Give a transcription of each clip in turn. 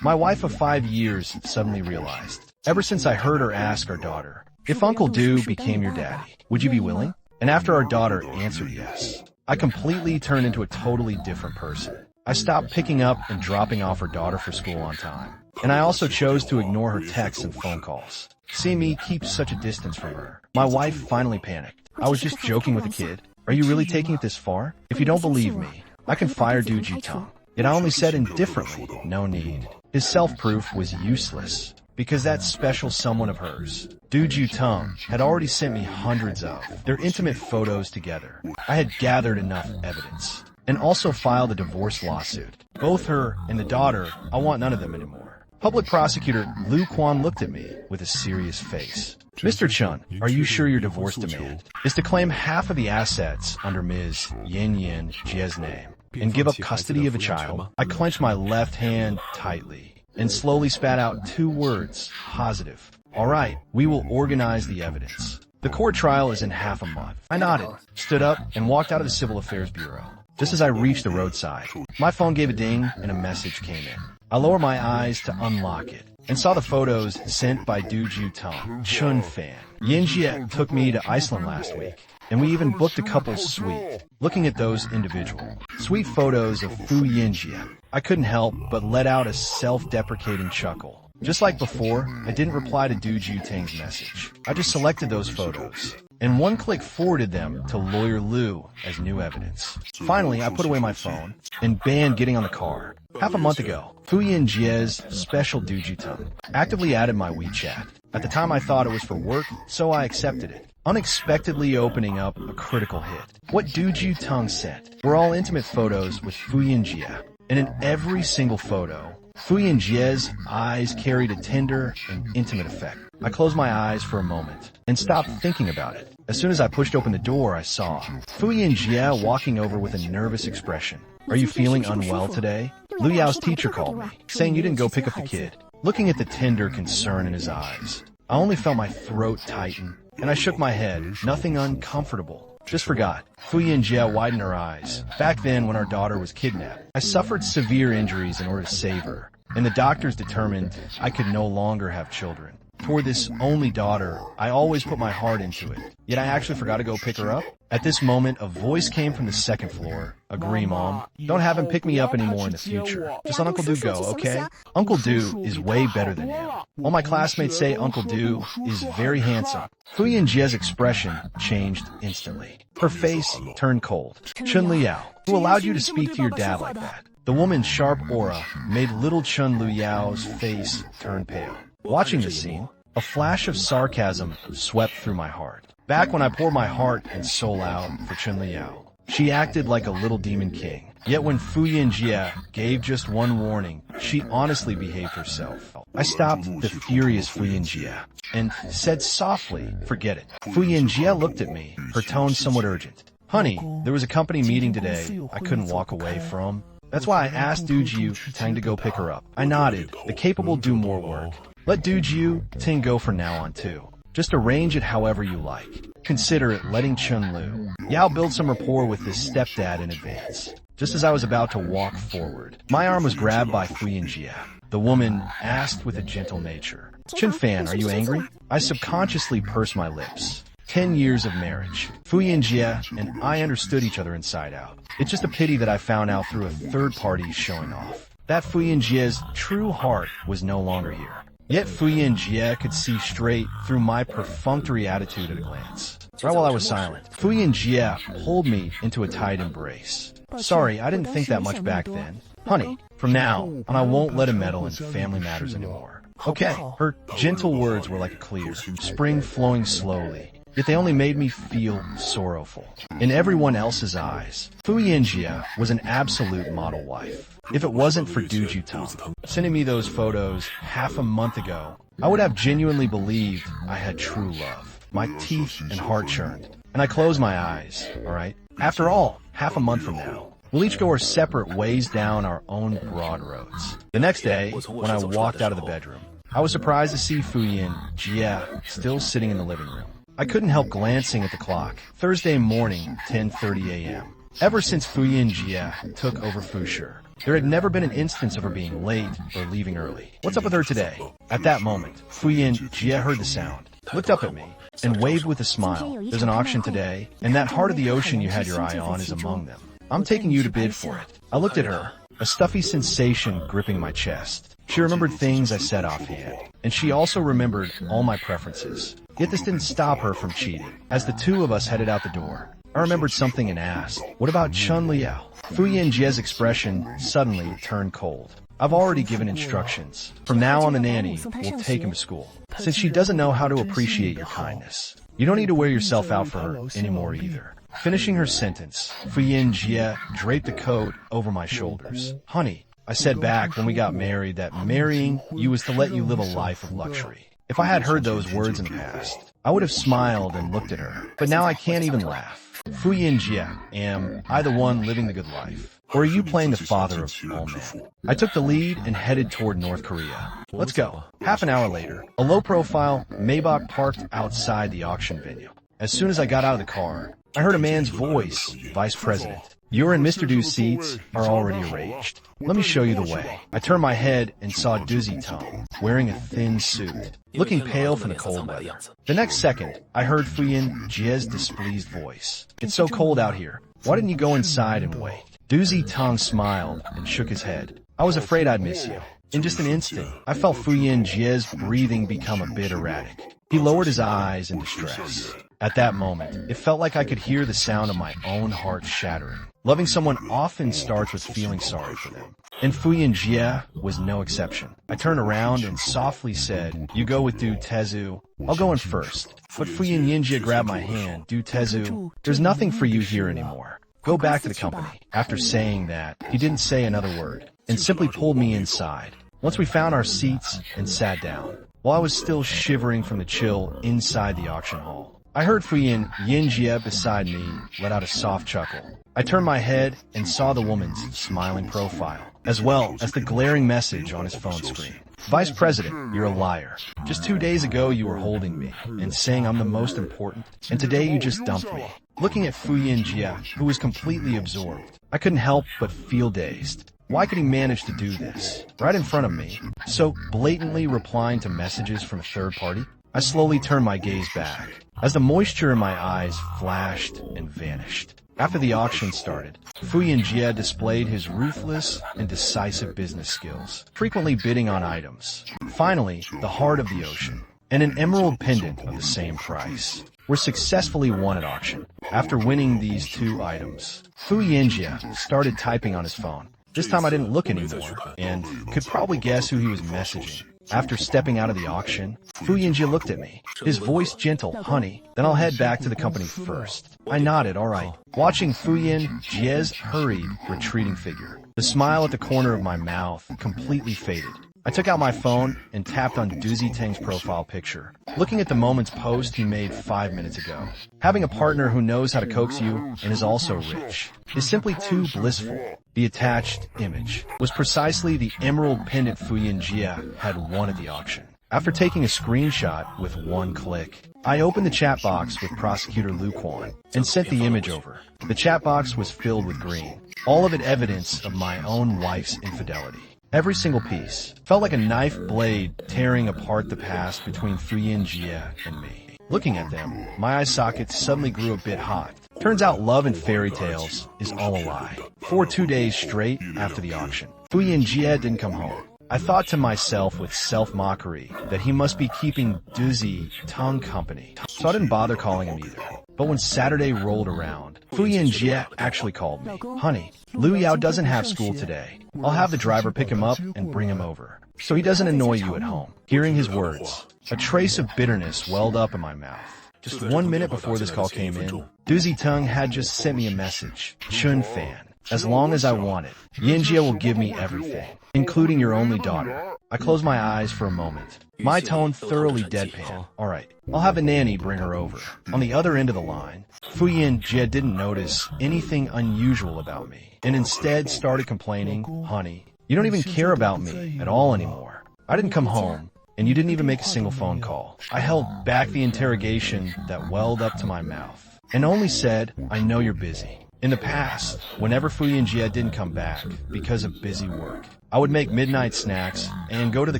My wife of 5 years suddenly realized. Ever since I heard her ask our daughter, if Uncle Do became your daddy, would you be willing? And after our daughter answered yes, I completely turned into a totally different person. I stopped picking up and dropping off her daughter for school on time. And I also chose to ignore her texts and phone calls. Seeing me keep such a distance from her, my wife finally panicked. I was just joking with a kid. Are you really taking it this far? If you don't believe me, I can fire Do Ji-tung. Yet I only said indifferently, no need. His self-proof was useless, because that special someone of hers, Do Ji-tung, had already sent me hundreds of their intimate photos together. I had gathered enough evidence, and also filed a divorce lawsuit. Both her and the daughter, I want none of them anymore. Public prosecutor Liu Quan looked at me with a serious face. Mr. Chun, are you sure your divorce demand is to claim half of the assets under Ms. Yin Jie's name and give up custody of a child? I clenched my left hand tightly and slowly spat out 2 words, positive. All right, we will organize the evidence. The court trial is in half a month. I nodded, stood up, and walked out of the Civil Affairs Bureau. Just as I reached the roadside, my phone gave a ding and a message came in. I lowered my eyes to unlock it and saw the photos sent by Do Ji-tung, Chun fan. Yin Jie took me to Iceland last week, and we even booked a couple's suite. Looking at those individual, sweet photos of Fu Yin Jie, I couldn't help but let out a self-deprecating chuckle. Just like before, I didn't reply to Du Ju-ting's message. I just selected those photos, and one-click forwarded them to Lawyer Liu as new evidence. Finally, I put away my phone and banned getting on the car. Half a month ago, Fu Yin Jie's special Du Ji-tung actively added my WeChat. At the time, I thought it was for work, so I accepted it, unexpectedly opening up a critical hit. What Du Ji-tung sent were all intimate photos with Fu Yin Jie, and in every single photo, Fu Yin Jie's eyes carried a tender and intimate effect. I closed my eyes for a moment and stopped thinking about it. As soon as I pushed open the door, I saw Fu Yin Jie walking over with a nervous expression. Are you feeling unwell today? Liu Yao's teacher called me, saying you didn't go pick up the kid. Looking at the tender concern in his eyes, I only felt my throat tighten, and I shook my head, nothing uncomfortable. Just forgot. Fu Yin Jie widened her eyes. Back then, when our daughter was kidnapped, I suffered severe injuries in order to save her, and the doctors determined I could no longer have children. Toward this only daughter, I always put my heart into it, yet I actually forgot to go pick her up. At this moment, a voice came from the second floor. Agree, Mom. Don't have him pick me up anymore in the future. Just let Uncle Do go, okay? Uncle Do is way better than him. All my classmates say Uncle Do is very handsome. Fu Yin Jie's expression changed instantly. Her face turned cold. Chun Liao, who allowed you to speak to your dad like that? The woman's sharp aura made little Chun Liao's face turn pale. Watching the scene, a flash of sarcasm swept through my heart. Back when I poured my heart and soul out for Chun Liao, she acted like a little demon king. Yet when Fu Yin Jie gave just one warning, she honestly behaved herself. I stopped the furious Fu Yin Jie and said softly, forget it. Fu Yin Jie looked at me, her tone somewhat urgent. Honey, there was a company meeting today I couldn't walk away from. That's why I asked Du Ji-tung to go pick her up. I nodded. The capable do more work. Let Du Ji-tung go from now on too. Just arrange it however you like. Consider it letting Chun Liu Yao build some rapport with his stepdad in advance. Just as I was about to walk forward, my arm was grabbed by Fu Yin Jie. The woman asked with a gentle nature, Chun Fan, are you angry? I subconsciously pursed my lips. 10 years of marriage. Fu Yin Jie and I understood each other inside out. It's just a pity that I found out through a third party showing off. That Fu Yin Jie's true heart was no longer here. Yet Fu Yin Jie could see straight through my perfunctory attitude at a glance. Right while I was silent, Fu Yin Jie pulled me into a tight embrace. Sorry, I didn't think that much back then. Honey, from now on I won't let him meddle in family matters anymore. Okay, her gentle words were like a clear spring flowing slowly. Yet they only made me feel sorrowful. In everyone else's eyes, Fu Yin Jie was an absolute model wife. If it wasn't for Du Ji-tung sending me those photos half a month ago, I would have genuinely believed I had true love. My teeth and heart churned, and I closed my eyes, alright? After all, half a month from now, we'll each go our separate ways down our own broad roads. The next day, when I walked out of the bedroom, I was surprised to see Fu Yin Jie still sitting in the living room. I couldn't help glancing at the clock. Thursday morning, 10:30 a.m. Ever since Fu Yin Jie took over Fushi, There had never been an instance of her being late or leaving early. What's up with her today? At that moment, Fuyin Jie heard the sound, looked up at me, and waved with a smile. There's an auction today, and that heart of the ocean you had your eye on is among them. I'm taking you to bid for it. I looked at her, a stuffy sensation gripping my chest. She remembered things I said offhand, and she also remembered all my preferences. Yet this didn't stop her from cheating. As the two of us headed out the door, I remembered something and asked, "What about Chun Liao?" Fuyin Jie's expression suddenly turned cold. "I've already given instructions. From now on, the nanny will take him to school, since she doesn't know how to appreciate your kindness. You don't need to wear yourself out for her anymore either." Finishing her sentence, Fuyin Jie draped the coat over my shoulders. "Honey," I said back when we got married that marrying you was to let you live a life of luxury. If I had heard those words in the past, I would have smiled and looked at her. But now I can't even laugh. Fuyin Jie, am I the one living the good life? Or are you playing the father of all men? I took the lead and headed toward North Korea. Let's go. Half an hour later, a low-profile Maybach parked outside the auction venue. As soon as I got out of the car, I heard a man's voice, "Vice President, your and Mr. Du's seats are already arranged. Let me show you the way." I turned my head and saw Duzi Tong, wearing a thin suit, looking pale from the cold weather. The next second, I heard Fuyin Jie's displeased voice. "It's so cold out here. Why didn't you go inside and wait?" Duzi Tong smiled and shook his head. "I was afraid I'd miss you." In just an instant, I felt Fuyin Jie's breathing become a bit erratic. He lowered his eyes in distress. At that moment, it felt like I could hear the sound of my own heart shattering. Loving someone often starts with feeling sorry for them, and Fuyin Jie was no exception. I turned around and softly said, "You go with Du Tezu. I'll go in first." But Fuyin Jie grabbed my hand. "Du Tezu, there's nothing for you here anymore. Go back to the company." After saying that, he didn't say another word, and simply pulled me inside. Once we found our seats and sat down, while I was still shivering from the chill inside the auction hall, I heard Fuyin Jie beside me let out a soft chuckle. I turned my head and saw the woman's smiling profile, as well as the glaring message on his phone screen. "Vice President, you're a liar. Just 2 days ago you were holding me and saying I'm the most important, and today you just dumped me." Looking at Fuyin Jie, who was completely absorbed, I couldn't help but feel dazed. Why could he manage to do this right in front of me, so blatantly replying to messages from a third party? I slowly turned my gaze back, as the moisture in my eyes flashed and vanished. After the auction started, Fuyin Jie displayed his ruthless and decisive business skills, frequently bidding on items. Finally, the heart of the ocean and an emerald pendant of the same price were successfully won at auction. After winning these two items, Fuyin Jie started typing on his phone. This time I didn't look anymore, and could probably guess who he was messaging. After stepping out of the auction, Fuyin Jie looked at me, his voice gentle. "Honey, then I'll head back to the company first." I nodded, "All right." Watching Fuyin Jie's hurried, retreating figure, the smile at the corner of my mouth completely faded. I took out my phone and tapped on Duzi Tang's profile picture, looking at the moment's post he made 5 minutes ago. Having a partner who knows how to coax you and is also rich is simply too blissful. The attached image was precisely the emerald pendant Fuyin Jie had won at the auction. After taking a screenshot with one click, I opened the chat box with Prosecutor Lu Quan and sent the image over. The chat box was filled with green, all of it evidence of my own wife's infidelity. Every single piece felt like a knife blade tearing apart the past between Fuyin Jie and me. Looking at them, my eye sockets suddenly grew a bit hot. Turns out love and fairy tales is all a lie. For 2 days straight after the auction, Fuyin Jie didn't come home. I thought to myself with self-mockery that he must be keeping Duzi Tong company, so I didn't bother calling him either. But when Saturday rolled around, Fuyin Jie actually called me. "Honey, Liu Yao doesn't have school today. I'll have the driver pick him up and bring him over, so he doesn't annoy you at home." Hearing his words, a trace of bitterness welled up in my mouth. Just 1 minute before this call came in, Duzi Tong had just sent me a message. "Chun fan, as long as I want it, Yinjie will give me everything, including your only daughter." I closed my eyes for a moment, my tone thoroughly deadpan. "All right, I'll have a nanny bring her over." On the other end of the line, Fuyin Jie didn't notice anything unusual about me, and instead started complaining, "Honey, you don't even care about me at all anymore. I didn't come home, and you didn't even make a single phone call." I held back the interrogation that welled up to my mouth, and only said, "I know you're busy. In the past, whenever Fuyin Jie didn't come back because of busy work, I would make midnight snacks and go to the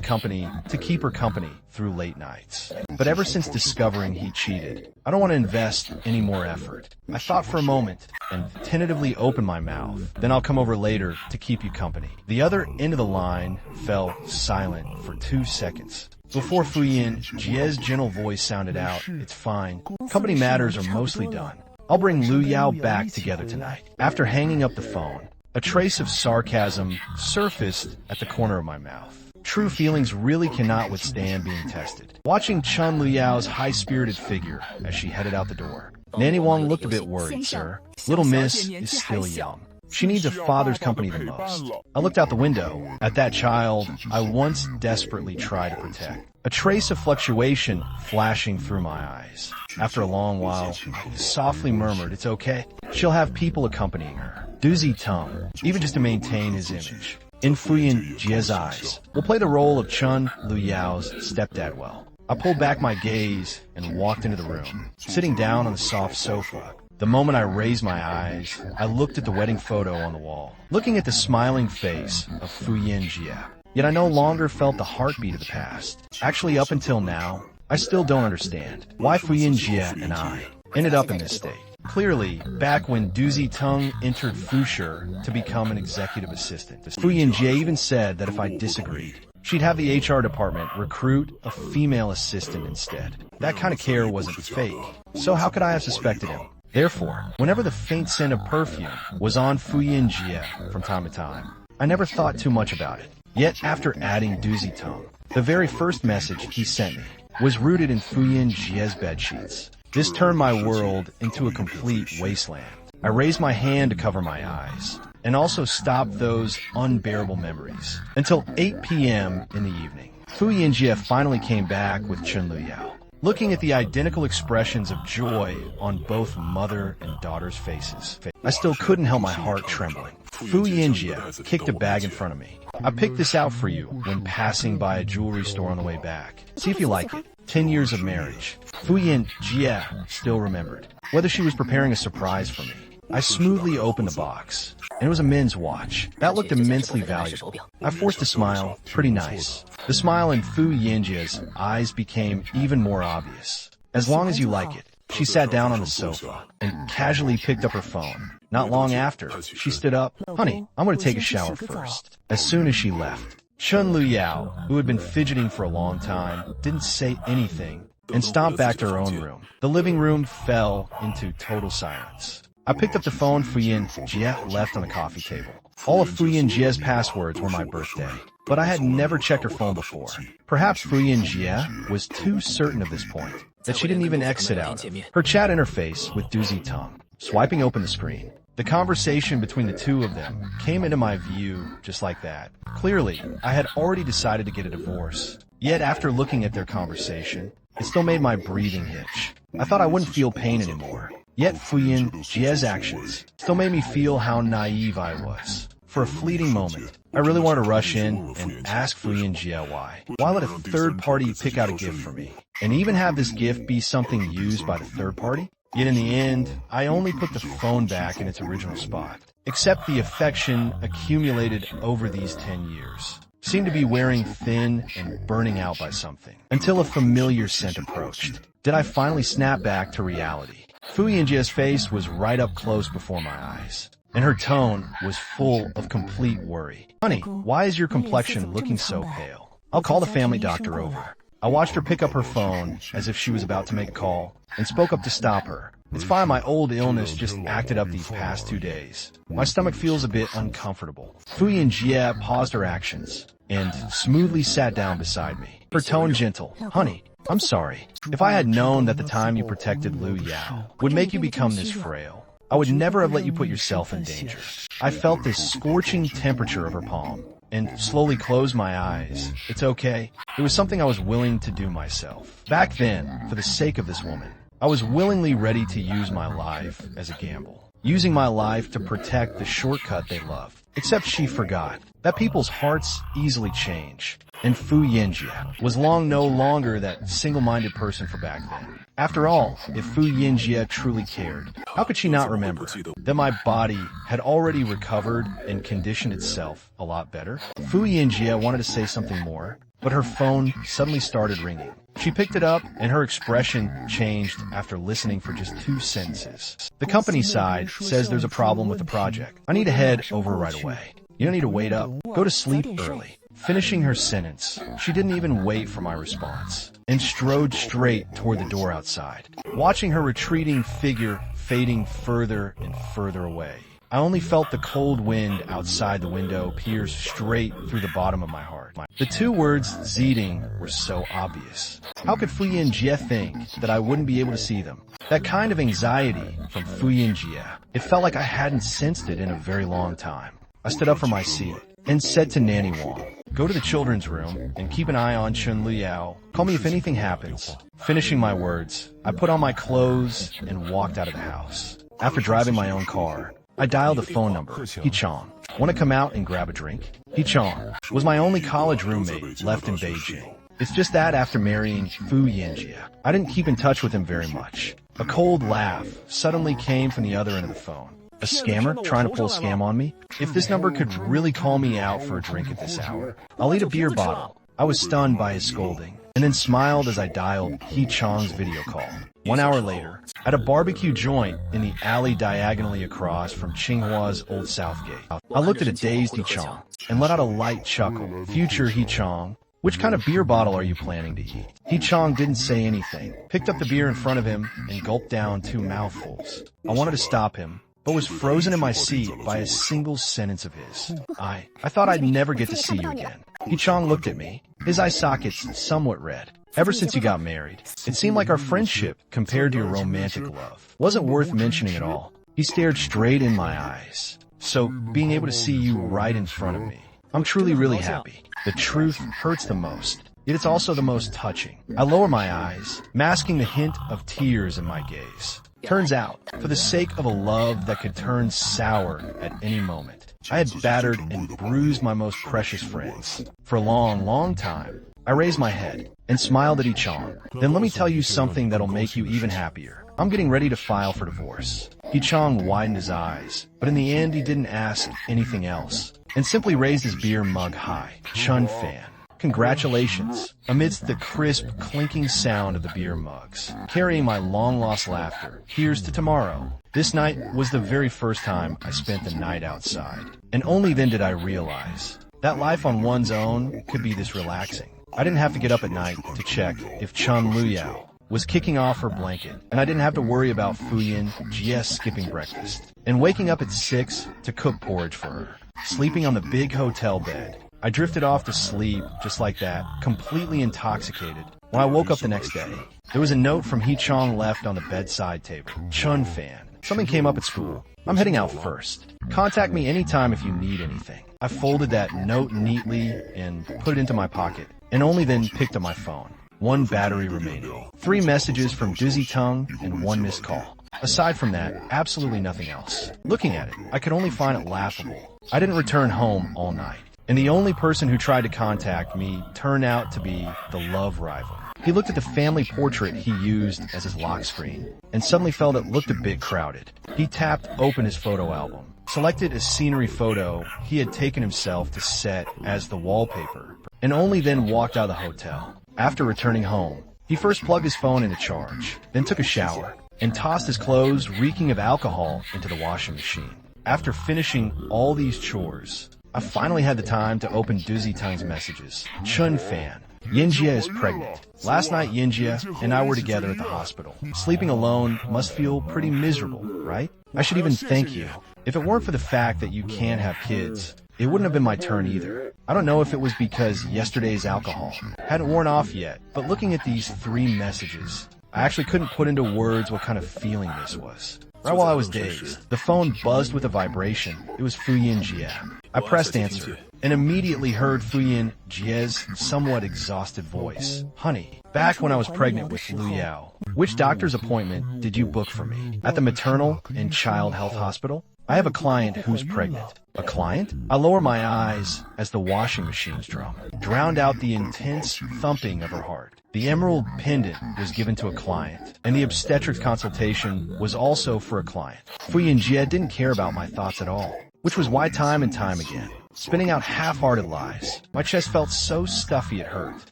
company to keep her company through late nights. But ever since discovering he cheated, I don't want to invest any more effort. I thought for a moment and tentatively opened my mouth. Then I'll come over later to keep you company. The other end of the line fell silent for 2 seconds. Before Fuyin Jie's gentle voice sounded out, "It's fine. Company matters are mostly done. I'll bring Lu Yao back together tonight." After hanging up the phone, a trace of sarcasm surfaced at the corner of my mouth. True feelings really cannot withstand being tested. Watching Chun Lu Yao's high-spirited figure as she headed out the door, Nanny Wang looked a bit worried, "Sir, little miss is still young. She needs a father's company the most." I looked out the window at that child I once desperately tried to protect. A trace of fluctuation flashing through my eyes. After a long while, I softly murmured, "It's okay. She'll have people accompanying her." Duzi Tung, even just to maintain his image. In Fuyin Jie's eyes, will play the role of Chun Lu Yao's stepdad well. I pulled back my gaze and walked into the room, sitting down on the soft sofa. The moment I raised my eyes, I looked at the wedding photo on the wall, looking at the smiling face of Fuyin Jie. Yet I no longer felt the heartbeat of the past. Actually, up until now, I still don't understand why Fuyin Jie and I ended up in this state. Clearly, back when Duzi Tung entered Fushi to become an executive assistant, Fuyin Jie even said that if I disagreed, she'd have the HR department recruit a female assistant instead. That kind of care wasn't fake, so how could I have suspected him? Therefore, whenever the faint scent of perfume was on Fuyin Jie from time to time, I never thought too much about it. Yet after adding Duzi Tung, the very first message he sent me was rooted in Fuyin Jie's bedsheets. This turned my world into a complete wasteland. I raised my hand to cover my eyes, and also stopped those unbearable memories. Until 8 p.m. in the evening, Fuyin Jie finally came back with Chun Lu Yao. Looking at the identical expressions of joy on both mother and daughter's faces, I still couldn't help my heart trembling. Fuyin Jie kicked a bag in front of me. "I picked this out for you when passing by a jewelry store on the way back. See if you like it. 10 years of marriage." Fuyin Jie still remembered whether she was preparing a surprise for me. I smoothly opened the box, and it was a men's watch. That looked immensely valuable. I forced a smile. Pretty nice. The smile in Fuyin Jie's eyes became even more obvious. "As long as you like it." She sat down on the sofa and casually picked up her phone. Not long after, she stood up. "Honey, I'm going to take a shower first." As soon as she left, Chun Lu Yao, who had been fidgeting for a long time, didn't say anything and stomped back to her own room. The living room fell into total silence. I picked up the phone Fuyin Jie left on the coffee table. All of Fuyin Jie's passwords were my birthday, but I had never checked her phone before. Perhaps Fuyin Jie was too certain of this point that she didn't even exit out of her chat interface with Duzi Tung. Swiping open the screen, the conversation between the two of them came into my view just like that. Clearly, I had already decided to get a divorce. Yet after looking at their conversation, it still made my breathing hitch. I thought I wouldn't feel pain anymore. Yet Fuyin Jie's actions still made me feel how naive I was. For a fleeting moment, I really wanted to rush in and ask Fuyin Jie why. Why let a third party pick out a gift for me? And even have this gift be something used by the third party? Yet in the end, I only put the phone back in its original spot. Except the affection accumulated over these 10 years seemed to be wearing thin and burning out by something. Until a familiar scent approached, did I finally snap back to reality. Fuyin Jie's face was right up close before my eyes, and her tone was full of complete worry. "Honey, why is your complexion looking so pale? I'll call the family doctor over." I watched her pick up her phone as if she was about to make a call, and spoke up to stop her. "It's fine, my old illness just acted up these past 2 days. My stomach feels a bit uncomfortable." Fuyin Jie paused her actions and smoothly sat down beside me, her tone gentle. "Honey, I'm sorry. If I had known that the time you protected Lu Yao would make you become this frail, I would never have let you put yourself in danger." I felt the scorching temperature of her palm and slowly closed my eyes. "It's okay." It was something I was willing to do myself. Back then, for the sake of this woman, I was willingly ready to use my life as a gamble, using my life to protect the shortcut they loved. Except she forgot that people's hearts easily change, and Fu Yinjie was no longer that single-minded person for back then. After all, if Fu Yinjie truly cared, how could she not remember that my body had already recovered and conditioned itself a lot better? Fu Yinjie wanted to say something more, but her phone suddenly started ringing. She picked it up, and her expression changed after listening for just 2 sentences. The company side says there's a problem with the project. I need to head over right away. You don't need to wait up. Go to sleep early. Finishing her sentence, she didn't even wait for my response and strode straight toward the door outside, watching her retreating figure fading further and further away. I only felt the cold wind outside the window pierce straight through the bottom of my heart. The 2 words "Zeding" were so obvious. How could Fu Yinjie think that I wouldn't be able to see them? That kind of anxiety from Fu Yinjie, it felt like I hadn't sensed it in a very long time. I stood up from my seat and said to Nanny Wang, "Go to the children's room and keep an eye on Chun Liao. Call me if anything happens." Finishing my words, I put on my clothes and walked out of the house. After driving my own car, I dialed the phone number. He-chong, want to come out and grab a drink? He-chong was my only college roommate left in Beijing. It's just that after marrying Fu Yinjie, I didn't keep in touch with him very much. A cold laugh suddenly came from the other end of the phone. A scammer trying to pull a scam on me? If this number could really call me out for a drink at this hour, I'll eat a beer bottle. I was stunned by his scolding, and then smiled as I dialed He-chong's video call. 1 hour later, at a barbecue joint in the alley diagonally across from Tsinghua's Old Southgate, I looked at a dazed He-chong and let out a light chuckle. Future He-chong, which kind of beer bottle are you planning to eat? He-chong didn't say anything, picked up the beer in front of him, and gulped down 2 mouthfuls. I wanted to stop him, but was frozen in my seat by a single sentence of his. I thought I'd never get to see you again. He-chong looked at me, his eye sockets somewhat red. Ever since you got married, it seemed like our friendship, compared to your romantic love, wasn't worth mentioning at all. He stared straight in my eyes. So, being able to see you right in front of me, I'm truly really happy. The truth hurts the most, yet it's also the most touching. I lower my eyes, masking the hint of tears in my gaze. Turns out, for the sake of a love that could turn sour at any moment, I had battered and bruised my most precious friends. For a long, long time, I raised my head and smiled at He-chong. Then let me tell you something that'll make you even happier. I'm getting ready to file for divorce. He-chong widened his eyes, but in the end he didn't ask anything else, and simply raised his beer mug high. Chun fan. Congratulations, amidst the crisp, clinking sound of the beer mugs, carrying my long-lost laughter. Here's to tomorrow. This night was the very first time I spent the night outside, and only then did I realize that life on one's own could be this relaxing. I didn't have to get up at night to check if Chun Liao was kicking off her blanket, and I didn't have to worry about Fu Yinjie skipping breakfast, and waking up at 6 to cook porridge for her. Sleeping on the big hotel bed, I drifted off to sleep just like that, completely intoxicated. When I woke up the next day, there was a note from He-chong left on the bedside table. Chun fan. Something came up at school. I'm heading out first. Contact me anytime if you need anything. I folded that note neatly and put it into my pocket, and only then picked up my phone. 1 battery remaining. 3 messages from Dizzy Tongue and 1 missed call. Aside from that, absolutely nothing else. Looking at it, I could only find it laughable. I didn't return home all night, and the only person who tried to contact me turned out to be the love rival. He looked at the family portrait he used as his lock screen, and suddenly felt it looked a bit crowded. He tapped open his photo album, selected a scenery photo he had taken himself to set as the wallpaper, and only then walked out of the hotel. After returning home, he first plugged his phone into charge, then took a shower, and tossed his clothes reeking of alcohol into the washing machine. After finishing all these chores, I finally had the time to open Dizzy Tongue's messages. Chun fan. Yinjie is pregnant. Last night Yinjie and I were together at the hospital. Sleeping alone must feel pretty miserable, right? I should even thank you. If it weren't for the fact that you can't have kids, it wouldn't have been my turn either. I don't know if it was because yesterday's alcohol hadn't worn off yet, but looking at these 3 messages, I actually couldn't put into words what kind of feeling this was. Right while I was dazed, the phone buzzed with a vibration. It was Fu Yinjie. I pressed answer, and immediately heard Fu Yinjie's somewhat exhausted voice. Honey, back when I was pregnant with Lu Yao, which doctor's appointment did you book for me? At the maternal and child health hospital? I have a client who's pregnant. A client? I lower my eyes as the washing machine's drum drowned out the intense thumping of her heart. The emerald pendant was given to a client, and the obstetrics consultation was also for a client. Fu Yinjie didn't care about my thoughts at all, which was why time and time again, spinning out half-hearted lies, my chest felt so stuffy it hurt,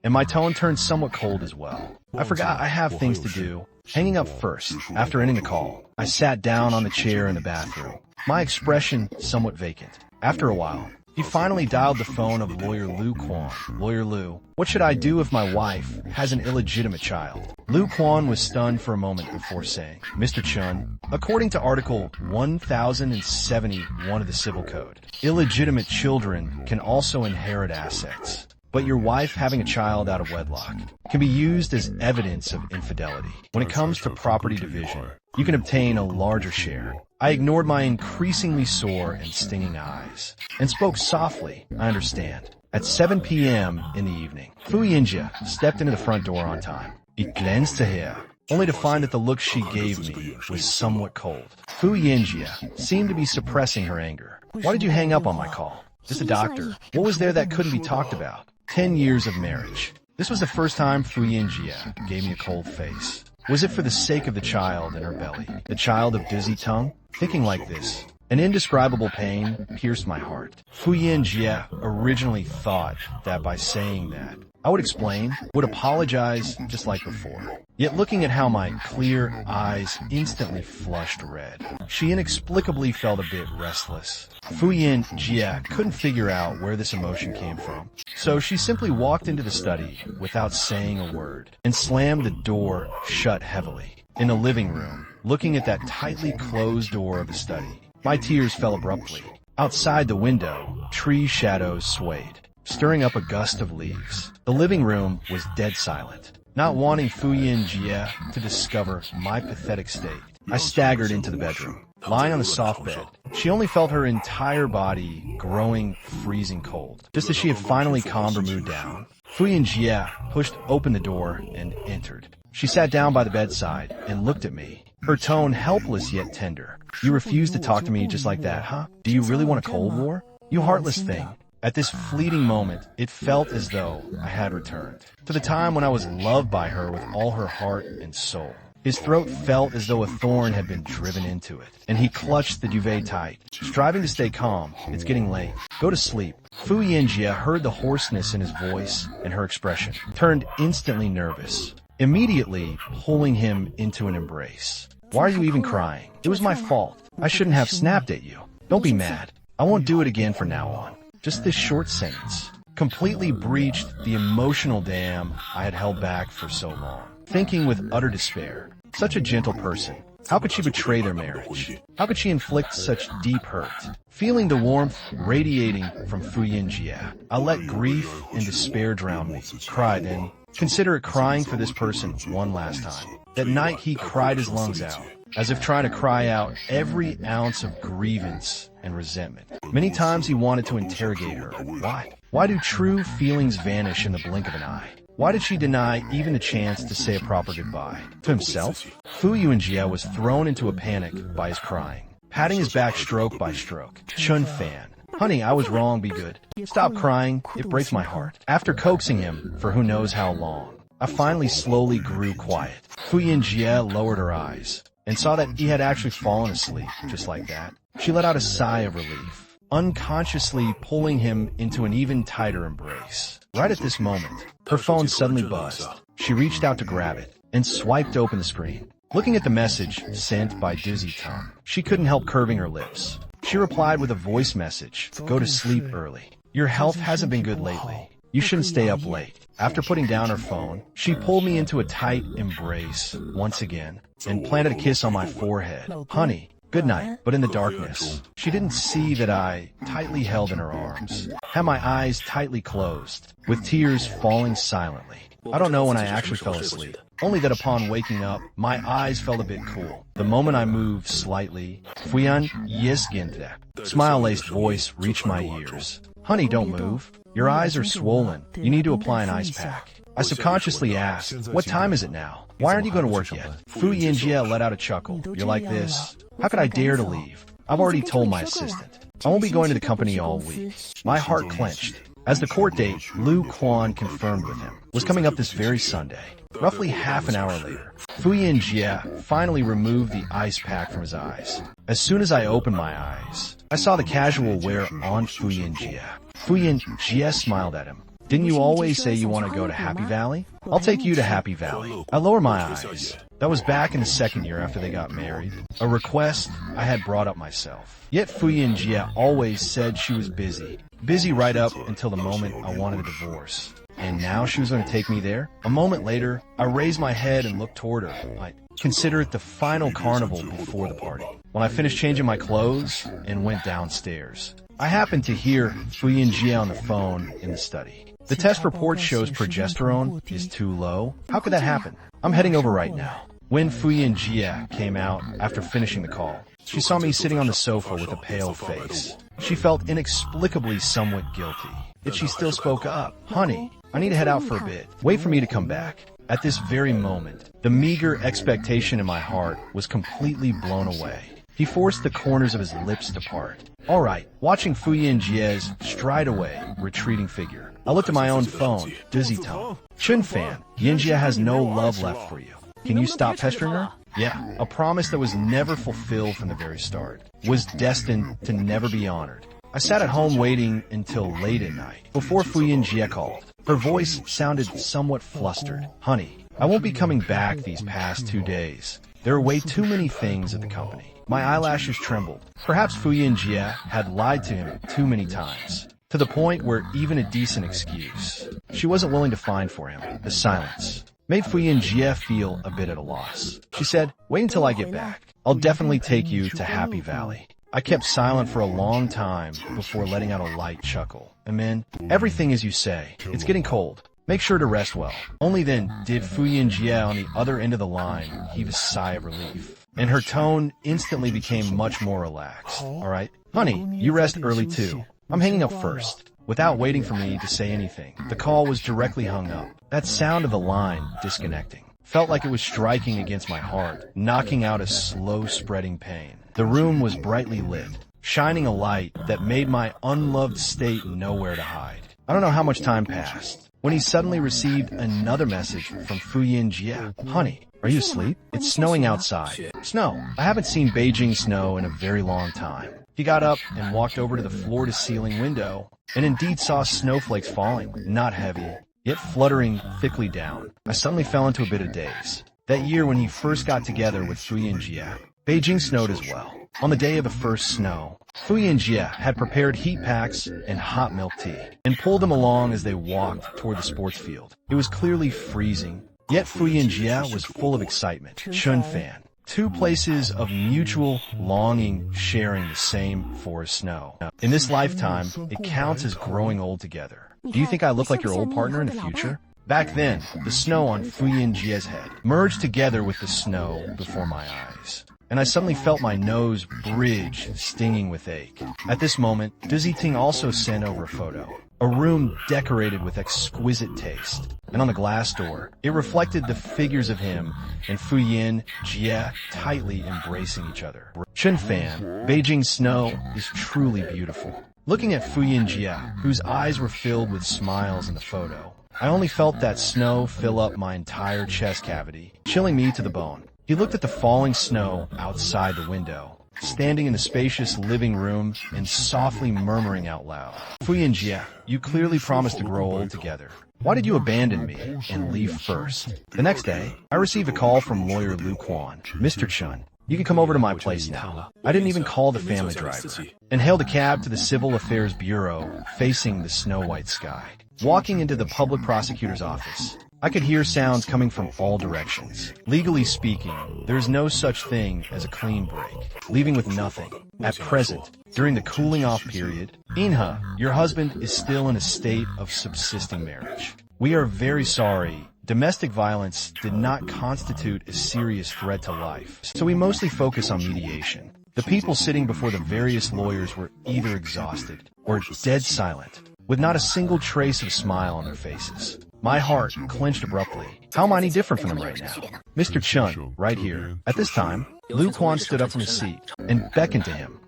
and my tone turned somewhat cold as well. I forgot I have things to do. Hanging up first, after ending the call, I sat down on the chair in the bathroom, my expression somewhat vacant. After a while, he finally dialed the phone of lawyer Lu Quan. Lawyer Lu, what should I do if my wife has an illegitimate child? Lu Quan was stunned for a moment before saying, Mr. Chun, according to Article 1071 of the Civil Code, illegitimate children can also inherit assets. But your wife having a child out of wedlock can be used as evidence of infidelity. When it comes to property division, you can obtain a larger share. I ignored my increasingly sore and stinging eyes and spoke softly, I understand. At 7 p.m. in the evening, Fu Yinjie stepped into the front door on time. It glanced to her, only to find that the look she gave me was somewhat cold. Fu Yinjie seemed to be suppressing her anger. Why did you hang up on my call? Just a doctor. What was there that couldn't be talked about? 10 years of marriage. This was the first time Fu Yinjie gave me a cold face. Was it for the sake of the child in her belly, the child of dizzy tongue? Thinking like this, an indescribable pain pierced my heart. Fu Yinjie originally thought that by saying that, I would explain, would apologize just like before. Yet looking at how my clear eyes instantly flushed red, she inexplicably felt a bit restless. Fu Yinjie couldn't figure out where this emotion came from, so she simply walked into the study without saying a word and slammed the door shut heavily. In the living room, looking at that tightly closed door of the study, my tears fell abruptly. Outside the window, tree shadows swayed, stirring up a gust of leaves. The living room was dead silent. Not wanting Fu Yinjie to discover my pathetic state, I staggered into the bedroom. Lying on the soft bed, she only felt her entire body growing freezing cold. Just as she had finally calmed her mood down, Fu Yinjie pushed open the door and entered. She sat down by the bedside and looked at me, her tone helpless yet tender. You refuse to talk to me just like that, huh? Do you really want a Cold War? You heartless thing. At this fleeting moment, it felt as though I had returned to the time when I was loved by her with all her heart and soul. His throat felt as though a thorn had been driven into it, and he clutched the duvet tight, striving to stay calm. It's getting late. Go to sleep. Fu Yinjie heard the hoarseness in his voice and her expression, turned instantly nervous, immediately pulling him into an embrace. Why are you even crying? It was my fault. I shouldn't have snapped at you. Don't be mad. I won't do it again from now on. Just this short sentence completely breached the emotional dam I had held back for so long. Thinking with utter despair, such a gentle person, how could she betray their marriage? How could she inflict such deep hurt? Feeling the warmth radiating from Fu Yinjie, I let grief and despair drown me. Cry then. Consider it crying for this person one last time. That night he cried his lungs out, as if trying to cry out every ounce of grievance and resentment. Many times he wanted to interrogate her. Why? Why do true feelings vanish in the blink of an eye? Why did she deny even the chance to say a proper goodbye? To himself? Fu Yinjie was thrown into a panic by his crying, patting his back stroke by stroke. Chun Fan. Honey, I was wrong, be good. Stop crying, it breaks my heart. After coaxing him for who knows how long, I finally slowly grew quiet. Fu Yinjie lowered her eyes and saw that he had actually fallen asleep, just like that. She let out a sigh of relief, unconsciously pulling him into an even tighter embrace. Right at this moment, her phone suddenly buzzed. She reached out to grab it and swiped open the screen. Looking at the message sent by Dizzy Tongue, she couldn't help curving her lips. She replied with a voice message, "Go to sleep early. Your health hasn't been good lately. You shouldn't stay up late." After putting down her phone, she pulled me into a tight embrace once again and planted a kiss on my forehead. Honey, good night. But in the darkness, she didn't see that I, tightly held in her arms, had my eyes tightly closed, with tears falling silently. I don't know when I actually fell asleep, only that upon waking up, my eyes felt a bit cool. The moment I moved slightly, Fuyan Yesginte, smile-laced voice reached my ears. Honey, don't move. Your eyes are swollen. You need to apply an ice pack. I subconsciously asked, what time is it now? Why aren't you going to work yet? Fu Yinjie let out a chuckle. You're like this. How could I dare to leave? I've already told my assistant. I won't be going to the company all week. My heart clenched, as the court date Lu Quan confirmed with him was coming up this very Sunday. Roughly half an hour later, Fuyin Jie finally removed the ice pack from his eyes. As soon as I opened my eyes, I saw the casual wear on Fuyin Jie. Fuyin Jie smiled at him. Didn't you always say you want to go to Happy Valley? I'll take you to Happy Valley. I lower my eyes. That was back in the second year after they got married. A request I had brought up myself. Yet Fuyin Jie always said she was busy. Busy right up until the moment I wanted a divorce. And now she was going to take me there? A moment later, I raised my head and looked toward her. I consider it the final carnival before the party. When I finished changing my clothes and went downstairs, I happened to hear Fuyin Jie on the phone in the study. The test report shows progesterone is too low. How could that happen? I'm heading over right now. When Fuyin Jie came out after finishing the call, she saw me sitting on the sofa with a pale face. She felt inexplicably somewhat guilty. Yet she still spoke up. Honey, I need to head out for a bit. Wait for me to come back. At this very moment, the meager expectation in my heart was completely blown away. He forced the corners of his lips to part. All right, watching Fuyin Jie's stride away, retreating figure, I looked at my own phone, dizzy tone. Chun Fan, Yinjia has no love left for you. Can you stop pestering her? Yeah, a promise that was never fulfilled from the very start, was destined to never be honored. I sat at home waiting until late at night, before Fuyin Jie called. Her voice sounded somewhat flustered. Honey, I won't be coming back these past 2 days. There are way too many things at the company. My eyelashes trembled. Perhaps Fuyin Jie had lied to him too many times, to the point where even a decent excuse she wasn't willing to find for him. The silence made Fuyin Jie feel a bit at a loss. She said, wait until I get back. I'll definitely take you to Happy Valley. I kept silent for a long time before letting out a light chuckle. And then, everything as you say. It's getting cold. Make sure to rest well. Only then did Fuyin Jie on the other end of the line heave a sigh of relief. And her tone instantly became much more relaxed. All right? Honey, you rest early too. I'm hanging up first. Without waiting for me to say anything, the call was directly hung up. That sound of the line disconnecting felt like it was striking against my heart, knocking out a slow-spreading pain. The room was brightly lit, shining a light that made my unloved state nowhere to hide. I don't know how much time passed when he suddenly received another message from Fuyin Jie. Honey, are you asleep? It's snowing outside. Snow. I haven't seen Beijing snow in a very long time. He got up and walked over to the floor-to-ceiling window and indeed saw snowflakes falling, not heavy, yet fluttering thickly down. I suddenly fell into a bit of daze. That year when he first got together with Fuyin Jie, Beijing snowed as well. On the day of the first snow, Fuyin Jie had prepared heat packs and hot milk tea and pulled them along as they walked toward the sports field. It was clearly freezing, yet Fuyin Jie was full of excitement. Chun Fan. 2 places of mutual longing sharing the same forest snow. In this lifetime, it counts as growing old together. Do you think I look like your old partner in the future? Back then, the snow on Fuyin Jie's head merged together with the snow before my eyes, and I suddenly felt my nose bridge stinging with ache. At this moment, Dizzy Ting also sent over a photo. A room decorated with exquisite taste. And on the glass door, it reflected the figures of him and Fuyin Jie tightly embracing each other. Chun Fan, Beijing snow is truly beautiful. Looking at Fuyin Jie, whose eyes were filled with smiles in the photo, I only felt that snow fill up my entire chest cavity, chilling me to the bone. He looked at the falling snow outside the window, standing in the spacious living room and softly murmuring out loud. Fuyin Jie, you clearly promised to grow old together. Why did you abandon me and leave first? The next day, I received a call from lawyer Lu Quan. Mr. Chun, you can come over to my place now. I didn't even call the family driver and hailed a cab to the Civil Affairs Bureau facing the snow-white sky. Walking into the public prosecutor's office, I could hear sounds coming from all directions. Legally speaking, there is no such thing as a clean break, leaving with nothing. At present, during the cooling off period, Inha, your husband is still in a state of subsisting marriage. We are very sorry. Domestic violence did not constitute a serious threat to life, so we mostly focus on mediation. The people sitting before the various lawyers were either exhausted or dead silent, with not a single trace of smile on their faces. My heart clenched abruptly. How am I any different from him right now? Mr. Chun, right here. At this time, Lu Quan stood up from his seat and beckoned to him.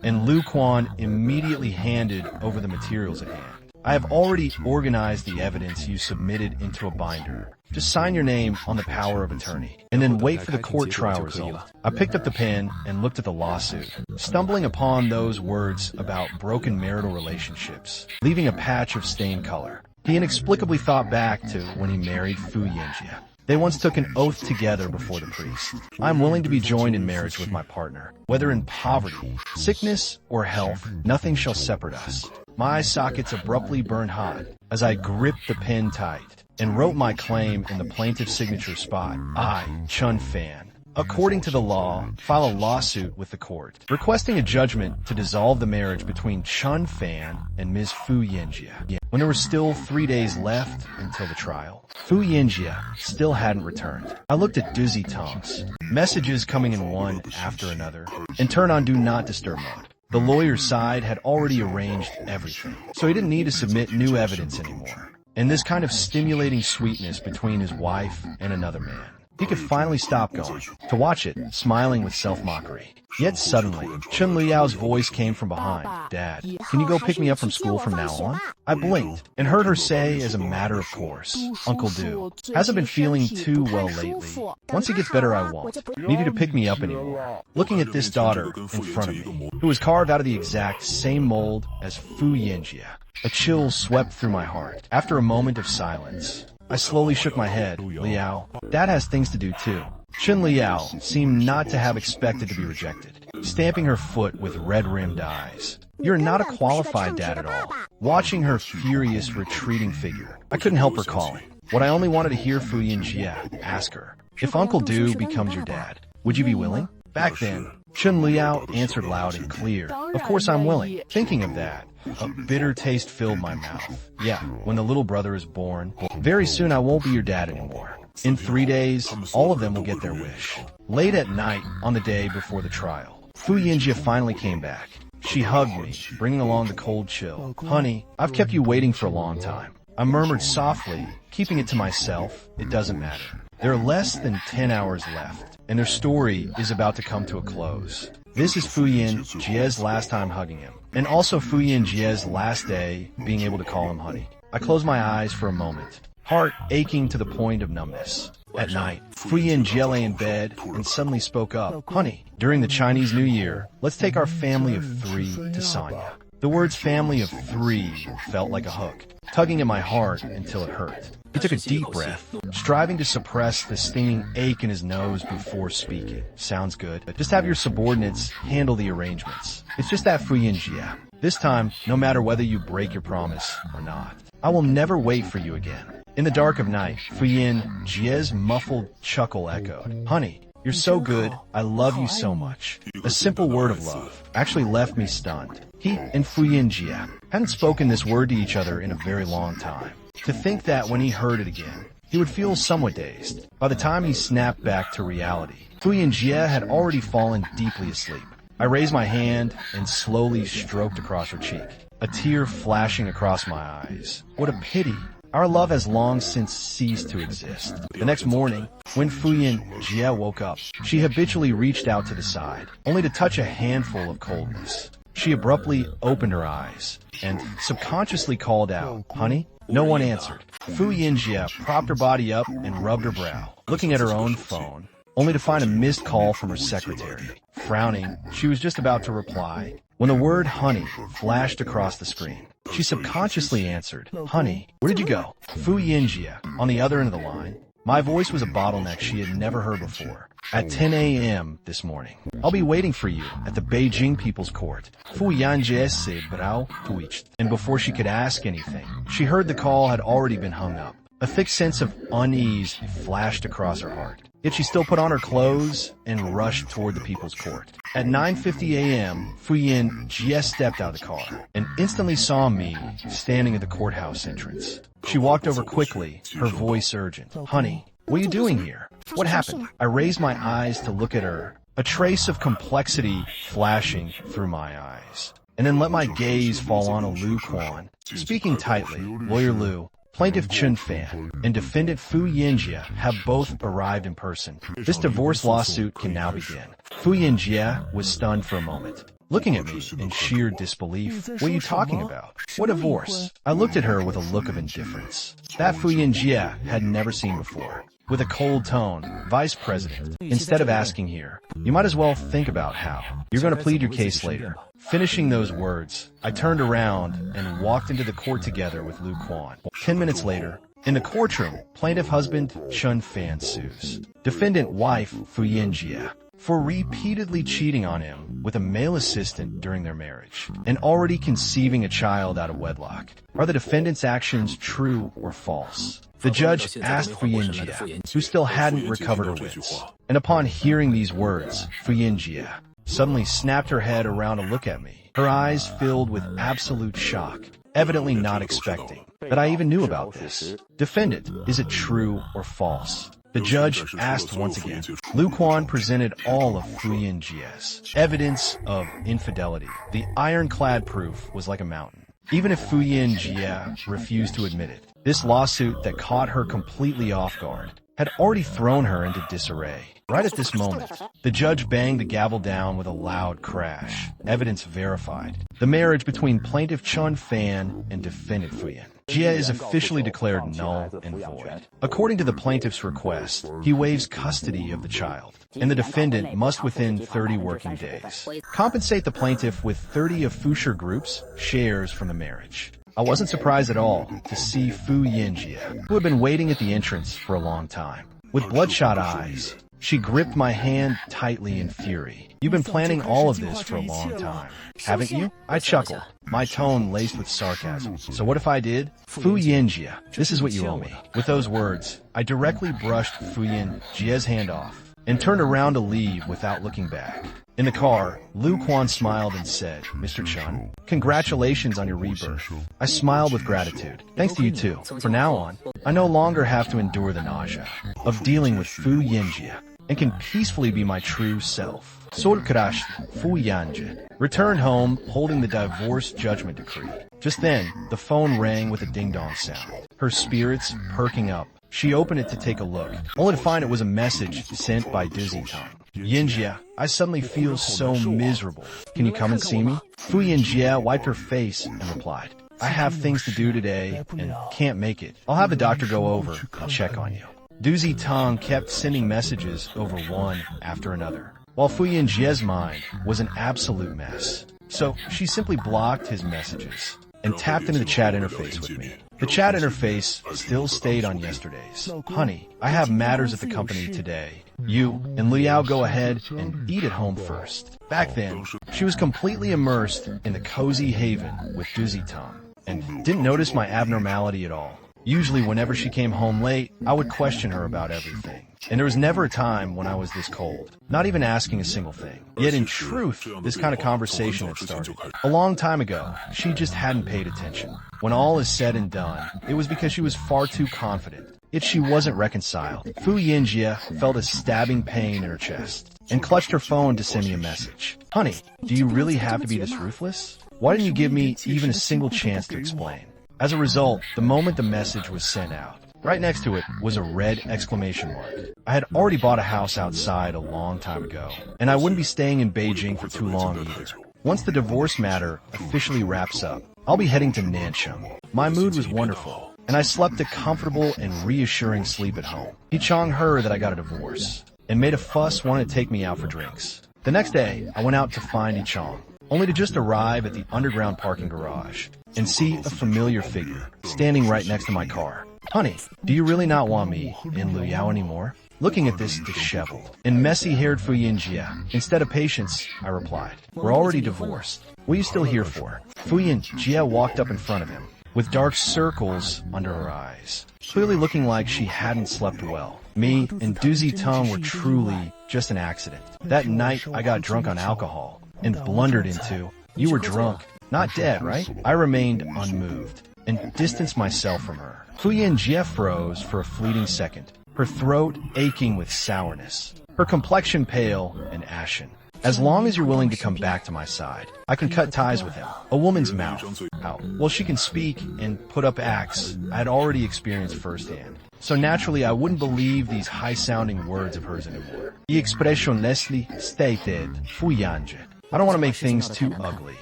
And Lu Quan immediately handed over the materials at hand. I have already organized the evidence you submitted into a binder. Just sign your name on the power of attorney, and then wait for the court trial result. I picked up the pen and looked at the lawsuit, stumbling upon those words about broken marital relationships, leaving a patch of stained color. He inexplicably thought back to when he married Fu Yanjia. They once took an oath together before the priest. I am willing to be joined in marriage with my partner. Whether in poverty, sickness, or health, nothing shall separate us. My eye sockets abruptly burned hot as I gripped the pen tight and wrote my claim in the plaintiff's signature spot. I, Chun Fan, according to the law, file a lawsuit with the court, requesting a judgment to dissolve the marriage between Chun Fan and Ms. Fu Yanjia. When there were still 3 days left until the trial, Fu Yanjia still hadn't returned. I looked at dizzy tongues, messages coming in one after another, and turned on Do Not Disturb mode. The lawyer's side had already arranged everything, so he didn't need to submit new evidence anymore. And this kind of stimulating sweetness between his wife and another man. He could finally stop going, to watch it, smiling with self-mockery. Yet suddenly, Chun Liao's voice came from behind. Dad, can you go pick me up from school from now on? I blinked and heard her say as a matter of course, Uncle Du hasn't been feeling too well lately. Once he gets better, I won't need you to pick me up anymore. Looking at this daughter in front of me, who was carved out of the exact same mold as Fu Yanjia, a chill swept through my heart. After a moment of silence, I slowly shook my head. Liao, Dad has things to do too. Chun Liao seemed not to have expected to be rejected, stamping her foot with red-rimmed eyes. You're not a qualified dad at all. Watching her furious, retreating figure, I couldn't help recalling what I only wanted to hear Fu Yanjia ask her. If Uncle Du becomes your dad, would you be willing? Back then, Chun Liao answered loud and clear. Of course I'm willing. Thinking of that, a bitter taste filled my mouth. Yeah, when the little brother is born, very soon I won't be your dad anymore. In 3 days, all of them will get their wish. Late at night, on the day before the trial, Fu Yanjia finally came back. She hugged me, bringing along the cold chill. Honey, I've kept you waiting for a long time. I murmured softly, keeping it to myself. It doesn't matter. There are less than 10 hours left, and their story is about to come to a close. This is Fu Yanjia's last time hugging him, and also Fu Yanjia's last day being able to call him honey. I closed my eyes for a moment, heart aching to the point of numbness. At night, Fu Yanjia lay in bed and suddenly spoke up. Honey, during the Chinese New Year, let's take our family of 3 to Sanya. The words family of 3 felt like a hook, tugging at my heart until it hurt. He took a deep breath, striving to suppress the stinging ache in his nose before speaking. Sounds good. Just have your subordinates handle the arrangements. It's just that, Fu Yanjia. This time, no matter whether you break your promise or not, I will never wait for you again. In the dark of night, Fu Yanjia's muffled chuckle echoed. Honey, you're so good. I love you so much. A simple word of love actually left me stunned. He and Fu Yanjia hadn't spoken this word to each other in a very long time. To think that when he heard it again, he would feel somewhat dazed. By the time he snapped back to reality, Fu Yanjia had already fallen deeply asleep. I raised my hand and slowly stroked across her cheek, a tear flashing across my eyes. What a pity. Our love has long since ceased to exist. The next morning, when Fu Yanjia woke up, she habitually reached out to the side, only to touch a handful of coldness. She abruptly opened her eyes and subconsciously called out, "Honey?" No one answered. Fu Yanjia propped her body up and rubbed her brow, looking at her own phone, only to find a missed call from her secretary. Frowning, she was just about to reply when the word honey flashed across the screen. She subconsciously answered, "Honey, where did you go?" Fu Yanjia, on the other end of the line. My voice was a bottleneck she had never heard before. At 10 a.m. this morning, I'll be waiting for you at the Beijing People's Court. Fu Yanjia's brow twitched, and before she could ask anything, she heard the call had already been hung up. A thick sense of unease flashed across her heart. Yet she still put on her clothes and rushed toward the People's Court. At 9:50 a.m., Fu Yanjia stepped out of the car and instantly saw me standing at the courthouse entrance. She walked over quickly, her voice urgent. "Honey, what are you doing here? What happened?" I raised my eyes to look at her, a trace of complexity flashing through my eyes, and then let my gaze fall on a Lu Quan. Speaking tightly, "Lawyer Lu, Plaintiff Chun Fan and defendant Fu Yinjia have both arrived in person. This divorce lawsuit can now begin. Fu Yinjia was stunned for a moment, looking at me in sheer disbelief. What are you talking about? What divorce? I looked at her with a look of indifference that Fu Yinjia had never seen before. With a cold tone, Vice President, instead of asking here, you might as well think about how you're going to plead your case later. Finishing those words, I turned around and walked into the court together with Lu Quan. 10 minutes later, in the courtroom, plaintiff husband Chun Fan sues defendant wife Fu Yinjia for repeatedly cheating on him with a male assistant during their marriage and already conceiving a child out of wedlock. Are the defendant's actions true or false? The judge asked Fu Yinjia, who still hadn't recovered her wits. And upon hearing these words, Fu Yinjia suddenly snapped her head around to look at me, her eyes filled with absolute shock, evidently not expecting that I even knew about this. Defendant, is it true or false? The judge asked once again. Lu Quan presented all of Fu Yinjia's evidence of infidelity. The ironclad proof was like a mountain. Even if Fu Yinjia refused to admit it, this lawsuit that caught her completely off guard had already thrown her into disarray. Right at this moment, the judge banged the gavel down with a loud crash. Evidence verified. The marriage between plaintiff Chun Fan and defendant Fu Yinjia is officially declared null and void. According to the plaintiff's request, he waives custody of the child, and the defendant must within 30 working days compensate the plaintiff with 30 of Fusher Group's shares from the marriage. I wasn't surprised at all to see Fu Yinjia, who had been waiting at the entrance for a long time. With bloodshot eyes, she gripped my hand tightly in fury. You've been planning all of this for a long time, haven't you? I chuckled, my tone laced with sarcasm. So what if I did? Fu Yinjia, this is what you owe me. With those words, I directly brushed Fu Yinjia's hand off and turned around to leave without looking back. In the car, Lu Quan smiled and said, Mr. Chun, congratulations on your rebirth. I smiled with gratitude. Thanks to you too. From now on, I no longer have to endure the nausea of dealing with Fu Yinjia and can peacefully be my true self. Sorkrash Fu Yinjia returned home holding the divorce judgment decree. Just then, the phone rang with a ding-dong sound. Her spirits perking up, she opened it to take a look, only to find it was a message sent by Dizzy Tongue. Yinjia, I suddenly feel so miserable. Can you come and see me? Fu Yinjia wiped her face and replied, I have things to do today and can't make it. I'll have the doctor go over and check on you. Doozy Tong kept sending messages over one after another, while Fu Yinjia's mind was an absolute mess. So she simply blocked his messages and tapped into the chat interface with me. The chat interface still stayed on yesterday's. Honey, I have matters at the company today. You and Liao go ahead and eat at home first. Back then, she was completely immersed in the cozy haven with Doozy Tong and didn't notice my abnormality at all. Usually whenever she came home late, I would question her about everything. And there was never a time when I was this cold, not even asking a single thing. Yet in truth, this kind of conversation had started. A long time ago, she just hadn't paid attention. When all is said and done, it was because she was far too confident. Yet she wasn't reconciled. Fu Yinjia felt a stabbing pain in her chest and clutched her phone to send me a message. Honey, do you really have to be this ruthless? Why didn't you give me even a single chance to explain? As a result, the moment the message was sent out, right next to it was a red exclamation mark. I had already bought a house outside a long time ago, and I wouldn't be staying in Beijing for too long either. Once the divorce matter officially wraps up, I'll be heading to Nancheng. My mood was wonderful, and I slept a comfortable and reassuring sleep at home. He Chong heard that I got a divorce, and made a fuss wanting to take me out for drinks. The next day, I went out to find Chong, only to just arrive at the underground parking garage and see a familiar figure standing right next to my car. Honey, do you really not want me in Liao anymore? Looking at this disheveled and messy-haired Fu Yinjia, instead of patience, I replied, we're already divorced. What are you still here for? Fu Yinjia walked up in front of him, with dark circles under her eyes, clearly looking like she hadn't slept well. Me and Doozy Tong were truly just an accident. That night, I got drunk on alcohol and blundered into, you were drunk, not dead, right? I remained unmoved and distanced myself from her. Fu Yinjia froze for a fleeting second, her throat aching with sourness, her complexion pale and ashen. As long as you're willing to come back to my side, I can cut ties with him. A woman's mouth. How? Well, she can speak and put up acts I had already experienced firsthand. So naturally, I wouldn't believe these high-sounding words of hers anymore. I expression Leslie stated, fuyanje. I don't want to make things too ugly.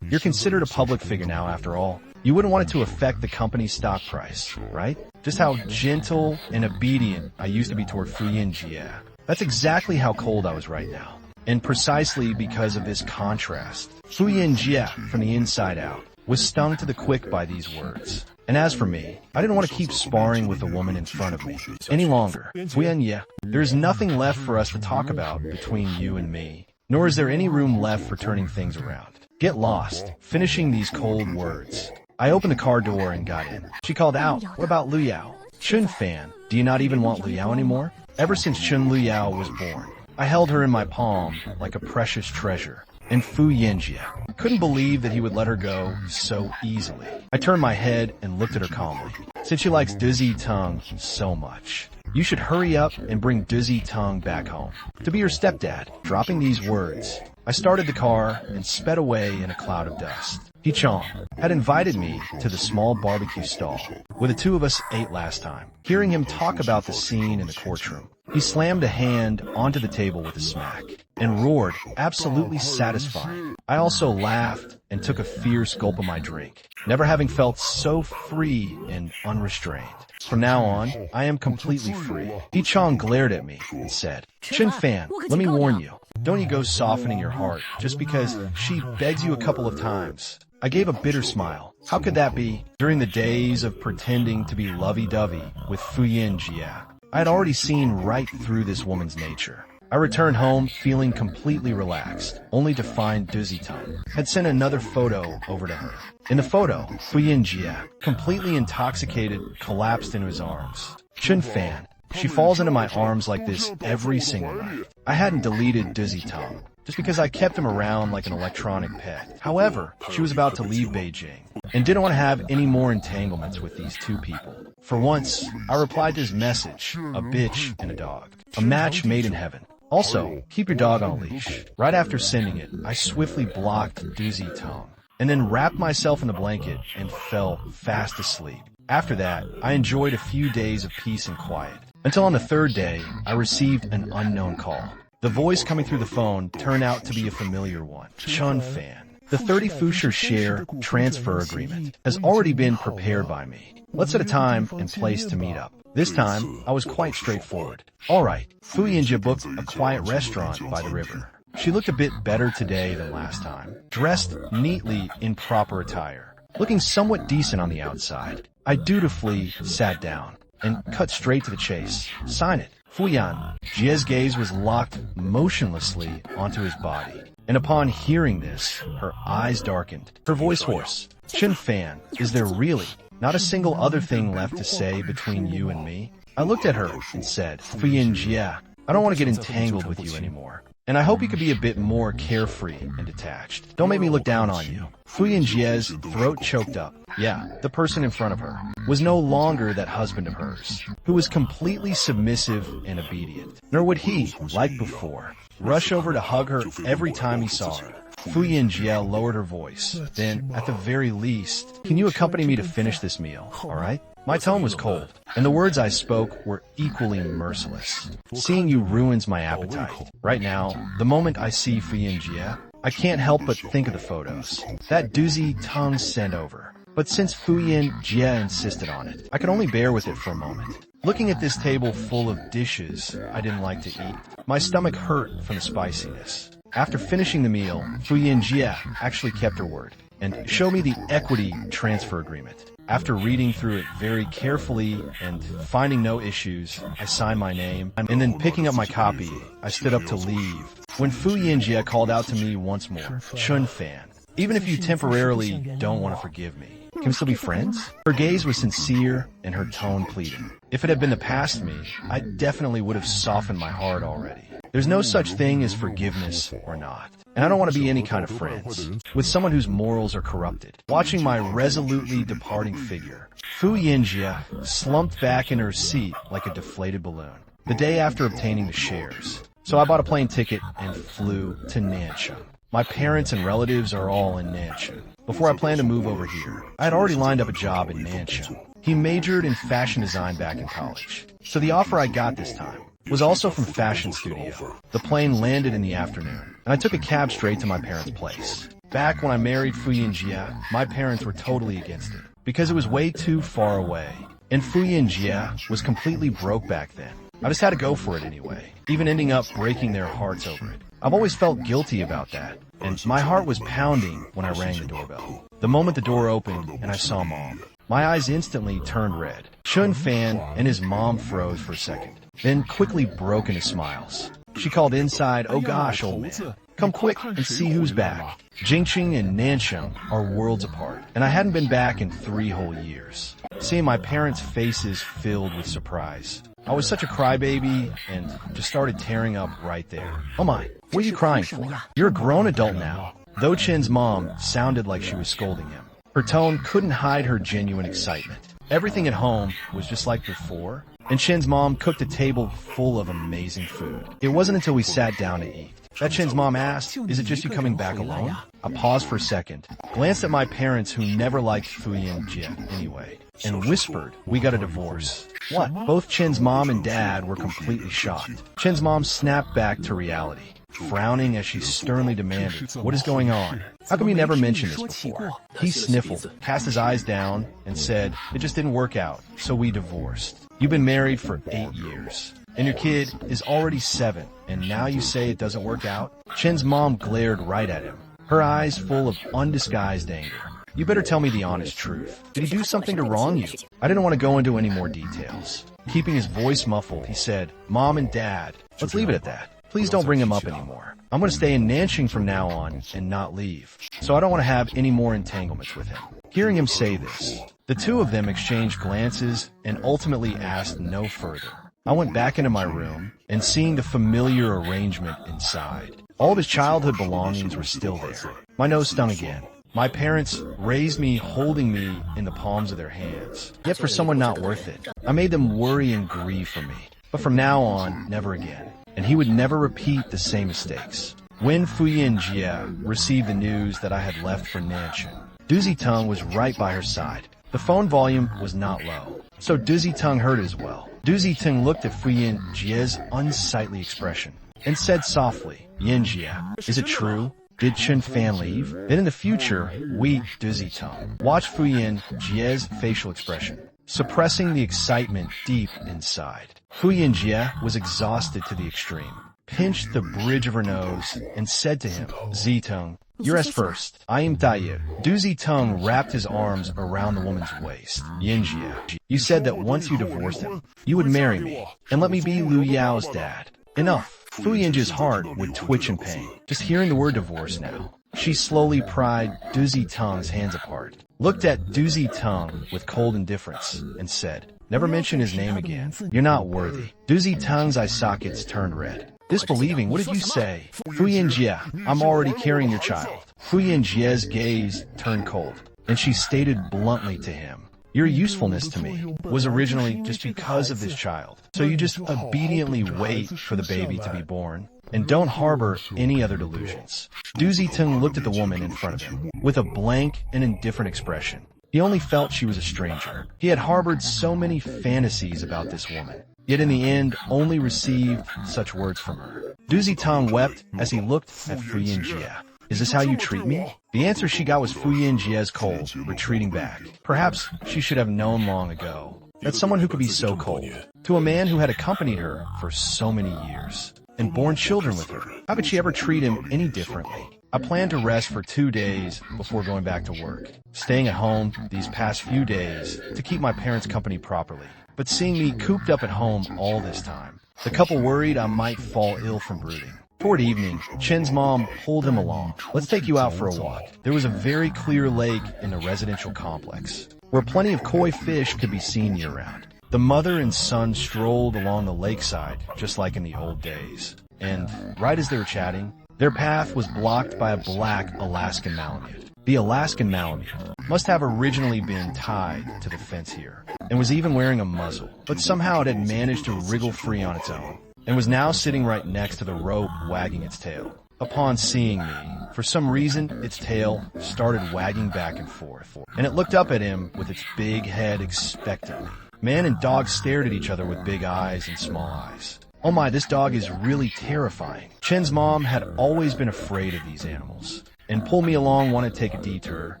You're considered a public figure now, after all. You wouldn't want it to affect the company's stock price, right? Just how gentle and obedient I used to be toward Fuyinjie. That's exactly how cold I was right now. And precisely because of this contrast, Fuyinjie, from the inside out, was stung to the quick by these words. And as for me, I didn't want to keep sparring with the woman in front of me any longer. Fuyinjie, there's nothing left for us to talk about between you and me, nor is there any room left for turning things around. Get lost, finishing these cold words. I opened the car door and got in. She called out, "What about Lu Yao?" "Chun fan, do you not even want Lu Yao anymore?" Ever since Chun Lu Yao was born, I held her in my palm like a precious treasure. And Fuyinjie couldn't believe that he would let her go so easily. I turned my head and looked at her calmly. Since she likes Dizzy Tongue so much, you should hurry up and bring Dizzy Tongue back home to be your stepdad. Dropping these words, I started the car and sped away in a cloud of dust. Hichong had invited me to the small barbecue stall where the two of us ate last time. Hearing him talk about the scene in the courtroom, he slammed a hand onto the table with a smack and roared, absolutely satisfying. I also laughed and took a fierce gulp of my drink, never having felt so free and unrestrained. From now on, I am completely free. Hichong glared at me and said, "Chun fan, let me warn you. Don't you go softening your heart just because she begs you a couple of times." I gave a bitter smile. How could that be? During the days of pretending to be lovey-dovey with Fuyinjie, I had already seen right through this woman's nature. I returned home feeling completely relaxed, only to find Dizzy Tongue had sent another photo over to her. In the photo, Fuyinjie, completely intoxicated, collapsed into his arms. Chun fan, she falls into my arms like this every single night. I hadn't deleted Dizzy Tongue, just because I kept him around like an electronic pet. However, she was about to leave Beijing and didn't want to have any more entanglements with these two people. For once, I replied to his message, a bitch and a dog. A match made in heaven. Also, keep your dog on a leash. Right after sending it, I swiftly blocked Dizzy Tongue and then wrapped myself in a blanket and fell fast asleep. After that, I enjoyed a few days of peace and quiet. Until on the third day, I received an unknown call. The voice coming through the phone turned out to be a familiar one. Chun fan. The 30 Fusher share transfer agreement has already been prepared by me. Let's set a time and place to meet up. This time, I was quite straightforward. Alright, Fuyinjie booked a quiet restaurant by the river. She looked a bit better today than last time, dressed neatly in proper attire, looking somewhat decent on the outside. I dutifully sat down and cut straight to the chase. Sign it. Fuyan. Jie's gaze was locked motionlessly onto his body. And upon hearing this, her eyes darkened, her voice hoarse. Chun fan, is there really not a single other thing left to say between you and me? I looked at her and said, Fuyinjie, I don't want to get entangled with you anymore. And I hope you could be a bit more carefree and detached. Don't make me look down on you. Fuyinjie's throat choked up. Yeah, the person in front of her was no longer that husband of hers, who was completely submissive and obedient. Nor would he, like before, rush over to hug her every time he saw her. Fuyinjie lowered her voice. Then, at the very least, can you accompany me to finish this meal, all right? My tone was cold, and the words I spoke were equally merciless. Seeing you ruins my appetite. Right now, the moment I see Fuyinjie, I can't help but think of the photos that Dizzy Tongue sent over. But since Fuyinjie insisted on it, I could only bear with it for a moment. Looking at this table full of dishes I didn't like to eat, my stomach hurt from the spiciness. After finishing the meal, Fuyinjie actually kept her word and showed me the equity transfer agreement. After reading through it very carefully and finding no issues, I signed my name, and then picking up my copy, I stood up to leave. When Fuyinjie called out to me once more, Chun fan, even if you temporarily don't want to forgive me, can we still be friends? Her gaze was sincere and her tone pleading. If it had been the past me, I definitely would have softened my heart already. There's no such thing as forgiveness or not. And I don't want to be any kind of friends with someone whose morals are corrupted. Watching my resolutely departing figure, Fuyinjie slumped back in her seat like a deflated balloon. The day after obtaining the shares, So I bought a plane ticket and flew to Nanchang. My parents and relatives are all in Nanchang. Before I planned to move over here, I had already lined up a job in Nanchang. He majored in fashion design back in college. So the offer I got this time was also from Fashion Studio. The plane landed in the afternoon, and I took a cab straight to my parents' place. Back when I married Fuyin Jia, my parents were totally against it, because it was way too far away. And Fuyin Jia was completely broke back then. I just had to go for it anyway, even ending up breaking their hearts over it. I've always felt guilty about that, and my heart was pounding when I rang the doorbell. The moment the door opened and I saw Mom, my eyes instantly turned red. Chun Fan and his mom froze for a second, then quickly broke into smiles. She called inside, "Oh gosh, old man, come quick and see who's back." Jingqing and Nanchang are worlds apart, and I hadn't been back in 3 whole years. Seeing my parents' faces filled with surprise, I was such a crybaby and just started tearing up right there. "Oh my, what are you crying for? You're a grown adult now." Though Chen's mom sounded like she was scolding him, her tone couldn't hide her genuine excitement. Everything at home was just like before, and Chen's mom cooked a table full of amazing food. It wasn't until we sat down to eat that Chen's mom asked, "Is it just you coming back alone?" I paused for a second, glanced at my parents who never liked Fuyin Jia anyway, and whispered, "We got a divorce." What? Both Chen's mom and dad were completely shocked. Chen's mom snapped back to reality, frowning as she sternly demanded, "What is going on? How come you never mentioned this before?" He sniffled, cast his eyes down, and said, "It just didn't work out, so we divorced. You've been married for 8 years, and your kid is already 7, and now you say it doesn't work out?" Chen's mom glared right at him, her eyes full of undisguised anger. "You better tell me the honest truth. Did he do something to wrong you?" I didn't want to go into any more details. Keeping his voice muffled, he said, "Mom and Dad, let's leave it at that. Please don't bring him up anymore. I'm going to stay in Nanchang from now on and not leave, so I don't want to have any more entanglements with him." Hearing him say this, the two of them exchanged glances and ultimately asked no further. I went back into my room and seeing the familiar arrangement inside. All of his childhood belongings were still there. My nose stung again. My parents raised me holding me in the palms of their hands. Yet for someone not worth it, I made them worry and grieve for me. But from now on, never again. And he would never repeat the same mistakes. When Fuyin Jia received the news that I had left for Nanchang, Duzi Tung was right by her side. The phone volume was not low, so Duzi Tung heard it as well. Duzi Tung looked at Fuyin Jia's unsightly expression and said softly, "Yin Jia, is it true? Did Chun Fan leave?" Then in the future, we, Duzi Tung, watched Fuyin Jia's facial expression, suppressing the excitement deep inside. Fuyin Jia was exhausted to the extreme, pinched the bridge of her nose, and said to him, "Zitung, you're as first. I am Daiyu." Duzi Tung wrapped his arms around the woman's waist. "Yin Jia, you said that once you divorced him, you would marry me, and let me be Lu Yao's dad. Enough." Fuyin Jia's heart would twitch in pain, just hearing the word divorce now. She slowly pried Duzi Tung's hands apart, looked at Duzi Tung with cold indifference, and said, "Never mention his name again. You're not worthy." Duzi Tung's eye sockets turned red. Disbelieving, "What did you say?" "Fuyin Jia, I'm already carrying your child." Fuyin Jia's gaze turned cold, and she stated bluntly to him, "Your usefulness to me was originally just because of this child. So you just obediently wait for the baby to be born, and don't harbor any other delusions." Duzi Tung looked at the woman in front of him with a blank and indifferent expression. He only felt she was a stranger. He had harbored so many fantasies about this woman, yet in the end only received such words from her. Duzi Tung wept as he looked at Fuyin Jia. "Is this how you treat me?" The answer she got was Fuyin Jia's cold, retreating back. Perhaps she should have known long ago that someone who could be so cold to a man who had accompanied her for so many years and borne children with her, how could she ever treat him any differently? I planned to rest for 2 days before going back to work, staying at home these past few days to keep my parents company properly. But seeing me cooped up at home all this time, the couple worried I might fall ill from brooding. Toward evening, Chen's mom pulled him along. "Let's take you out for a walk." There was a very clear lake in the residential complex, where plenty of koi fish could be seen year-round. The mother and son strolled along the lakeside, just like in the old days. And right as they were chatting, their path was blocked by a black Alaskan Malamute. The Alaskan Malamute must have originally been tied to the fence here, and was even wearing a muzzle, but somehow it had managed to wriggle free on its own. and was now sitting right next to the rope wagging its tail. Upon seeing me, for some reason, its tail started wagging back and forth, and it looked up at him with its big head expectantly. Man and dog stared at each other with big eyes and small eyes. Oh my, this dog is really terrifying. Chen's mom had always been afraid of these animals, and Pull Me Along wanted to take a detour,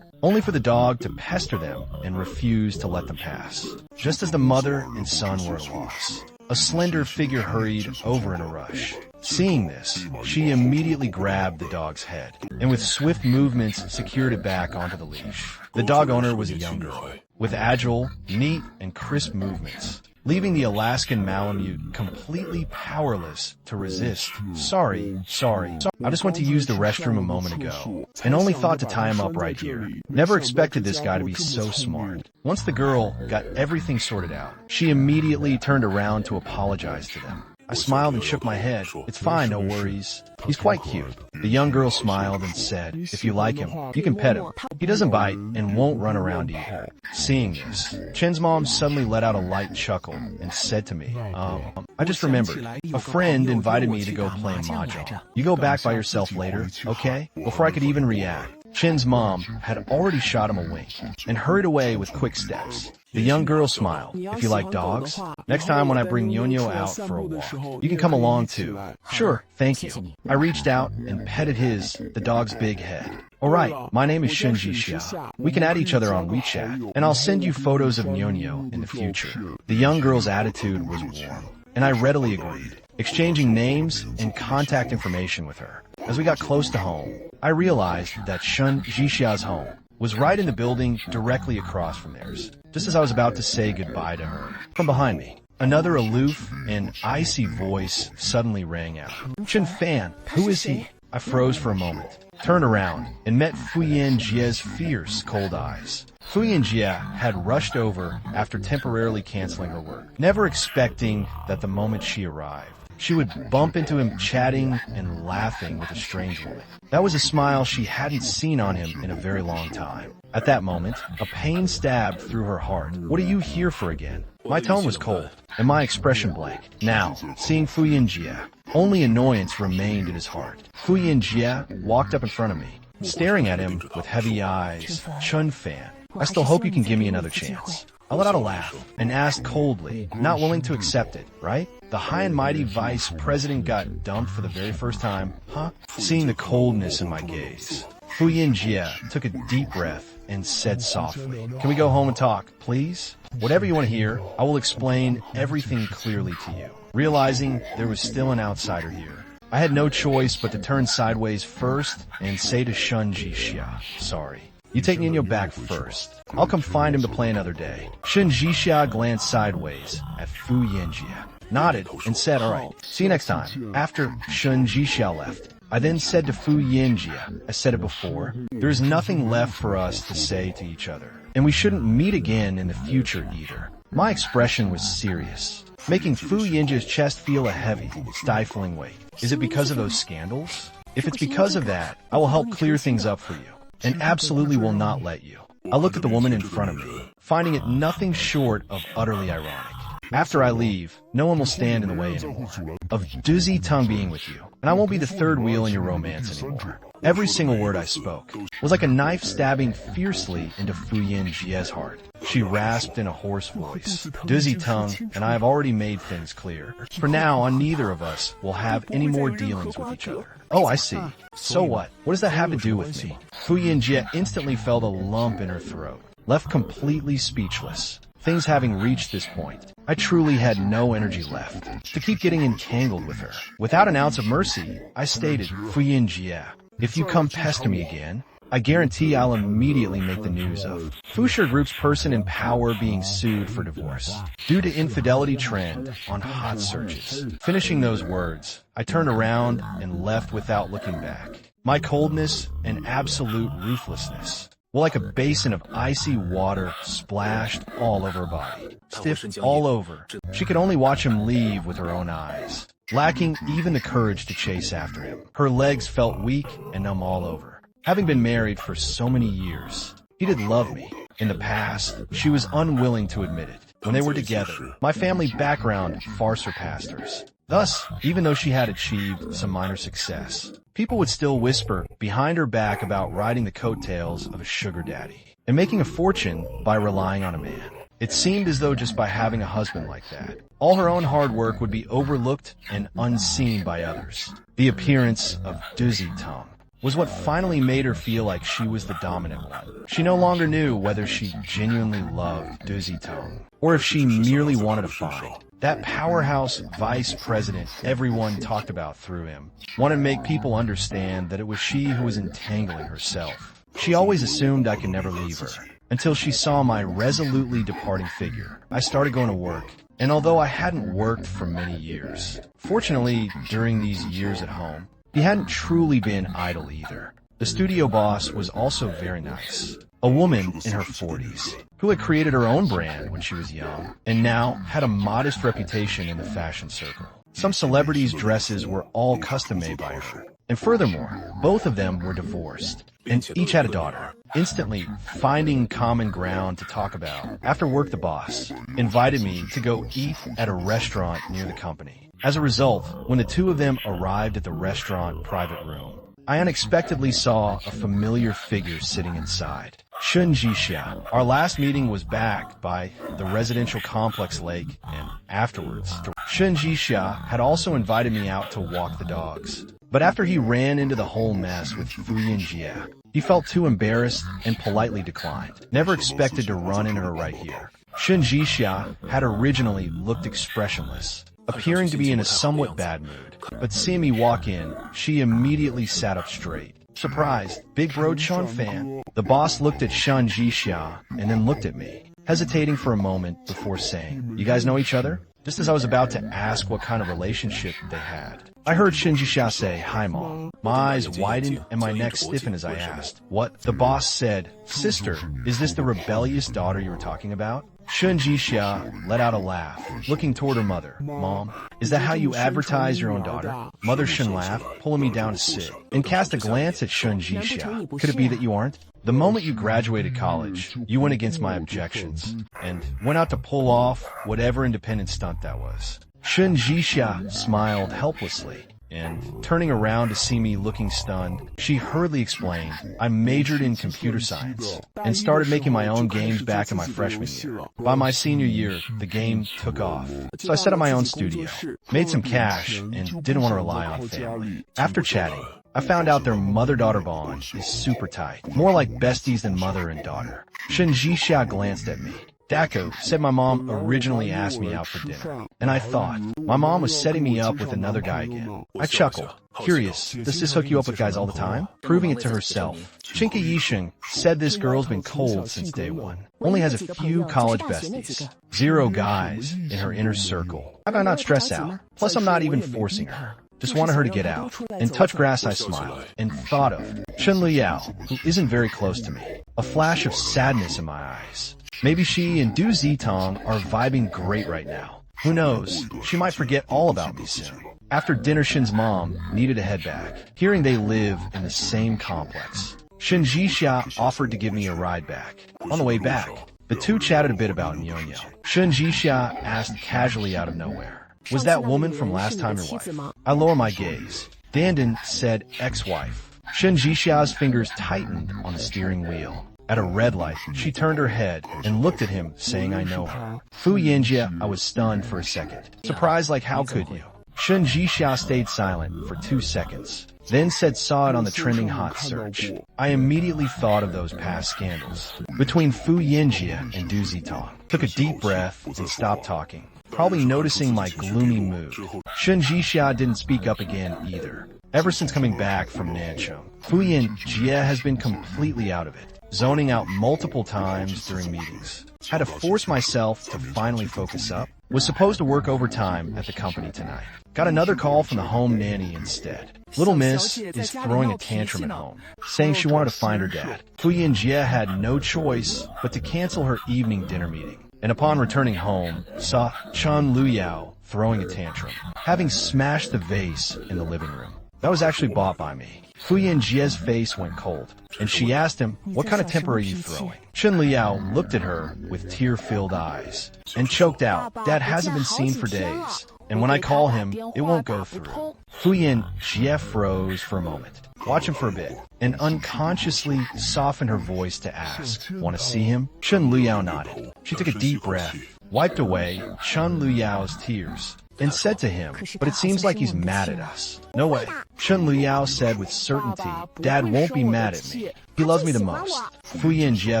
only for the dog to pester them and refuse to let them pass. Just as the mother and son were at a loss, a slender figure hurried over in a rush. Seeing this, she immediately grabbed the dog's head, and with swift movements secured it back onto the leash. The dog owner was a young girl, with agile, neat, and crisp movements, leaving the Alaskan Malamute completely powerless to resist. Sorry. I just went to use the restroom a moment ago, and only thought to tie him up right here. Never expected this guy to be so smart. Once the girl got everything sorted out, she immediately turned around to apologize to them. I smiled and shook my head. It's fine, no worries. He's quite cute. The young girl smiled and said, if you like him, you can pet him. He doesn't bite and won't run around either. Seeing this, Chen's mom suddenly let out a light chuckle and said to me, I just remembered. A friend invited me to go play mahjong. You go back by yourself later, okay? Before I could even react, Chen's mom had already shot him a wink and hurried away with quick steps. The young girl smiled. If you like dogs, next time when I bring Nyonyo out for a walk, you can come along too. Sure, thank you. I reached out and petted the dog's big head. Alright, my name is Shun Jixia. We can add each other on WeChat, and I'll send you photos of Nyonyo in the future. The young girl's attitude was warm, and I readily agreed, exchanging names and contact information with her. As we got close to home, I realized that Shun Jixia's home was right in the building directly across from theirs. Just as I was about to say goodbye to her, from behind me, another aloof and icy voice suddenly rang out. Chen Fan, who is he? I froze for a moment, turned around, and met Fuyin Jie's fierce, cold eyes. Fuyin Jie had rushed over after temporarily canceling her work, never expecting that the moment she arrived, she would bump into him chatting and laughing with a strange woman. That was a smile she hadn't seen on him in a very long time. At that moment, a pain stabbed through her heart. What are you here for again? My tone was cold, and my expression blank. Now, seeing Fuyin Jie, only annoyance remained in his heart. Fuyin Jie walked up in front of me, staring at him with heavy eyes. Chun Fan, I still hope you can give me another chance. I let out a laugh and asked coldly, not willing to accept it, right? The high and mighty vice president got dumped for the very first time, huh? Seeing the coldness in my gaze, Fuyin Jie took a deep breath and said softly, can we go home and talk, please? Whatever you want to hear, I will explain everything clearly to you. Realizing there was still an outsider here, I had no choice but to turn sideways first and say to Shun Jixia, sorry. You take Nino back first. I'll come find him to play another day. Shun Jixia glanced sideways at Fuyin Jie, nodded, and said, all right, see you next time. After Shun Jixia left, I then said to Fuyin Jie, I said it before, there is nothing left for us to say to each other, and we shouldn't meet again in the future either. My expression was serious, making Fuyin Jie's chest feel a heavy, stifling weight. Is it because of those scandals? If it's because of that, I will help clear things up for you, and absolutely will not let you. I looked at the woman in front of me, finding it nothing short of utterly ironic. After I leave, no one will stand in the way anymore of Dizzy Tongue being with you, and I won't be the third wheel in your romance anymore. Every single word I spoke was like a knife stabbing fiercely into Fuyin Jie's heart. She rasped in a hoarse voice, Dizzy Tongue and I have already made things clear. For now on, neither of us will have any more dealings with each other. Oh, I see. So what? What does that have to do with me? Fuyin Jie instantly felt a lump in her throat, left completely speechless. Things having reached this point, I truly had no energy left to keep getting entangled with her. Without an ounce of mercy, I stated, Fuyin Jie, if you come pester me again, I guarantee I'll immediately make the news of Fusher Group's person in power being sued for divorce due to infidelity trend on hot searches. Finishing those words, I turned around and left without looking back. My coldness and absolute ruthlessness were like a basin of icy water splashed all over her body, stiff all over. She could only watch him leave with her own eyes, lacking even the courage to chase after him. Her legs felt weak and numb all over. Having been married for so many years, he did love me. In the past, she was unwilling to admit it, when they were together, my family background far surpassed hers. Thus, even though she had achieved some minor success, people would still whisper behind her back about riding the coattails of a sugar daddy and making a fortune by relying on a man. It seemed as though just by having a husband like that, all her own hard work would be overlooked and unseen by others. The appearance of Doozy Tongue was what finally made her feel like she was the dominant one. She no longer knew whether she genuinely loved Doozy Tongue or if she merely wanted to find that powerhouse vice president everyone talked about through him. Wanted to make people understand that it was she who was entangling herself. She always assumed I could never leave her, until she saw my resolutely departing figure. I started going to work, and although I hadn't worked for many years, fortunately, during these years at home, he hadn't truly been idle either. The studio boss was also very nice. A woman in her 40s, who had created her own brand when she was young, and now had a modest reputation in the fashion circle. Some celebrities' dresses were all custom-made by her. And furthermore, both of them were divorced, and each had a daughter. Instantly finding common ground to talk about, after work the boss invited me to go eat at a restaurant near the company. As a result, when the two of them arrived at the restaurant private room, I unexpectedly saw a familiar figure sitting inside. Shun Jixia. Our last meeting was back by the residential complex lake, and afterwards, Shun Jixia had also invited me out to walk the dogs. But after he ran into the whole mess with Fu Yinjie, he felt too embarrassed and politely declined. Never expected to run into her right here. Shun Jixia had originally looked expressionless, appearing to be in a somewhat bad mood. But seeing me walk in, she immediately sat up straight. Surprised, Big Bro Chun fan. The boss looked at Shun Jixia and then looked at me, hesitating for a moment before saying, "You guys know each other?" Just as I was about to ask what kind of relationship they had, I heard Shun Jixia say, "Hi, Mom." My eyes widened and my neck stiffened as I asked, "What?" The boss said, "Sister, is this the rebellious daughter you were talking about?" Shun Jixia let out a laugh, looking toward her mother. "Mom, is that how you advertise your own daughter?" Mother Shun laughed, pulling me down to sit, and cast a glance at Shun Jixia. "Could it be that you aren't? The moment you graduated college, you went against my objections, and went out to pull off whatever independent stunt that was." Shun Jixia smiled helplessly, and turning around to see me looking stunned, she hurriedly explained, "I majored in computer science and started making my own games back in my freshman year. By my senior year, the game took off, so I set up my own studio, made some cash, and didn't want to rely on family. After chatting, I found out their mother-daughter bond is super tight, more like besties than mother and daughter." Shun Jixia glanced at me. Daco said my mom originally asked me out for dinner, and I thought my mom was setting me up with another guy again. I chuckled, curious, does this hook you up with guys all the time? Proving it to herself. Chinka Yisheng said this girl's been cold since day one. Only has a few college besties. 0 guys in her inner circle. How about not stress out? Plus I'm not even forcing her. Just wanted her to get out. And touch grass, I smiled, and thought of Chen Luyao, who isn't very close to me. A flash of sadness in my eyes. Maybe she and Du Zitong are vibing great right now. Who knows, she might forget all about me soon. After dinner, Shin's mom needed to head back, hearing they live in the same complex. Shin Jixia offered to give me a ride back. On the way back, the two chatted a bit about Nyonyo. Shin Jixia asked casually out of nowhere, "Was that woman from last time your wife?" I lower my gaze. Dandan said ex-wife. Shin Jixia's fingers tightened on the steering wheel. At a red light, she turned her head and looked at him, saying, "I know her." Fu Yanjie, I was stunned for a second. Surprised like, how could you? Shun Jixia stayed silent for 2 seconds, then said saw it on the trending hot search. I immediately thought of those past scandals between Fu Yanjie and Du Zitong. Took a deep breath and stopped talking, probably noticing my gloomy mood. Shun Jixia didn't speak up again either. Ever since coming back from Nanchung, Fu Yanjie has been completely out of it, zoning out multiple times during meetings. Had to force myself to finally focus up. Was supposed to work overtime at the company tonight. Got another call from the home nanny instead. Little Miss is throwing a tantrum at home, saying she wanted to find her dad. Fu Yanjie had no choice but to cancel her evening dinner meeting, and upon returning home, saw Chen Luyao throwing a tantrum, having smashed the vase in the living room. That was actually bought by me. Fuyin Jie's face went cold, and she asked him, what kind of temper are you throwing? Chen Liao looked at her with tear-filled eyes and choked out, Dad hasn't been seen for days, and when I call him, it won't go through. Fuyin Jie froze for a moment, watched him for a bit, and unconsciously softened her voice to ask, want to see him? Chen Liao nodded. She took a deep breath, wiped away Chen Liao's tears, and said to him, but it seems like he's mad at us. No way. Chen Liao said with certainty, Dad won't be mad at me. He loves me the most. Fuyin Jie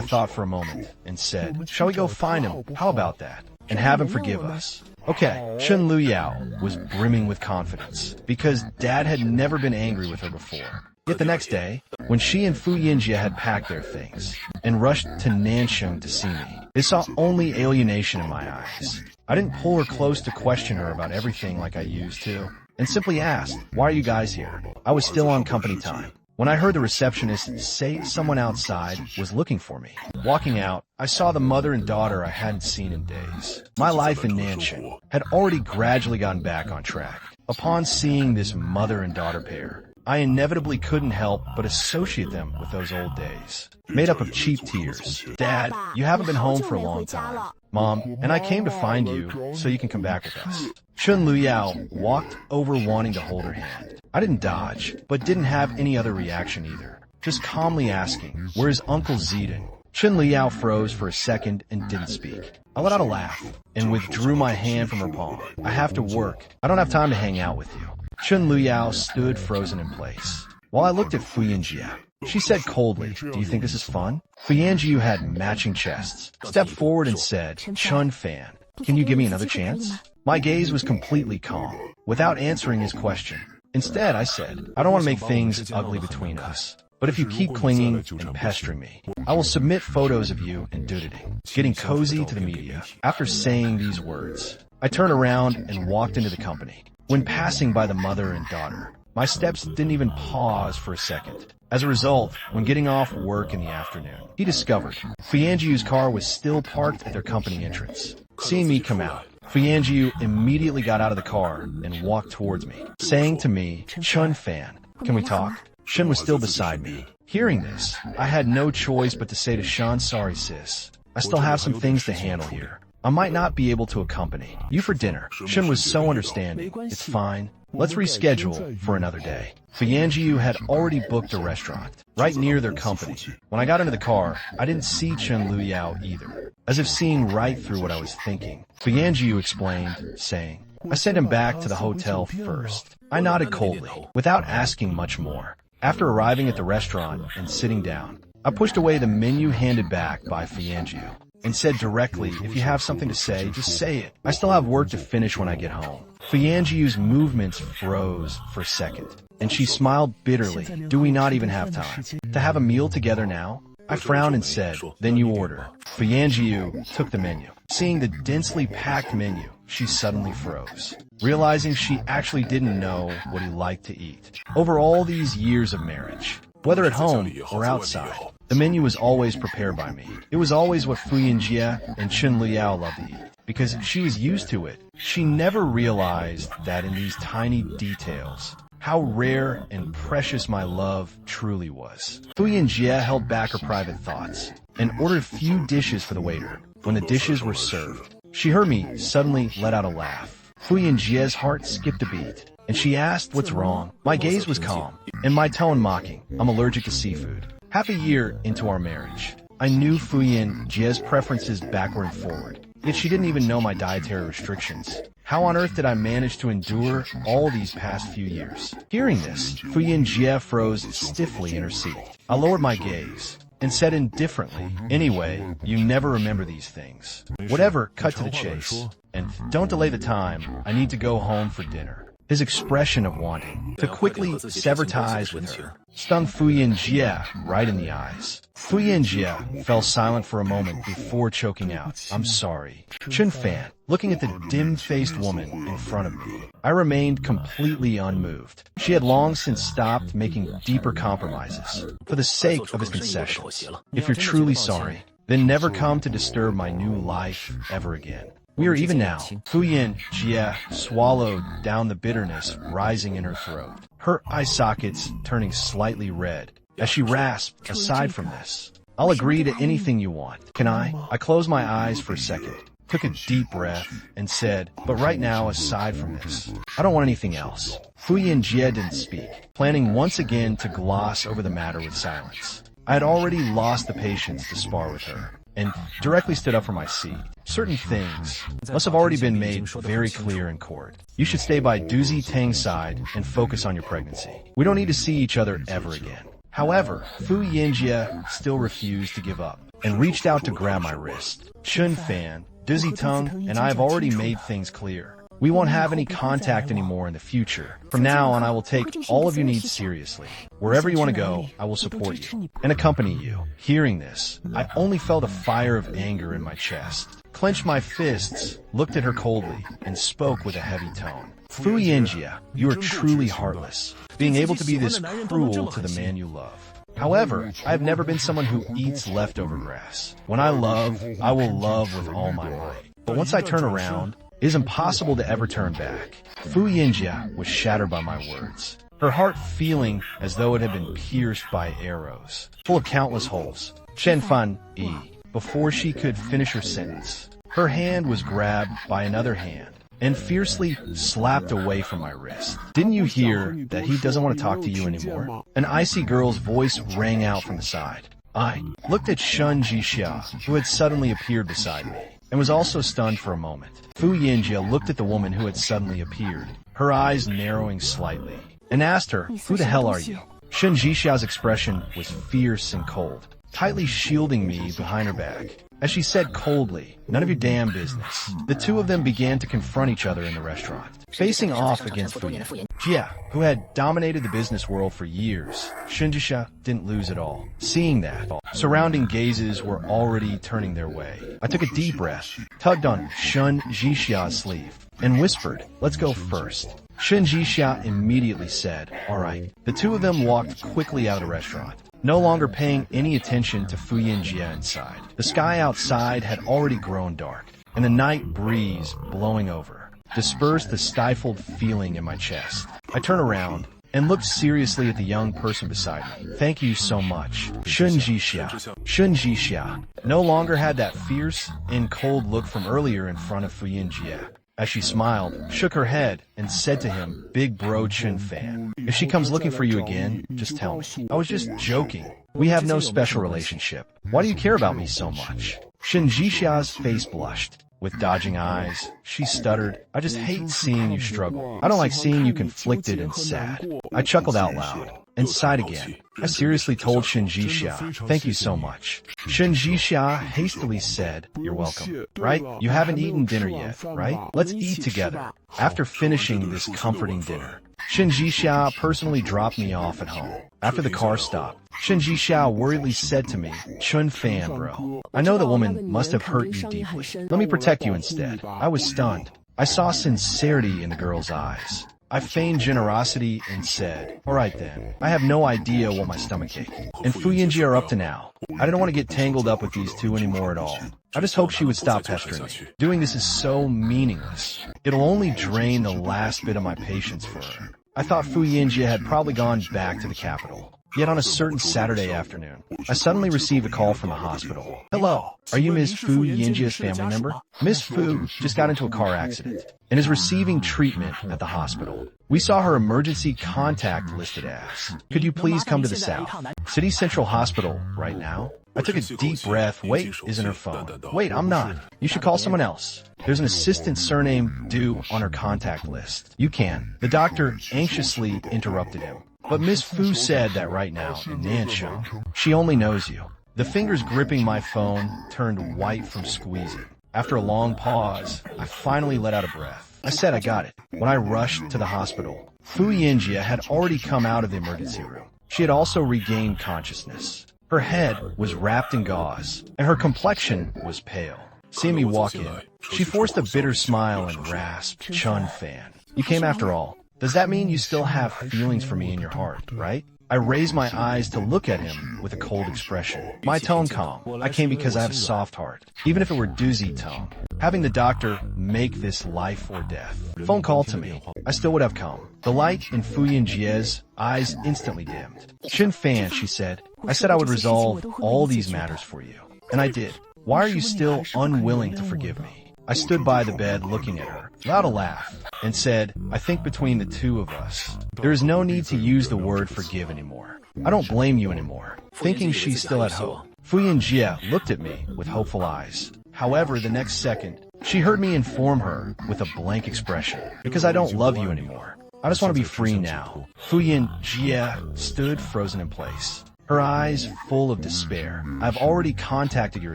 thought for a moment and said, shall we go find him? How about that? And have him forgive us. Okay, Chen Liao was brimming with confidence because Dad had never been angry with her before. Yet the next day, when she and Fuyin Jie had packed their things and rushed to Nansheng to see me, they saw only alienation in my eyes. I didn't pull her close to question her about everything like I used to, and simply asked, why are you guys here? I was still on company time. When I heard the receptionist say someone outside was looking for me, walking out, I saw the mother and daughter I hadn't seen in days. My life in Nansheng had already gradually gotten back on track. Upon seeing this mother and daughter pair, I inevitably couldn't help but associate them with those old days, made up of cheap tears. Dad, you haven't been home for a long time. Mom, and I came to find you so you can come back with us. Chen Liao walked over wanting to hold her hand. I didn't dodge, but didn't have any other reaction either. Just calmly asking, where's Uncle Zidane? Chen Liao froze for a second and didn't speak. I let out a laugh and withdrew my hand from her palm. I have to work. I don't have time to hang out with you. Chen Liao stood frozen in place, while I looked at Fuyin Jie. She said coldly, do you think this is fun? Fuyin Jie had matching chests, stepped forward and said, Chun Fan, can you give me another chance? My gaze was completely calm, without answering his question. Instead, I said, I don't want to make things ugly between us. But if you keep clinging and pestering me, I will submit photos of you and Duditing, getting cozy to the media. After saying these words, I turned around and walked into the company. When passing by the mother and daughter, my steps didn't even pause for a second. As a result, when getting off work in the afternoon, he discovered Fuyin Jie's car was still parked at their company entrance. Seeing me come out, Fuyin Jie immediately got out of the car and walked towards me, saying to me, Chun Fan, can we talk? Shen was still beside me. Hearing this, I had no choice but to say to Shan, sorry sis, I still have some things to handle here. I might not be able to accompany you for dinner. Shen was so understanding. It's fine. Let's reschedule for another day. Fuyin Jie had already booked a restaurant right near their company. When I got into the car, I didn't see Chen Liao either. As if seeing right through what I was thinking, Fuyin Jie explained, saying, I sent him back to the hotel first. I nodded coldly, without asking much more. After arriving at the restaurant and sitting down, I pushed away the menu handed back by Fuyin Jie and said directly, if you have something to say, just say it. I still have work to finish when I get home. Fuyin Jie's movements froze for a second, and she smiled bitterly. Do we not even have time to have a meal together now? I frowned and said, then you order. Fuyin Jie took the menu. Seeing the densely packed menu, she suddenly froze, realizing she actually didn't know what he liked to eat. Over all these years of marriage, whether at home or outside, the menu was always prepared by me. It was always what Fuyin Jie and Chen Liao loved to eat, because she was used to it. She never realized that in these tiny details, how rare and precious my love truly was. Fuyin Jie held back her private thoughts and ordered a few dishes for the waiter. When the dishes were served, she heard me suddenly let out a laugh. Fuyin Jie's heart skipped a beat, and she asked what's wrong. My gaze was calm, and my tone mocking. I'm allergic to seafood. Half a year into our marriage, I knew Fuyin Jie's preferences backward and forward, yet she didn't even know my dietary restrictions. How on earth did I manage to endure all these past few years? Hearing this, Fuyin Jie froze stiffly in her seat. I lowered my gaze and said indifferently, anyway, you never remember these things. Whatever, cut to the chase. And don't delay the time, I need to go home for dinner. His expression of wanting to quickly sever ties with her stung Fuyin Jie right in the eyes. Fuyin Jie fell silent for a moment before choking out, I'm sorry. Chen Fan, looking at the dim-faced woman in front of me, I remained completely unmoved. She had long since stopped making deeper compromises for the sake of his concessions. If you're truly sorry, then never come to disturb my new life ever again. We are even now. Fu Yin Jie swallowed down the bitterness rising in her throat, her eye sockets turning slightly red as she rasped, aside from this, I'll agree to anything you want. Can I? I closed my eyes for a second, took a deep breath, and said, but right now, aside from this, I don't want anything else. Fu Yin Jie didn't speak, planning once again to gloss over the matter with silence. I had already lost the patience to spar with her, and directly stood up from my seat. Certain things must have already been made very clear in court. You should stay by Duzi Tang's side and focus on your pregnancy. We don't need to see each other ever again. However, Fu Yinjie still refused to give up and reached out to grab my wrist. Chun Fan, Duzi Tang, and I have already made things clear. We won't have any contact anymore in the future. From now on, I will take all of your needs seriously. Wherever you want to go, I will support you and accompany you. Hearing this, I only felt a fire of anger in my chest, clenched my fists, looked at her coldly, and spoke with a heavy tone. Fu Yinjie, you are truly heartless, being able to be this cruel to the man you love. However, I have never been someone who eats leftover grass. When I love, I will love with all my might. But once I turn around, it is impossible to ever turn back. Fu Yinjie was shattered by my words, her heart feeling as though it had been pierced by arrows, full of countless holes. Shen Fan Yi, before she could finish her sentence, her hand was grabbed by another hand and fiercely slapped away from my wrist. Didn't you hear that he doesn't want to talk to you anymore? An icy girl's voice rang out from the side. I looked at Shun Jixia, who had suddenly appeared beside me, and was also stunned for a moment. Fu Yinjie looked at the woman who had suddenly appeared, her eyes narrowing slightly, and asked her, "Who the hell are you?" Shun Jixia's expression was fierce and cold, tightly shielding me behind her back. As she said coldly, "None of your damn business." The two of them began to confront each other in the restaurant, facing off against Fu Yinjie, who had dominated the business world for years. Shun Jixia didn't lose at all. Seeing that, surrounding gazes were already turning their way. I took a deep breath, tugged on Shun Jixia's sleeve, and whispered, "Let's go first." Shun Jixia immediately said, "All right." The two of them walked quickly out of the restaurant, no longer paying any attention to Fu Yinjie inside. The sky outside had already grown dark, and the night breeze blowing over dispersed the stifled feeling in my chest. I turned around and looked seriously at the young person beside me. "Thank you so much, Shun Jixia." Shun Jixia no longer had that fierce and cold look from earlier in front of Fu Yinjie. As she smiled, shook her head, and said to him, "Big bro Chun Fan, if she comes looking for you again, just tell me. I was just joking. We have no special relationship. Why do you care about me so much?" Shun Jixia's face blushed. With dodging eyes, she stuttered, "I just hate seeing you struggle. I don't like seeing you conflicted and sad." I chuckled out loud and sighed again. I seriously told Shun Jixia, "Thank you so much." Shun Jixia hastily said, "You're welcome. Right? You haven't eaten dinner yet, right? Let's eat together." After finishing this comforting dinner, Shun Jixia personally dropped me off at home. After the car stopped, Shun Jixia worriedly said to me, "Chun Fan, bro, I know that woman must have hurt you deeply. Let me protect you instead." I was stunned. I saw sincerity in the girl's eyes. I feigned generosity and said, "All right then, I have no idea what my stomach ache and Fu Yinjie are up to now. I didn't want to get tangled up with these two anymore at all. I just hope she would stop pestering me. Doing this is so meaningless. It'll only drain the last bit of my patience for her." I thought Fu Yinjie had probably gone back to the capital. Yet on a certain Saturday afternoon, I suddenly received a call from the hospital. "Hello, are you Ms. Fu Yinjie's family member? Miss Fu just got into a car accident and is receiving treatment at the hospital. We saw her emergency contact listed as. Could you please come to the South City Central Hospital right now?" I took a deep breath. Wait, isn't her phone? Wait, I'm not. You should call someone else. There's an assistant surname Du on her contact list. You can. The doctor anxiously interrupted him. "But Miss Fu said that right now in Nansheng. She only knows you." The fingers gripping my phone turned white from squeezing. After a long pause, I finally let out a breath. I said I got it. When I rushed to the hospital, Fu Yinjie had already come out of the emergency room. She had also regained consciousness. Her head was wrapped in gauze, and her complexion was pale. Seeing me walk in, she forced a bitter smile and rasped, "Chun Fan, you came after all. Does that mean you still have feelings for me in your heart, right?" I raised my eyes to look at him with a cold expression. My tone calm. I came because I have a soft heart. Even if it were doozy tone. Having the doctor make this life or death. Phone call to me. I still would have come. The light in Fu Yinjie's eyes instantly dimmed. Chen Fan, she said. I said I would resolve all these matters for you. And I did. Why are you still unwilling to forgive me? I stood by the bed looking at her, without a laugh, and said, I think between the two of us, there is no need to use the word forgive anymore. I don't blame you anymore. Thinking she still had hope, Fu Yinjie looked at me with hopeful eyes. However, the next second, she heard me inform her with a blank expression, because I don't love you anymore. I just want to be free now. Fu Yinjie stood frozen in place, her eyes full of despair. I've already contacted your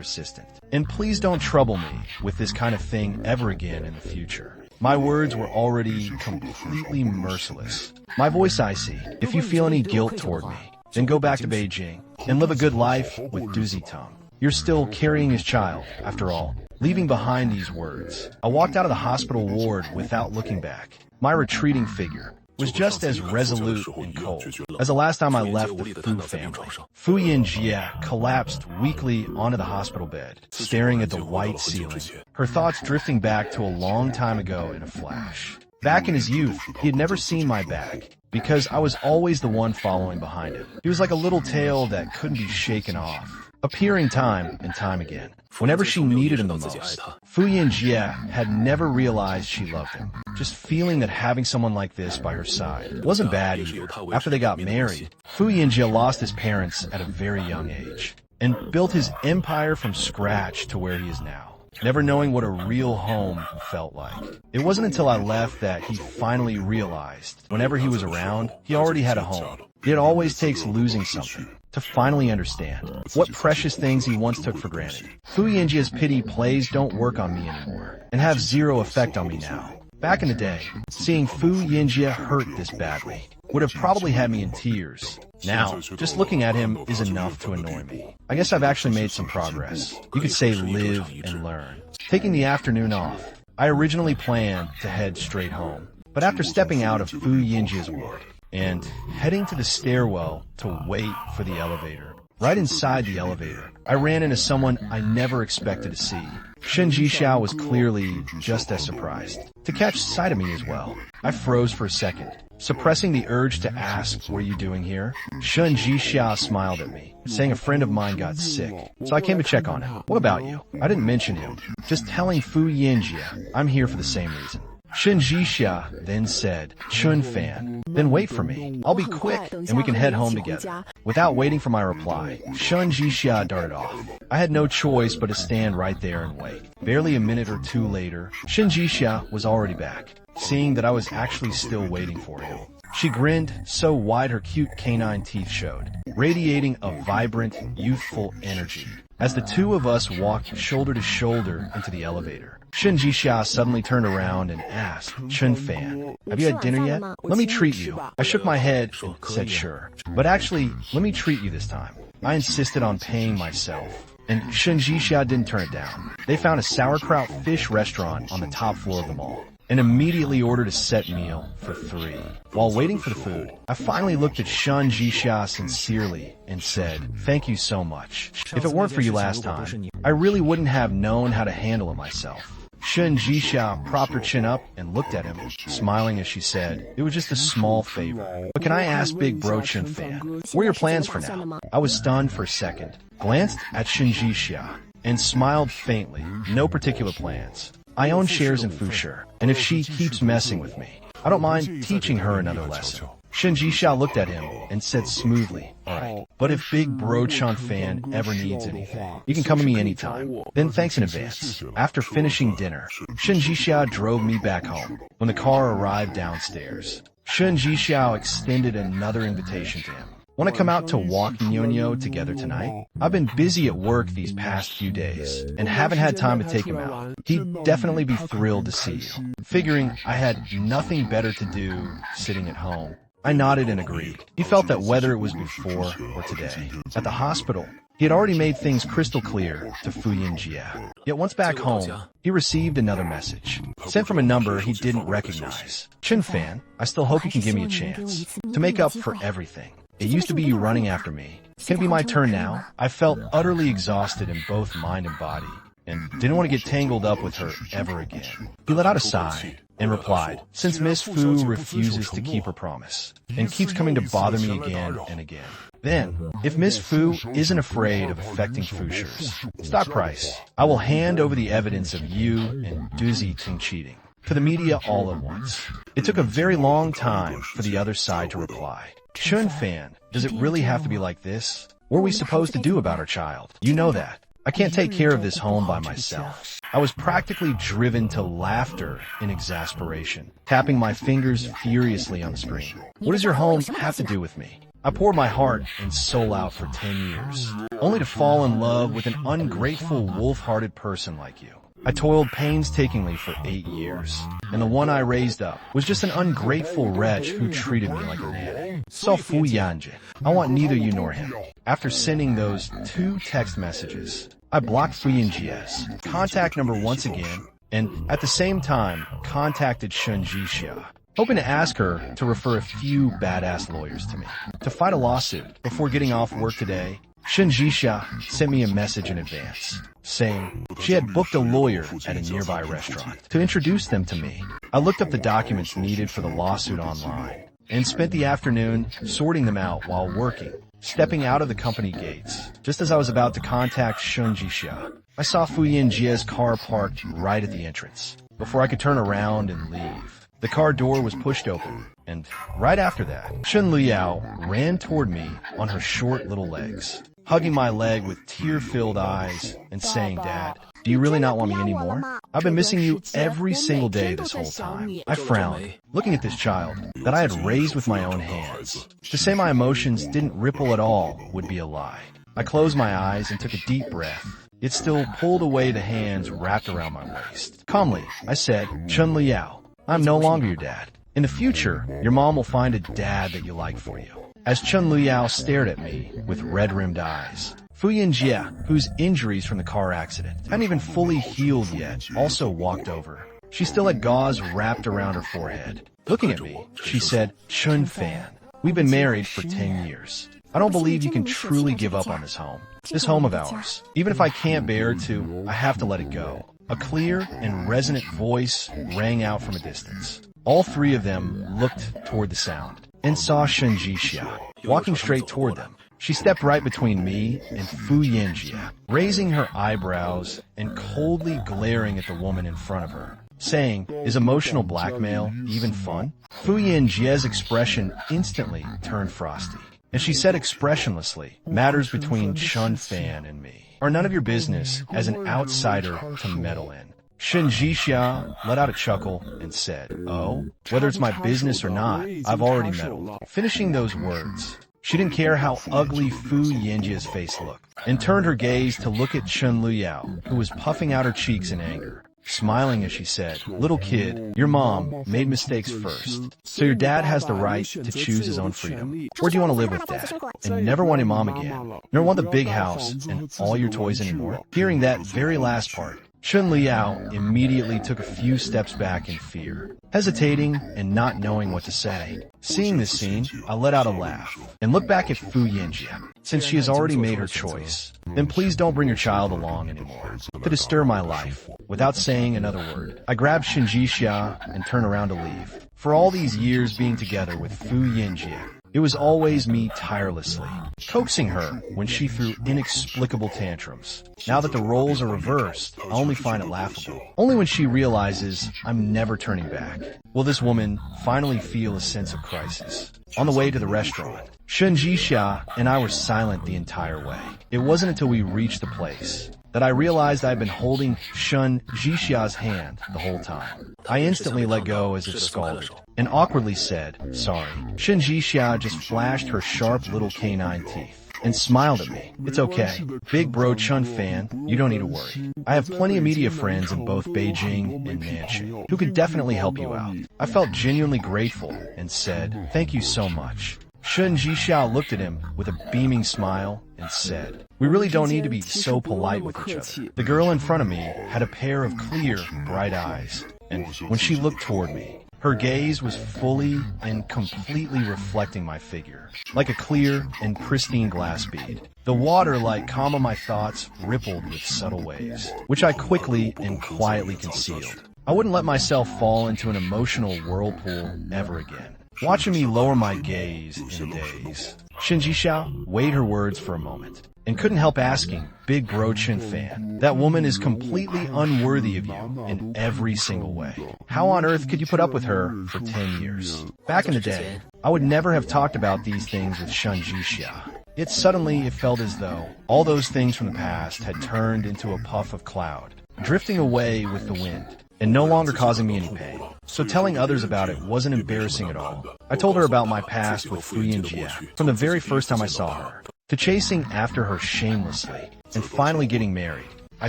assistant, and please don't trouble me with this kind of thing ever again in the future. My words were already completely merciless. My voice icy. If you feel any guilt toward me, then go back to Beijing and live a good life with Doozy Tongue. You're still carrying his child, after all. Leaving behind these words, I walked out of the hospital ward without looking back. My retreating figure was just as resolute and cold as the last time I left the Fu family. Fu Yinjie collapsed weakly onto the hospital bed, staring at the white ceiling, her thoughts drifting back to a long time ago in a flash. Back in his youth, he had never seen my back, because I was always the one following behind him. He was like a little tail that couldn't be shaken off, appearing time and time again. Whenever she needed him the most, Fu Yinjie had never realized she loved him. Just feeling that having someone like this by her side wasn't bad either. After they got married, Fu Yinjie lost his parents at a very young age and built his empire from scratch to where he is now, never knowing what a real home felt like. It wasn't until I left that he finally realized whenever he was around, he already had a home. It always takes losing something to finally understand what precious things he once took for granted. Fu Yinjie's pity plays don't work on me anymore and have zero effect on me now. Back in the day, seeing Fu Yinjie hurt this badly would have probably had me in tears. Now, just looking at him is enough to annoy me. I guess I've actually made some progress. You could say live and learn. Taking the afternoon off, I originally planned to head straight home. But after stepping out of Fu Yinjie's ward and heading to the stairwell to wait for the elevator, right inside the elevator, I ran into someone I never expected to see. Shen Jixia was clearly just as surprised to catch sight of me as well. I froze for a second, suppressing the urge to ask, what are you doing here? Shen Jixia smiled at me, saying a friend of mine got sick, so I came to check on him. What about you? I didn't mention him, just telling Fu Yinjie I'm here for the same reason. Shen Jixia then said, Chun Fan, then wait for me. I'll be quick, and we can head home together. Without waiting for my reply, Shen Jixia darted off. I had no choice but to stand right there and wait. Barely a minute or two later, Shen Jixia was already back, seeing that I was actually still waiting for him. She grinned so wide her cute canine teeth showed, radiating a vibrant, youthful energy. As the two of us walked shoulder to shoulder into the elevator, Shen Jixia suddenly turned around and asked, Chun Fan, have you had dinner yet? Let me treat you. I shook my head and said sure. But actually, let me treat you this time. I insisted on paying myself, and Shen Jixia didn't turn it down. They found a sauerkraut fish restaurant on the top floor of the mall, and immediately ordered a set meal for 3. While waiting for the food, I finally looked at Shen Jixia sincerely and said, thank you so much. If it weren't for you last time, I really wouldn't have known how to handle it myself. Shen Jixia propped her chin up and looked at him, smiling as she said, it was just a small favor. But can I ask Big Bro Chun Fan, what are your plans for now? I was stunned for a second, glanced at Shen Jixia, and smiled faintly. No particular plans. I own shares in Fusher, and if she keeps messing with me, I don't mind teaching her another lesson. Shen Jixia looked at him and said smoothly, alright, but if Big Bro Chun Fan ever needs anything, you can come to me anytime. Then thanks in advance. After finishing dinner, Shen Jixia drove me back home. When the car arrived downstairs, Shen Jixia extended another invitation to him. Want to come out to walk Nyonyo together tonight? I've been busy at work these past few days and haven't had time to take him out. He'd definitely be thrilled to see you. Figuring I had nothing better to do sitting at home, I nodded and agreed. He felt that whether it was before or today, at the hospital, he had already made things crystal clear to Fu Yinjie. Yet once back home, he received another message, sent from a number he didn't recognize. Chun Fan, I still hope you can give me a chance to make up for everything. It used to be you running after me. Can it be my turn now? I felt utterly exhausted in both mind and body, and didn't want to get tangled up with her ever again. He let out a sigh and replied, since Miss Fu refuses to keep her promise and keeps coming to bother me again and again, then, if Miss Fu isn't afraid of affecting Fushers stock price, I will hand over the evidence of you and Duzi Ting cheating to the media all at once. It took a very long time for the other side to reply. Chun Fan, does it really have to be like this? What are we supposed to do about our child? You know that. I can't take care of this home by myself. I was practically driven to laughter in exasperation, tapping my fingers furiously on the screen. What does your home have to do with me? I poured my heart and soul out for 10 years, only to fall in love with an ungrateful, wolf-hearted person like you. I toiled painstakingly for 8 years, and the one I raised up was just an ungrateful wretch who treated me like a nanny. So Fu Yanjin, I want neither you nor him. After sending those 2 text messages, I blocked Fu Yanjia's contact number once again, and at the same time contacted Shun Jixia, hoping to ask her to refer a few badass lawyers to me to fight a lawsuit before getting off work today. Shun Jixia sent me a message in advance, saying she had booked a lawyer at a nearby restaurant to introduce them to me. I looked up the documents needed for the lawsuit online and spent the afternoon sorting them out while working. Stepping out of the company gates, just as I was about to contact Shun Jixia, I saw Fu Yanjia's car parked right at the entrance. Before I could turn around and leave, the car door was pushed open, and right after that, Shun Liao ran toward me on her short little legs, hugging my leg with tear-filled eyes and saying, Dad, do you really not want me anymore? I've been missing you every single day this whole time. I frowned, looking at this child that I had raised with my own hands. To say my emotions didn't ripple at all would be a lie. I closed my eyes and took a deep breath. It still pulled away the hands wrapped around my waist. Calmly, I said, Chun Liao, I'm no longer your dad. In the future, your mom will find a dad that you like for you. As Chun Liao stared at me with red-rimmed eyes, Fu Yanjia, whose injuries from the car accident hadn't even fully healed yet, also walked over. She still had gauze wrapped around her forehead. Looking at me, she said, Chun Fan, we've been married for 10 years. I don't believe you can truly give up on this home of ours. Even if I can't bear to, I have to let it go. A clear and resonant voice rang out from a distance. All 3 of them looked toward the sound and saw Shun Jixia walking straight toward them. She stepped right between me and Fu Yanjia, raising her eyebrows and coldly glaring at the woman in front of her, saying, is emotional blackmail even fun? Fu Yanjia's expression instantly turned frosty, and she said expressionlessly, matters between Chun Fan and me are none of your business as an outsider to meddle in. Shun Jixia let out a chuckle and said, oh, whether it's my business or not, I've already meddled. Finishing those words, she didn't care how ugly Fu Yanjia's face looked, and turned her gaze to look at Chun Liao, who was puffing out her cheeks in anger, smiling as she said, little kid, your mom made mistakes first, so your dad has the right to choose his own freedom. Where do you want to live with Dad? And never want your mom again, nor want the big house and all your toys anymore? Hearing that very last part, Chun Liao immediately took a few steps back in fear, hesitating and not knowing what to say. Seeing this scene, I let out a laugh and looked back at Fu Yanjia. Since she has already made her choice, then please don't bring your child along anymore to disturb my life. Without saying another word, I grabbed Shun Jixia and turned around to leave. For all these years being together with Fu Yanjia, it was always me tirelessly coaxing her when she threw inexplicable tantrums. Now that the roles are reversed, I only find it laughable. Only when she realizes I'm never turning back will this woman finally feel a sense of crisis. On the way to the restaurant, Shun Jixia and I were silent the entire way. It wasn't until we reached the place that I realized I'd been holding Shun Jixia's hand the whole time. I instantly let go as if scalded, and awkwardly said, sorry. Shun Jixia just flashed her sharp little canine teeth and smiled at me. It's okay. Big bro Chun Fan, you don't need to worry. I have plenty of media friends in both Beijing and Nanjing who could definitely help you out. I felt genuinely grateful and said, thank you so much. Shun Jixia looked at him with a beaming smile and said, we really don't need to be so polite with each other. The girl in front of me had a pair of clear, bright eyes, and when she looked toward me, Her gaze was fully and completely reflecting my figure, like a clear and pristine glass bead. The water, like calm of my thoughts, rippled with subtle waves, which I quickly and quietly concealed. I wouldn't let myself fall into an emotional whirlpool ever again. Watching me lower my gaze in a daze, Shinji Xiao weighed her words for a moment and couldn't help asking, "Big bro Chin fan, that woman is completely unworthy of you in every single way. How on earth could you put up with her for 10 years? Back in the day, I would never have talked about these things with Shinji Xiao. Yet suddenly it felt as though all those things from the past had turned into a puff of cloud, drifting away with the wind, and no longer causing me any pain. So telling others about it wasn't embarrassing at all. I told her about my past with Fu Yinjie, from the very first time I saw her, to chasing after her shamelessly, and finally getting married. I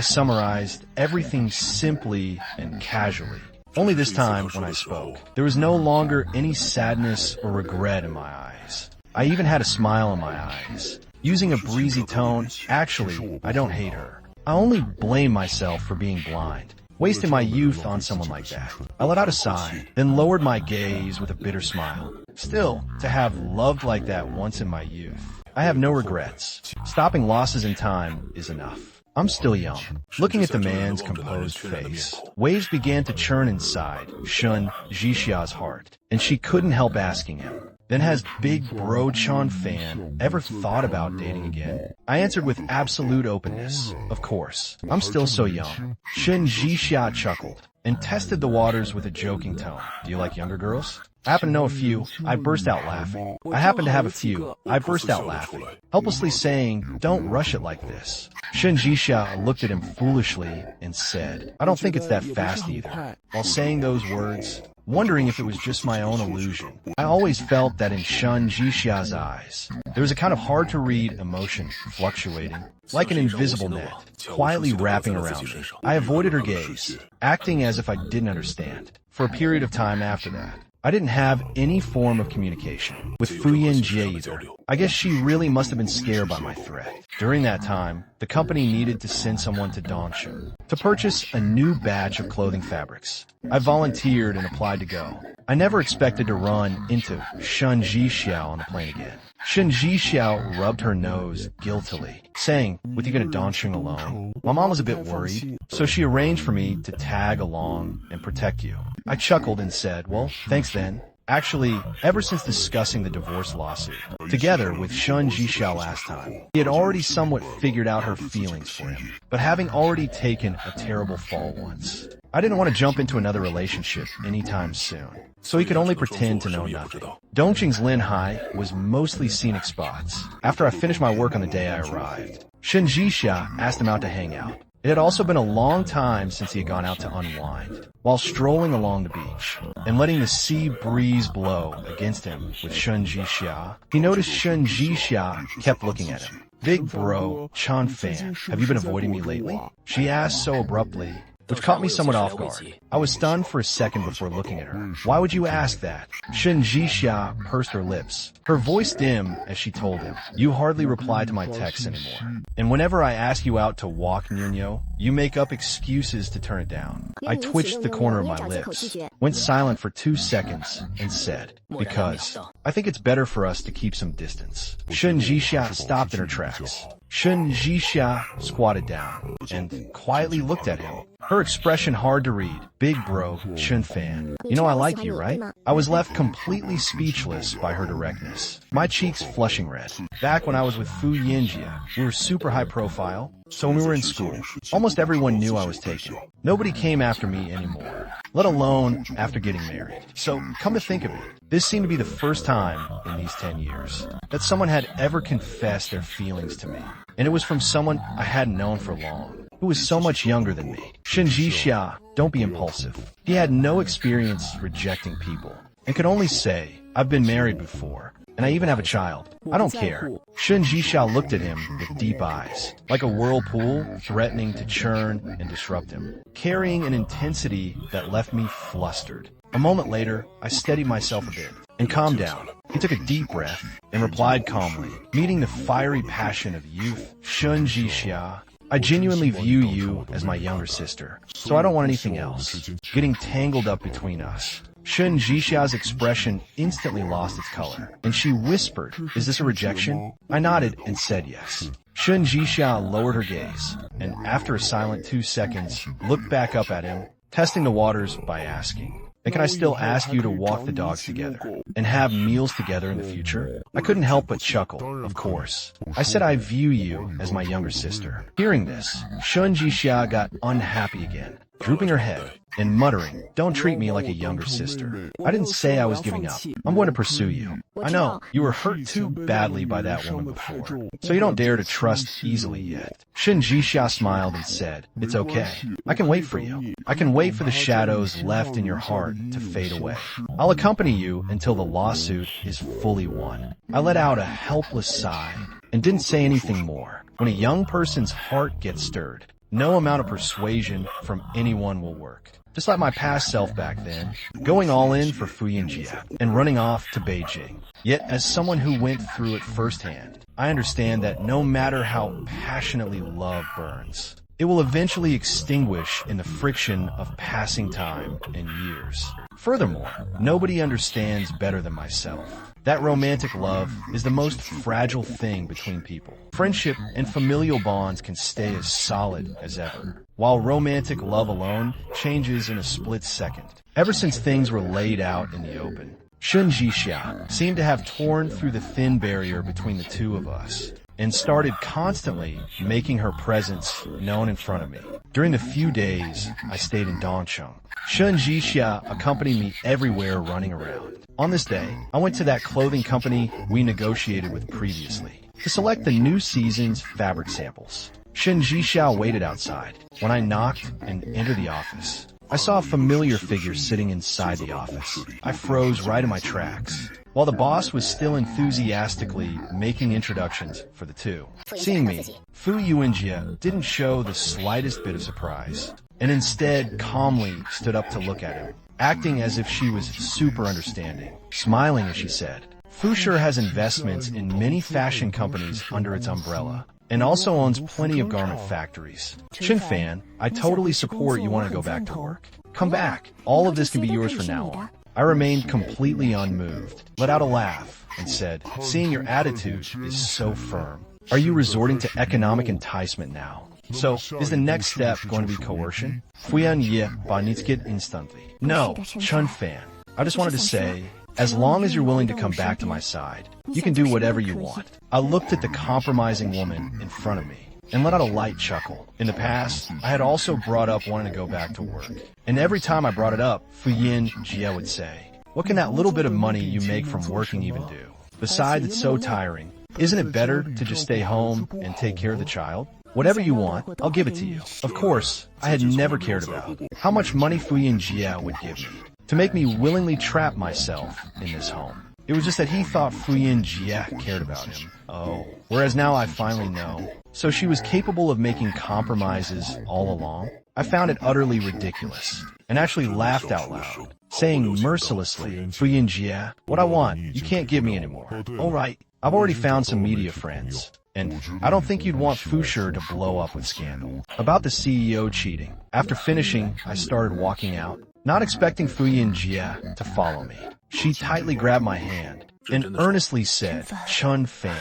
summarized everything simply and casually. Only this time, when I spoke, there was no longer any sadness or regret in my eyes. I even had a smile in my eyes. Using a breezy tone, "Actually, I don't hate her. I only blame myself for being blind. Wasting my youth on someone like that." I let out a sigh, then lowered my gaze with a bitter smile. Still, to have loved like that once in my youth, I have no regrets. Stopping losses in time is enough. I'm still young. Looking at the man's composed face, waves began to churn inside Shun Jixia's heart, and she couldn't help asking him, "Then has Big Bro Chan fan ever thought about dating again?" I answered with absolute openness, "Of course. I'm still so young." Shun Jixia chuckled and tested the waters with a joking tone. "Do you like younger girls?" "I happen to know a few." I burst out laughing. "I happen to have a few." I burst out laughing, helplessly saying, "Don't rush it like this." Shun Jixia looked at him foolishly and said, "I don't think it's that fast either." While saying those words, wondering if it was just my own illusion, I always felt that in Shun Jixia's eyes, there was a kind of hard-to-read emotion fluctuating, like an invisible net, quietly wrapping around me. I avoided her gaze, acting as if I didn't understand. For a period of time after that, I didn't have any form of communication with Fu Yinjie either. I guess she really must have been scared by my threat. During that time, the company needed to send someone to Dongsheng to purchase a new batch of clothing fabrics. I volunteered and applied to go. I never expected to run into Shun Jixiao on the plane again. Shun Jixiao rubbed her nose guiltily, saying, "With you going to Dongsheng alone?" My mom was a bit worried, so she arranged for me to tag along and protect you. I chuckled and said, "Well, thanks then." Actually, ever since discussing the divorce lawsuit, together with Shun Jixiao last time, he had already somewhat figured out her feelings for him, but having already taken a terrible fall once, I didn't want to jump into another relationship anytime soon, so he could only pretend to know nothing. Dongqing's Linhai was mostly scenic spots. After I finished my work on the day I arrived, Shun Jixia asked him out to hang out. It had also been a long time since he had gone out to unwind. While strolling along the beach and letting the sea breeze blow against him with Shun Jixia, he noticed Shun Jixia kept looking at him. "Big bro, Chan fan, have you been avoiding me lately?" she asked so abruptly, which caught me somewhat off guard. I was stunned for a second before looking at her. "Why would you ask that?" Shun Jixia pursed her lips, her voice dim as she told him, "You hardly reply to my texts anymore. And whenever I ask you out to walk, Nunyo, you make up excuses to turn it down." I twitched the corner of my lips, went silent for 2 seconds, and said, "Because I think it's better for us to keep some distance." Shun Jixia stopped in her tracks. Shun Jixia squatted down and quietly looked at him, her expression hard to read. "Big bro, Shun fan, you know I like you, right?" I was left completely speechless by her directness, my cheeks flushing red. Back when I was with Fu Yinjie, we were super high profile, so when we were in school, almost everyone knew I was taken. Nobody came after me anymore, let alone after getting married. So, come to think of it, this seemed to be the first time in these 10 years that someone had ever confessed their feelings to me. And it was from someone I hadn't known for long, who was so much younger than me. Shun Jixia, don't be impulsive. He had no experience rejecting people, and could only say, "I've been married before, and I even have a child. I don't care." Shun Jixia looked at him with deep eyes, like a whirlpool threatening to churn and disrupt him, carrying an intensity that left me flustered. A moment later, I steadied myself a bit and calmed down. He took a deep breath and replied calmly, "Meeting the fiery passion of youth, Shun Jixia, I genuinely view you as my younger sister, so I don't want anything else. Getting tangled up between us Shun Jixia's expression instantly lost its color, and she whispered, "Is this a rejection?" I nodded and said yes. Shun Jixia lowered her gaze, and after a silent 2 seconds, looked back up at him, testing the waters by asking, "And can I still ask you to walk the dogs together and have meals together in the future?" I couldn't help but chuckle, of course. I said I view you as my younger sister. Hearing this, Shun Jixia got unhappy again, drooping her head and muttering, "Don't treat me like a younger sister. I didn't say I was giving up. I'm going to pursue you. I know you were hurt too badly by that woman before, so you don't dare to trust easily yet." Shun Jixia smiled and said, "It's okay. I can wait for you. I can wait for the shadows left in your heart to fade away. I'll accompany you until the lawsuit is fully won." I let out a helpless sigh and didn't say anything more. When a young person's heart gets stirred, no amount of persuasion from anyone will work. Just like my past self back then, going all in for Fuyinjia and running off to Beijing. Yet, as someone who went through it firsthand, I understand that no matter how passionately love burns, it will eventually extinguish in the friction of passing time and years. Furthermore, nobody understands better than myself that romantic love is the most fragile thing between people. Friendship and familial bonds can stay as solid as ever, while romantic love alone changes in a split second. Ever since things were laid out in the open, Shun Jixia seemed to have torn through the thin barrier between the two of us and started constantly making her presence known in front of me. During the few days I stayed in Dongcheng, Shun Jixia accompanied me everywhere running around. On this day, I went to that clothing company we negotiated with previously to select the new season's fabric samples. Shun Jixia waited outside. When I knocked and entered the office, I saw a familiar figure sitting inside the office. I froze right in my tracks, while the boss was still enthusiastically making introductions for the two. Seeing me, Fu Yuanjia didn't show the slightest bit of surprise, and instead calmly stood up to look at him, acting as if she was super understanding. Smiling as she said, "Fu sure has investments in many fashion companies under its umbrella, and also owns plenty of garment factories. Chin Fan, I totally support you want to go back to work. Come back. All of this can be yours from now on." I remained completely unmoved, let out a laugh, and said, "Seeing your attitude is so firm. Are you resorting to economic enticement now? So, is the next step going to be coercion?" Fuyan Ye Banitskit instantly. "No, Chun Fan. I just wanted to say, as long as you're willing to come back to my side, you can do whatever you want." I looked at the compromising woman in front of me and let out a light chuckle. In the past, I had also brought up wanting to go back to work. And every time I brought it up, Fuyin Jie would say, "What can that little bit of money you make from working even do? Besides, it's so tiring. Isn't it better to just stay home and take care of the child? Whatever you want, I'll give it to you." Of course, I had never cared about how much money Fuyin Jie would give me to make me willingly trap myself in this home. It was just that he thought Fuyin Jie cared about him. Oh, whereas now I finally know. So she was capable of making compromises all along? I found it utterly ridiculous, and actually laughed out loud, saying mercilessly, "Fuyin Jie, what I want, you can't give me anymore. All right, I've already found some media friends. And I don't think you'd want Fusher to blow up with scandal about the CEO cheating." After finishing, I started walking out, not expecting Fuyin Jie to follow me. She tightly grabbed my hand and earnestly said, "Chun Fan,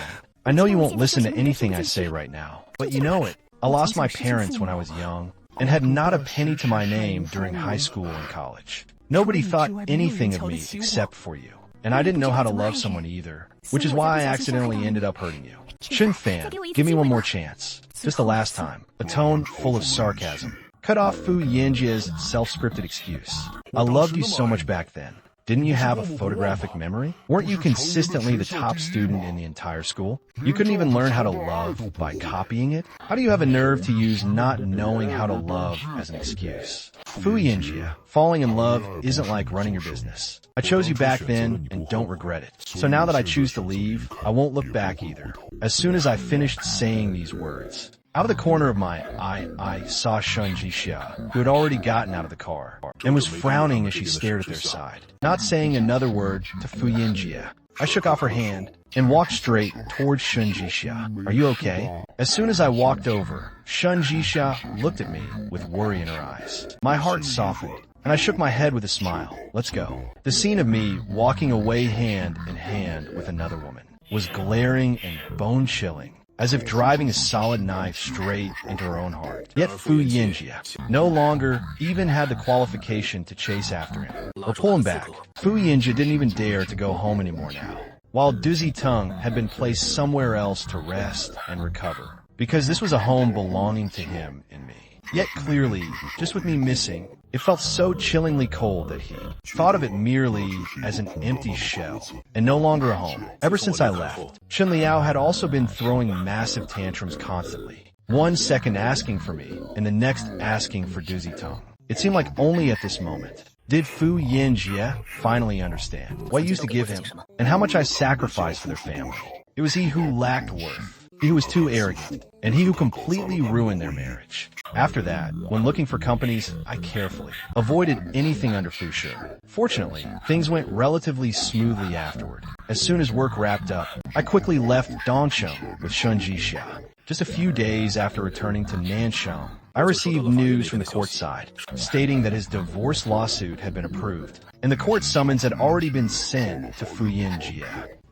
I know you won't listen to anything I say right now, but you know it. I lost my parents when I was young and had not a penny to my name during high school and college. Nobody thought anything of me except for you. And I didn't know how to love someone either, which is why I accidentally ended up hurting you. Chun Fan, give me one more chance. Just the last time." A tone full of sarcasm cut off Fu Yanjia's self-scripted excuse. "I loved you so much back then. Didn't you have a photographic memory? Weren't you consistently the top student in the entire school? You couldn't even learn how to love by copying it? How do you have a nerve to use not knowing how to love as an excuse?" Fu Yanjia, falling in love isn't like running your business. I chose you back then and don't regret it. So now that I choose to leave, I won't look back either. As soon as I finished saying these words, out of the corner of my eye, I saw Shun Jixia, who had already gotten out of the car, and was frowning as she stared at their side, not saying another word to Fuyin Jie. I shook off her hand and walked straight towards Shun Jixia. "Are you okay?" As soon as I walked over, Shun Jixia looked at me with worry in her eyes. My heart softened, and I shook my head with a smile. Let's go. The scene of me walking away hand in hand with another woman was glaring and bone-chilling, as if driving a solid knife straight into her own heart. Yet Fu Yinjie no longer even had the qualification to chase after him or pull him back. Fu Yinjie didn't even dare to go home anymore now, while Duzi Tung had been placed somewhere else to rest and recover, because this was a home belonging to him and me. Yet clearly, just with me missing, it felt so chillingly cold that he thought of it merely as an empty shell and no longer a home. Ever since I left, Chen Liao had also been throwing massive tantrums constantly, 1 second asking for me and the next asking for Duzi Tung. It seemed like only at this moment did Fu Yinjie finally understand what I used to give him and how much I sacrificed for their family. It was he who lacked worth. He who was too arrogant, and he who completely ruined their marriage. After that, when looking for companies, I carefully avoided anything under Fu Shi. Fortunately, things went relatively smoothly afterward. As soon as work wrapped up, I quickly left Dongsheng with Shun Jixia. Just a few days after returning to Nansheng, I received news from the court side, stating that his divorce lawsuit had been approved, and the court summons had already been sent to Fu Yinjie.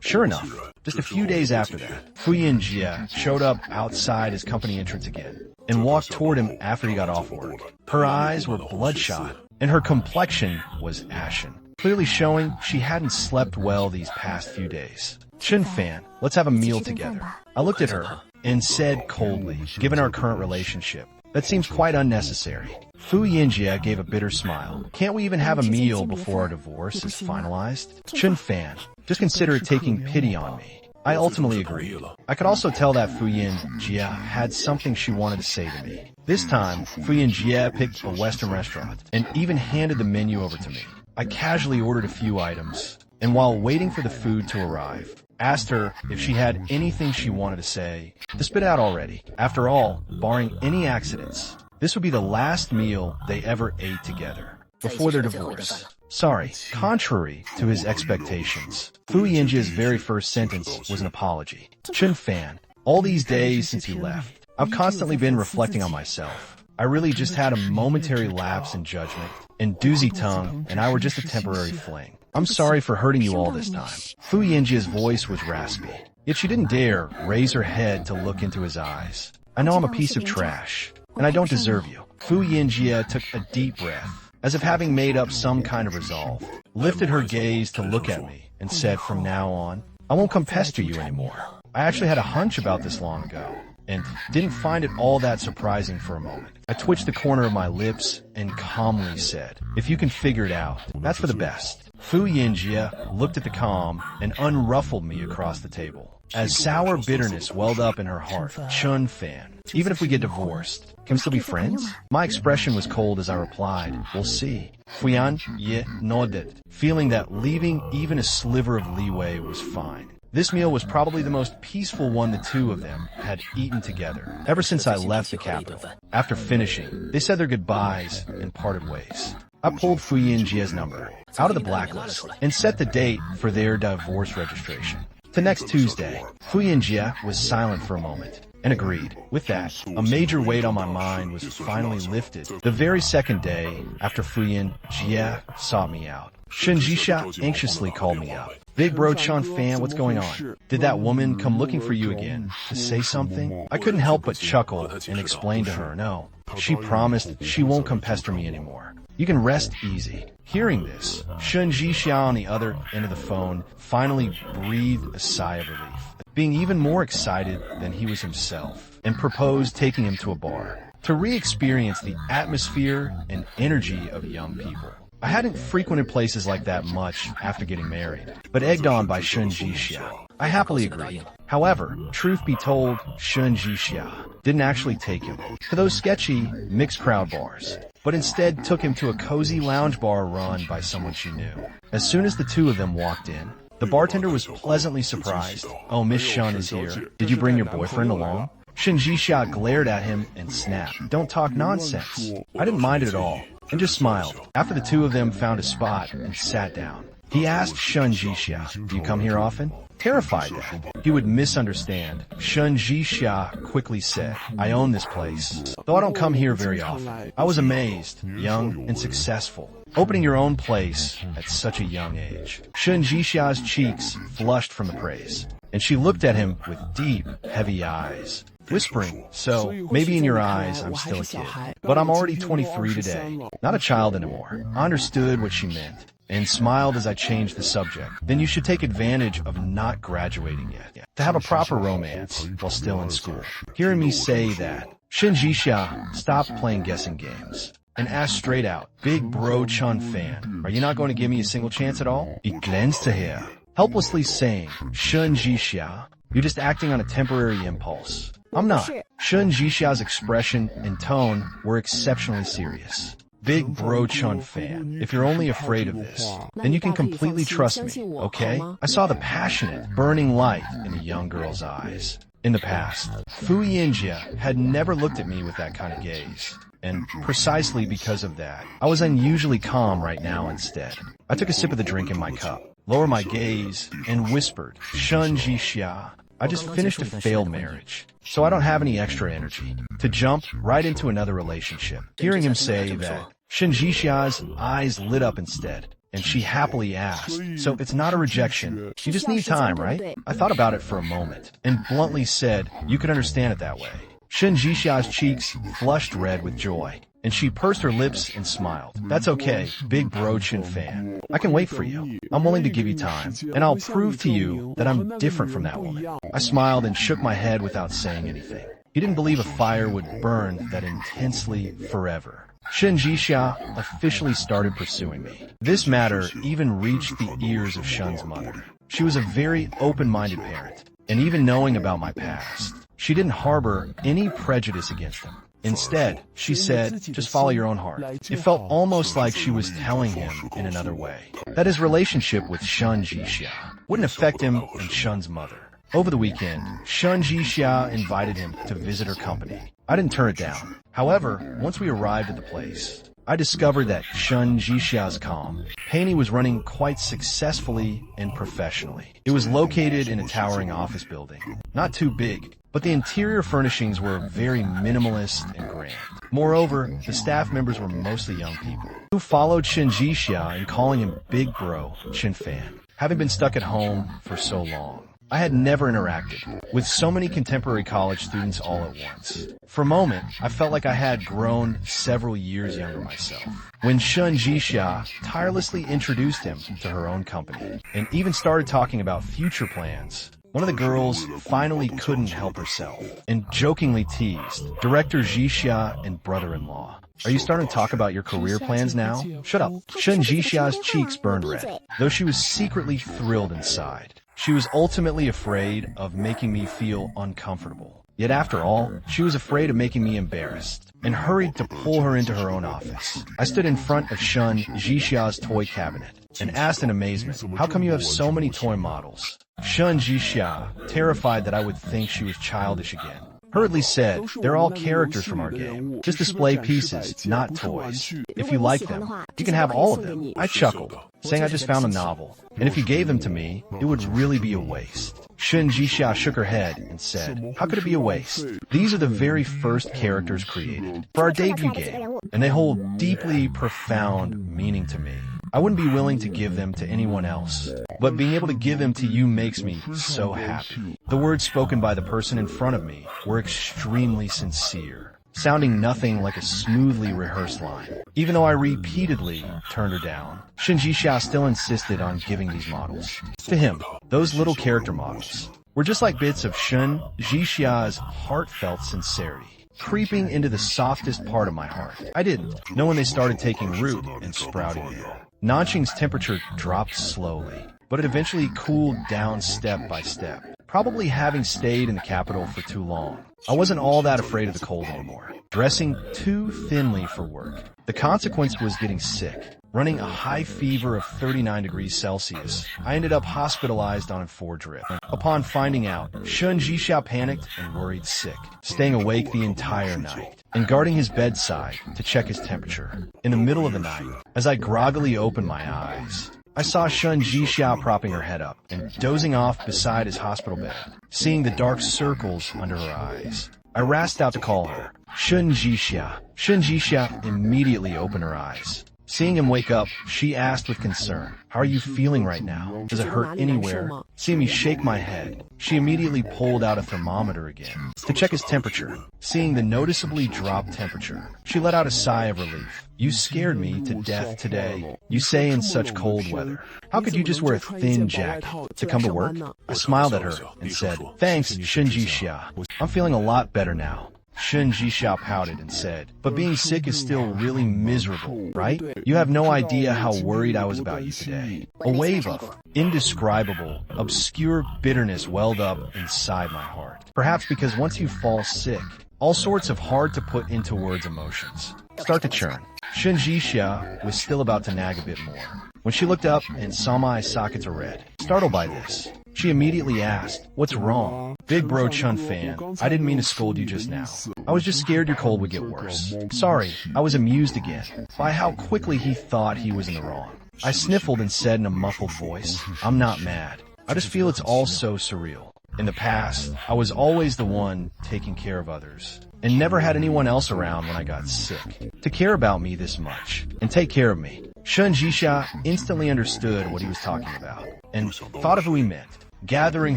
Sure enough, just a few days after that, Fu Yinjie showed up outside his company entrance again and walked toward him after he got off work. Her eyes were bloodshot, and her complexion was ashen, clearly showing she hadn't slept well these past few days. Chen Fan, let's have a meal together. I looked at her and said coldly, given our current relationship, that seems quite unnecessary. Fu Yinjie gave a bitter smile. Can't we even have a meal before our divorce is finalized? Chen Fan, just consider it taking pity on me. I ultimately agreed. I could also tell that Fu Yinjie had something she wanted to say to me. This time, Fu Yinjie picked a Western restaurant and even handed the menu over to me. I casually ordered a few items, and while waiting for the food to arrive, asked her if she had anything she wanted to say to spit out already. After all, barring any accidents, this would be the last meal they ever ate together before their divorce. Sorry, contrary to his expectations, Fu Yinjie's very first sentence was an apology. Chen Fan, all these days since you left, I've constantly been reflecting on myself. I really just had a momentary lapse in judgment, and Duzi Tung and I were just a temporary fling. I'm sorry for hurting you all this time. Fu Yinjie's voice was raspy, yet she didn't dare raise her head to look into his eyes. I know I'm a piece of trash, and I don't deserve you. Fu Yinjie took a deep breath, as if having made up some kind of resolve, lifted her gaze to look at me, and said, from now on, I won't come pester you anymore. I actually had a hunch about this long ago, and didn't find it all that surprising for a moment. I twitched the corner of my lips and calmly said, if you can figure it out, that's for the best. Fu Yinjie looked at the calm and unruffled me across the table. As sour bitterness welled up in her heart, Chen Fan, even if we get divorced, can we still be friends? My expression was cold as I replied, we'll see. Fu Yinjie nodded, feeling that leaving even a sliver of leeway was fine. This meal was probably the most peaceful one the two of them had eaten together ever since I left the capital. After finishing, they said their goodbyes and parted ways. I pulled Fu Yinjie's number out of the blacklist and set the date for their divorce registration to next Tuesday. Fu Yinjie was silent for a moment and agreed. With that, a major weight on my mind was finally lifted the very second day after Fu Yinjie sought me out. Shun Jixia anxiously called me out. Big bro Chen Fan, what's going on? Did that woman come looking for you again to say something? I couldn't help but chuckle and explain to her, no, she promised she won't come pester me anymore. You can rest easy. Hearing this, Shun Jixia on the other end of the phone finally breathed a sigh of relief, being even more excited than he was himself, and proposed taking him to a bar to re-experience the atmosphere and energy of young people. I hadn't frequented places like that much after getting married, but egged on by Shun Jixia, I happily agreed. However, truth be told, Shun Jixia didn't actually take him to those sketchy, mixed-crowd bars, but instead took him to a cozy lounge bar run by someone she knew. As soon as the two of them walked in, the bartender was pleasantly surprised. Oh, Miss Shun is here. Did you bring your boyfriend along? Shun Jixia glared at him and snapped. Don't talk nonsense. I didn't mind it at all, and just smiled after the two of them found a spot and sat down. He asked Shun Jixia, "Do you come here often?" Terrified that he would misunderstand, Shun Jixia quickly said, "I own this place, though I don't come here very often." I was amazed, young and successful, opening your own place at such a young age. Shun Jixia's cheeks flushed from the praise, and she looked at him with deep, heavy eyes, whispering, "So, maybe in your eyes I'm still a kid, but I'm already 23 today, not a child anymore." I understood what she meant and smiled as I changed the subject. "Then you should take advantage of not graduating yet, to have a proper romance while still in school." Hearing me say that, Shun Jixia stopped playing guessing games and asked straight out, "Big Bro Chun fan, are you not going to give me a single chance at all?" Ich glänzte her, helplessly saying, "Shun Jixia, you're just acting on a temporary impulse." I'm not. Shun Jixia's expression and tone were exceptionally serious. "Big Bro Chun fan, if you're only afraid of this, then you can completely trust me, okay?" I saw the passionate, burning light in the young girl's eyes. In the past, Fu Yinjia had never looked at me with that kind of gaze. And precisely because of that, I was unusually calm right now instead. I took a sip of the drink in my cup, lowered my gaze, and whispered, "Shun Jixia, I just finished a failed marriage, so I don't have any extra energy to jump right into another relationship." Hearing him say that, Shun Jixia's eyes lit up instead, and she happily asked, "So it's not a rejection, you just need time, right?" I thought about it for a moment, and bluntly said, "You could understand it that way." Shun Jixia's cheeks flushed red with joy, and she pursed her lips and smiled. "That's okay, Big Bro Chin fan. I can wait for you. I'm willing to give you time, and I'll prove to you that I'm different from that woman." I smiled and shook my head without saying anything. He didn't believe a fire would burn that intensely forever. Shun Jixia officially started pursuing me. This matter even reached the ears of Shun's mother. She was a very open-minded parent, and even knowing about my past, she didn't harbor any prejudice against him. Instead, she said, "Just follow your own heart." It felt almost like she was telling him in another way that his relationship with Shun Jixia wouldn't affect him and Shun's mother. Over the weekend, Shun Jixia invited him to visit her company. I didn't turn it down. However, once we arrived at the place, I discovered that Shun Jixia's company was running quite successfully and professionally. It was located in a towering office building, not too big, but the interior furnishings were very minimalist and grand. Moreover, the staff members were mostly young people who followed Shun Jixia in calling him Big Bro Chin fan. Having been stuck at home for so long, I had never interacted with so many contemporary college students all at once. For a moment, I felt like I had grown several years younger myself. When Shun Jixia tirelessly introduced him to her own company and even started talking about future plans, one of the girls finally couldn't help herself and jokingly teased, "Director Jixia and brother-in-law, are you starting to talk about your career plans now?" "Shut up." Shun Jixia's cheeks burned red, though she was secretly thrilled inside. She was ultimately afraid of making me feel uncomfortable. Yet after all, she was afraid of making me embarrassed and hurried to pull her into her own office. I stood in front of Shun Jixia's toy cabinet and asked in amazement, "How come you have so many toy models?" Shun Jixia, terrified that I would think she was childish again, hurriedly said, "They're all characters from our game. Just display pieces, not toys. If you like them, you can have all of them." I chuckled, saying I just found a novel, and if you gave them to me, it would really be a waste. Shun Jixia shook her head and said, "How could it be a waste? These are the very first characters created for our debut game, and they hold deeply profound meaning to me. I wouldn't be willing to give them to anyone else, but being able to give them to you makes me so happy." The words spoken by the person in front of me were extremely sincere, sounding nothing like a smoothly rehearsed line. Even though I repeatedly turned her down, Shun Jixia still insisted on giving these models to him. Those little character models were just like bits of Shun Jixia's heartfelt sincerity, creeping into the softest part of my heart. I didn't know when they started taking root and sprouting there. Nanqing's temperature dropped slowly, but it eventually cooled down step by step. Probably having stayed in the capital for too long, I wasn't all that afraid of the cold anymore. Dressing too thinly for work, the consequence was getting sick. Running a high fever of 39 degrees Celsius, I ended up hospitalized on a 4 drip. Upon finding out, Shun Jixia panicked and worried sick, staying awake the entire night and guarding his bedside to check his temperature. In the middle of the night, as I groggily opened my eyes, I saw Shun Jixia propping her head up and dozing off beside his hospital bed, seeing the dark circles under her eyes. I rasped out to call her. Shun Jixia. Shun Jixia immediately opened her eyes. Seeing him wake up, she asked with concern, "How are you feeling right now? Does it hurt anywhere?" Seeing me shake my head, she immediately pulled out a thermometer again to check his temperature. Seeing the noticeably dropped temperature, she let out a sigh of relief. "You scared me to death today. You say in such cold weather. How could you just wear a thin jacket to come to work?" I smiled at her and said, "Thanks, Shun Jixia. I'm feeling a lot better now." Shun Jixia pouted and said, "But being sick is still really miserable, right? You have no idea how worried I was about you today." A wave of indescribable, obscure bitterness welled up inside my heart. Perhaps because once you fall sick, all sorts of hard-to-put-into words emotions start to churn. Shun Jixia was still about to nag a bit more when she looked up and saw my eye sockets are red. Startled by this, she immediately asked, "What's wrong?" "Big bro Chun fan, I didn't mean to scold you just now. I was just scared your cold would get worse." Sorry, I was amused again by how quickly he thought he was in the wrong. I sniffled and said in a muffled voice, "I'm not mad. I just feel it's all so surreal. In the past, I was always the one taking care of others and never had anyone else around when I got sick to care about me this much and take care of me." Shun Jixia instantly understood what he was talking about and thought of who he meant. Gathering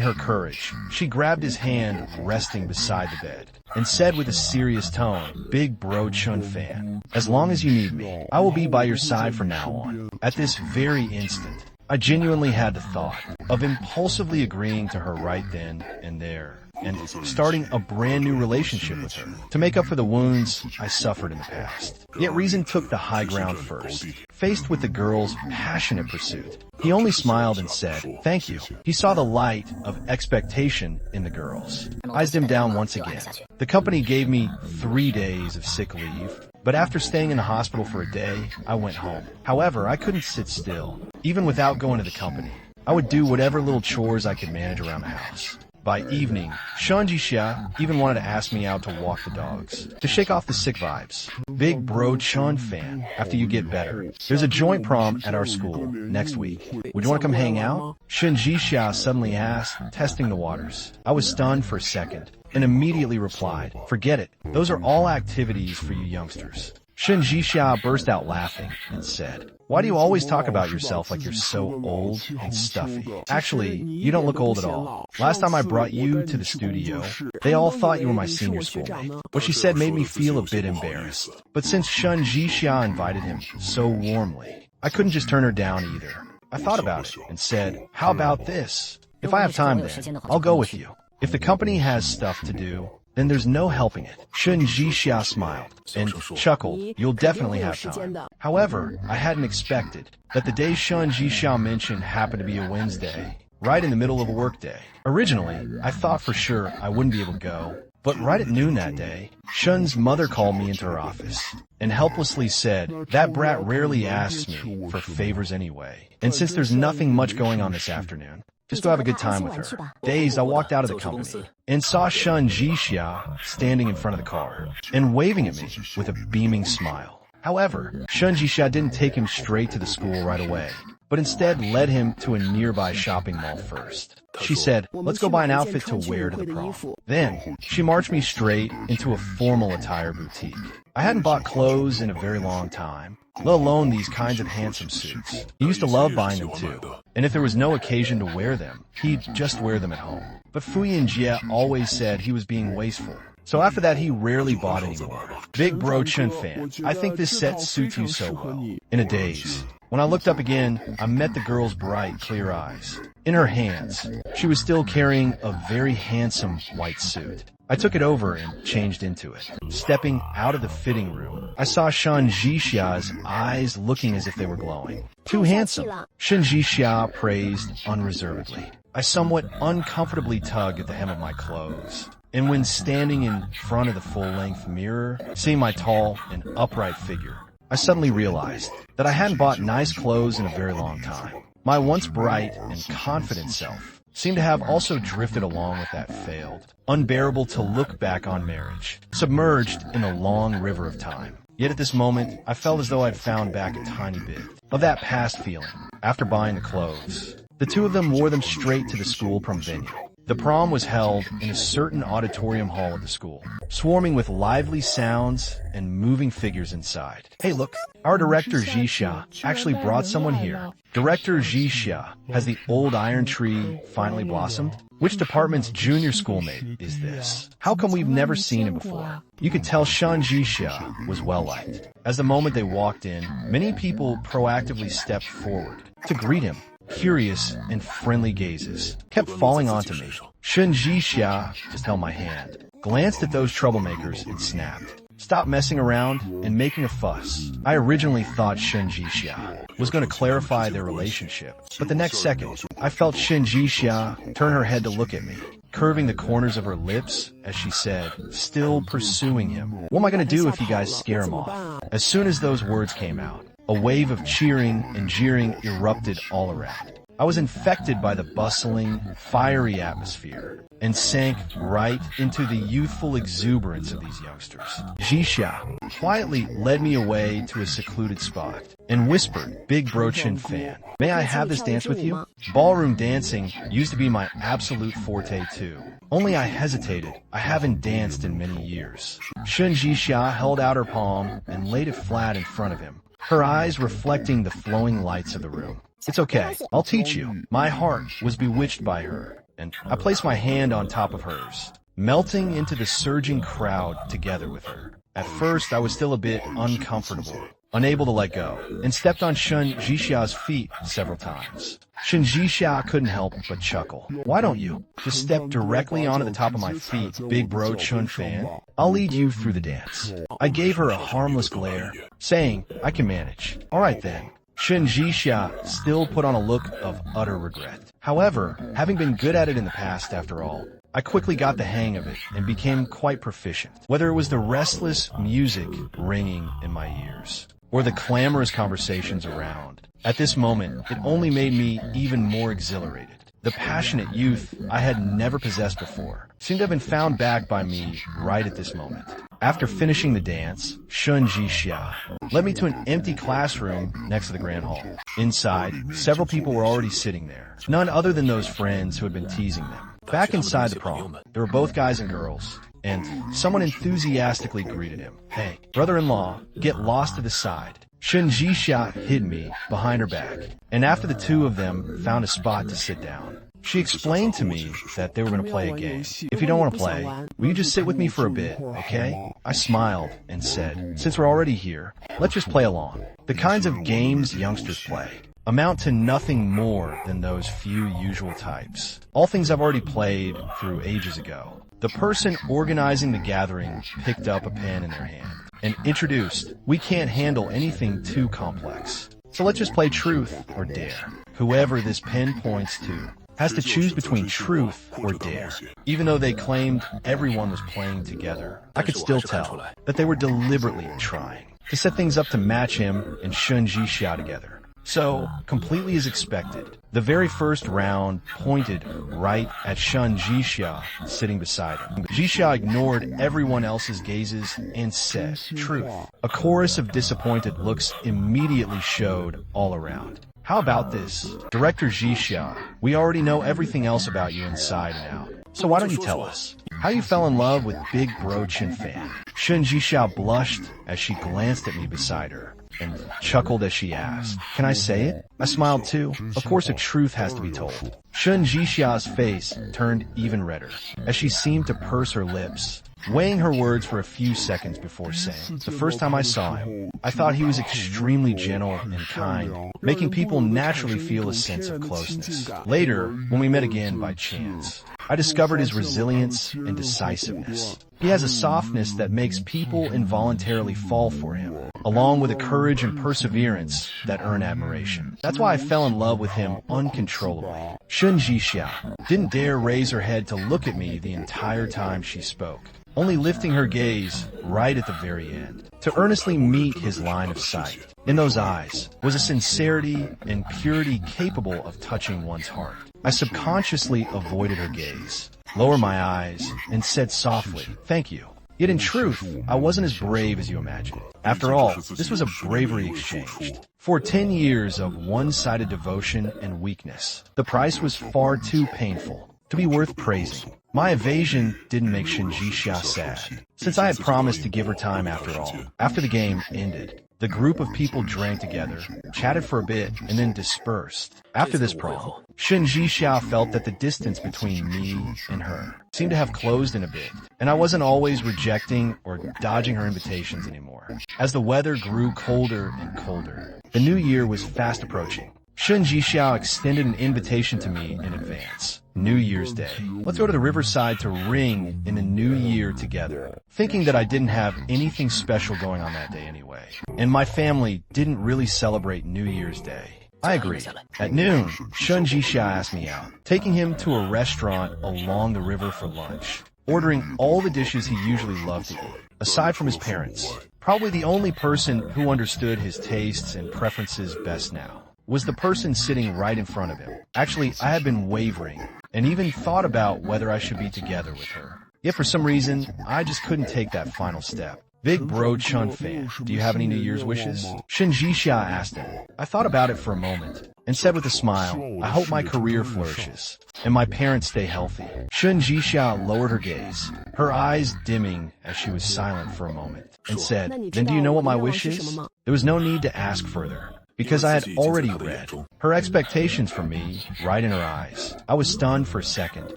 her courage, she grabbed his hand resting beside the bed and said with a serious tone, "Big bro Chun fan, as long as you need me, I will be by your side from now on." At this very instant, I genuinely had the thought of impulsively agreeing to her right then and there and starting a brand new relationship with her to make up for the wounds I suffered in the past. Yet reason took the high ground first. Faced with the girl's passionate pursuit, he only smiled and said, "Thank you." He saw the light of expectation in the girls. Eyes dimmed down once again. The company gave me 3 days of sick leave, but after staying in the hospital for a day, I went home. However, I couldn't sit still. Even without going to the company, I would do whatever little chores I could manage around the house. By evening, Shun Jixia even wanted to ask me out to walk the dogs, to shake off the sick vibes. "Big bro Chun fan, after you get better, there's a joint prom at our school next week. Would you want to come hang out?" Shun Jixia suddenly asked, testing the waters. I was stunned for a second and immediately replied, "Forget it. Those are all activities for you youngsters." Shun Jixia burst out laughing and said, "Why do you always talk about yourself like you're so old and stuffy? Actually, you don't look old at all. Last time I brought you to the studio, they all thought you were my senior schoolmate." What she said made me feel a bit embarrassed. But since Shun Jixia invited him so warmly, I couldn't just turn her down either. I thought about it and said, "How about this? If I have time then, I'll go with you. If the company has stuff to do, then there's no helping it." Shun Jixia smiled and chuckled, "You'll definitely have time." However, I hadn't expected that the day Shun Jixia mentioned happened to be a Wednesday, right in the middle of a workday. Originally, I thought for sure I wouldn't be able to go, but right at noon that day, Shun's mother called me into her office and helplessly said, "That brat rarely asks me for favors anyway, and since there's nothing much going on this afternoon, just to have a good time with her." Dazed, I walked out of the company and saw Shun Jixia standing in front of the car and waving at me with a beaming smile. However, Shun Jixia didn't take him straight to the school right away, but instead led him to a nearby shopping mall first. She said, "Let's go buy an outfit to wear to the prom." Then, she marched me straight into a formal attire boutique. I hadn't bought clothes in a very long time, let alone these kinds of handsome suits. He used to love buying them too, and if there was no occasion to wear them, he'd just wear them at home. But Fuyin Jie always said he was being wasteful, so after that he rarely bought anymore. "Big bro Chun fan, I think this set suits you so well." In a daze, when I looked up again, I met the girl's bright, clear eyes. In her hands, she was still carrying a very handsome white suit. I took it over and changed into it. Stepping out of the fitting room, I saw Shun Jixia's eyes looking as if they were glowing. "Too handsome," Shun Jixia praised unreservedly. I somewhat uncomfortably tugged at the hem of my clothes, and when standing in front of the full-length mirror, seeing my tall and upright figure, I suddenly realized that I hadn't bought nice clothes in a very long time. My once bright and confident self seemed to have also drifted along with that failed, unbearable to look back on marriage, submerged in the long river of time. Yet at this moment, I felt as though I'd found back a tiny bit of that past feeling. After buying the clothes, the two of them wore them straight to the school prom venue. The prom was held in a certain auditorium hall of the school, swarming with lively sounds and moving figures inside. Hey look, our director Jisha actually brought someone here. Director Jisha, has the old iron tree finally blossomed? Which department's junior schoolmate is this? How come we've never seen him before? You could tell Shun Jisha was well liked. As the moment they walked in, many people proactively stepped forward to greet him. Curious and friendly gazes kept falling onto me. Shun Jisha just held my hand, glanced at those troublemakers, and snapped. Stop messing around and making a fuss. I originally thought Shun Jisha was going to clarify their relationship, but the next second, I felt Shun Jisha turn her head to look at me, curving the corners of her lips as she said, still pursuing him. What am I going to do if you guys scare him off? As soon as those words came out, a wave of cheering and jeering erupted all around. I was infected by the bustling, fiery atmosphere and sank right into the youthful exuberance of these youngsters. Jisha quietly led me away to a secluded spot and whispered, "Big Brochin fan, may I have this dance with you?" Ballroom dancing used to be my absolute forte too. Only I hesitated. I haven't danced in many years. Shun Jisha held out her palm and laid it flat in front of him, her eyes reflecting the flowing lights of the room. "It's okay, I'll teach you." My heart was bewitched by her, and I placed my hand on top of hers, melting into the surging crowd together with her. At first, I was still a bit uncomfortable, unable to let go, and stepped on Shun Jisha's feet several times. Shun Jisha couldn't help but chuckle. "Why don't you just step directly onto the top of my feet, big bro Chun fan? I'll lead you through the dance." I gave her a harmless glare, saying, "I can manage." "All right then." Shun Jisha still put on a look of utter regret. However, having been good at it in the past after all, I quickly got the hang of it and became quite proficient. Whether it was the restless music ringing in my ears, or the clamorous conversations around, at this moment, it only made me even more exhilarated. The passionate youth I had never possessed before seemed to have been found back by me right at this moment. After finishing the dance, Shun Jisha led me to an empty classroom next to the grand hall. Inside, several people were already sitting there, none other than those friends who had been teasing them. Back inside the prom, there were both guys and girls, and someone enthusiastically greeted him. "Hey, brother-in-law, get lost to the side." Shun Jisha hid me behind her back, and after the two of them found a spot to sit down, she explained to me that they were going to play a game. "If you don't want to play, will you just sit with me for a bit, okay?" I smiled and said, "Since we're already here, let's just play along." The kinds of games youngsters play amount to nothing more than those few usual types. All things I've already played through ages ago. The person organizing the gathering picked up a pen in their hand and introduced, "We can't handle anything too complex, so let's just play truth or dare. Whoever this pen points to has to choose between truth or dare." Even though they claimed everyone was playing together, I could still tell that they were deliberately trying to set things up to match him and Shun Jisha together. So, completely as expected, the very first round pointed right at Shun Jisha sitting beside him. Jisha ignored everyone else's gazes and said, "Truth." A chorus of disappointed looks immediately showed all around. "How about this? Director Jisha, we already know everything else about you inside and out. So why don't you tell us how you fell in love with Big Bro Chin Fan?" Shun Jisha blushed as she glanced at me beside her and chuckled as she asked, "Can I say it?" I smiled too. Of course, the truth has to be told. Shun Jisha's face turned even redder as she seemed to purse her lips, weighing her words for a few seconds before saying, "The first time I saw him, I thought he was extremely gentle and kind, making people naturally feel a sense of closeness. Later, when we met again by chance, I discovered his resilience and decisiveness. He has a softness that makes people involuntarily fall for him, along with a courage and perseverance that earn admiration. That's why I fell in love with him uncontrollably." Shun Jisha didn't dare raise her head to look at me the entire time she spoke, only lifting her gaze right at the very end to earnestly meet his line of sight. In those eyes was a sincerity and purity capable of touching one's heart. I subconsciously avoided her gaze, lowered my eyes, and said softly, "Thank you." Yet in truth, I wasn't as brave as you imagine. After all, this was a bravery exchange. For 10 years of one-sided devotion and weakness, the price was far too painful to be worth praising. My evasion didn't make Shinjisha sad, since I had promised to give her time after all. After the game ended, the group of people drank together, chatted for a bit, and then dispersed. After this prom, Shinjisha felt that the distance between me and her seemed to have closed in a bit, and I wasn't always rejecting or dodging her invitations anymore. As the weather grew colder and colder, the new year was fast approaching. Shinjisha extended an invitation to me in advance. New Year's Day. Let's go to the riverside to ring in the new year together. Thinking that I didn't have anything special going on that day anyway. And my family didn't really celebrate New Year's Day. I agreed. At noon, Shinjisha asked me out, taking him to a restaurant along the river for lunch, ordering all the dishes he usually loved to eat. Aside from his parents, probably the only person who understood his tastes and preferences best now was the person sitting right in front of him. Actually, I had been wavering and even thought about whether I should be together with her. Yet for some reason, I just couldn't take that final step. Big Bro Chun fan, do you have any New Year's wishes? Shinjisha asked him. I thought about it for a moment and said with a smile, I hope my career flourishes and my parents stay healthy. Shinjisha lowered her gaze, her eyes dimming as she was silent for a moment, and said, then do you know what my wish is? There was no need to ask further, because I had already read her expectations for me right in her eyes. I was stunned for a second,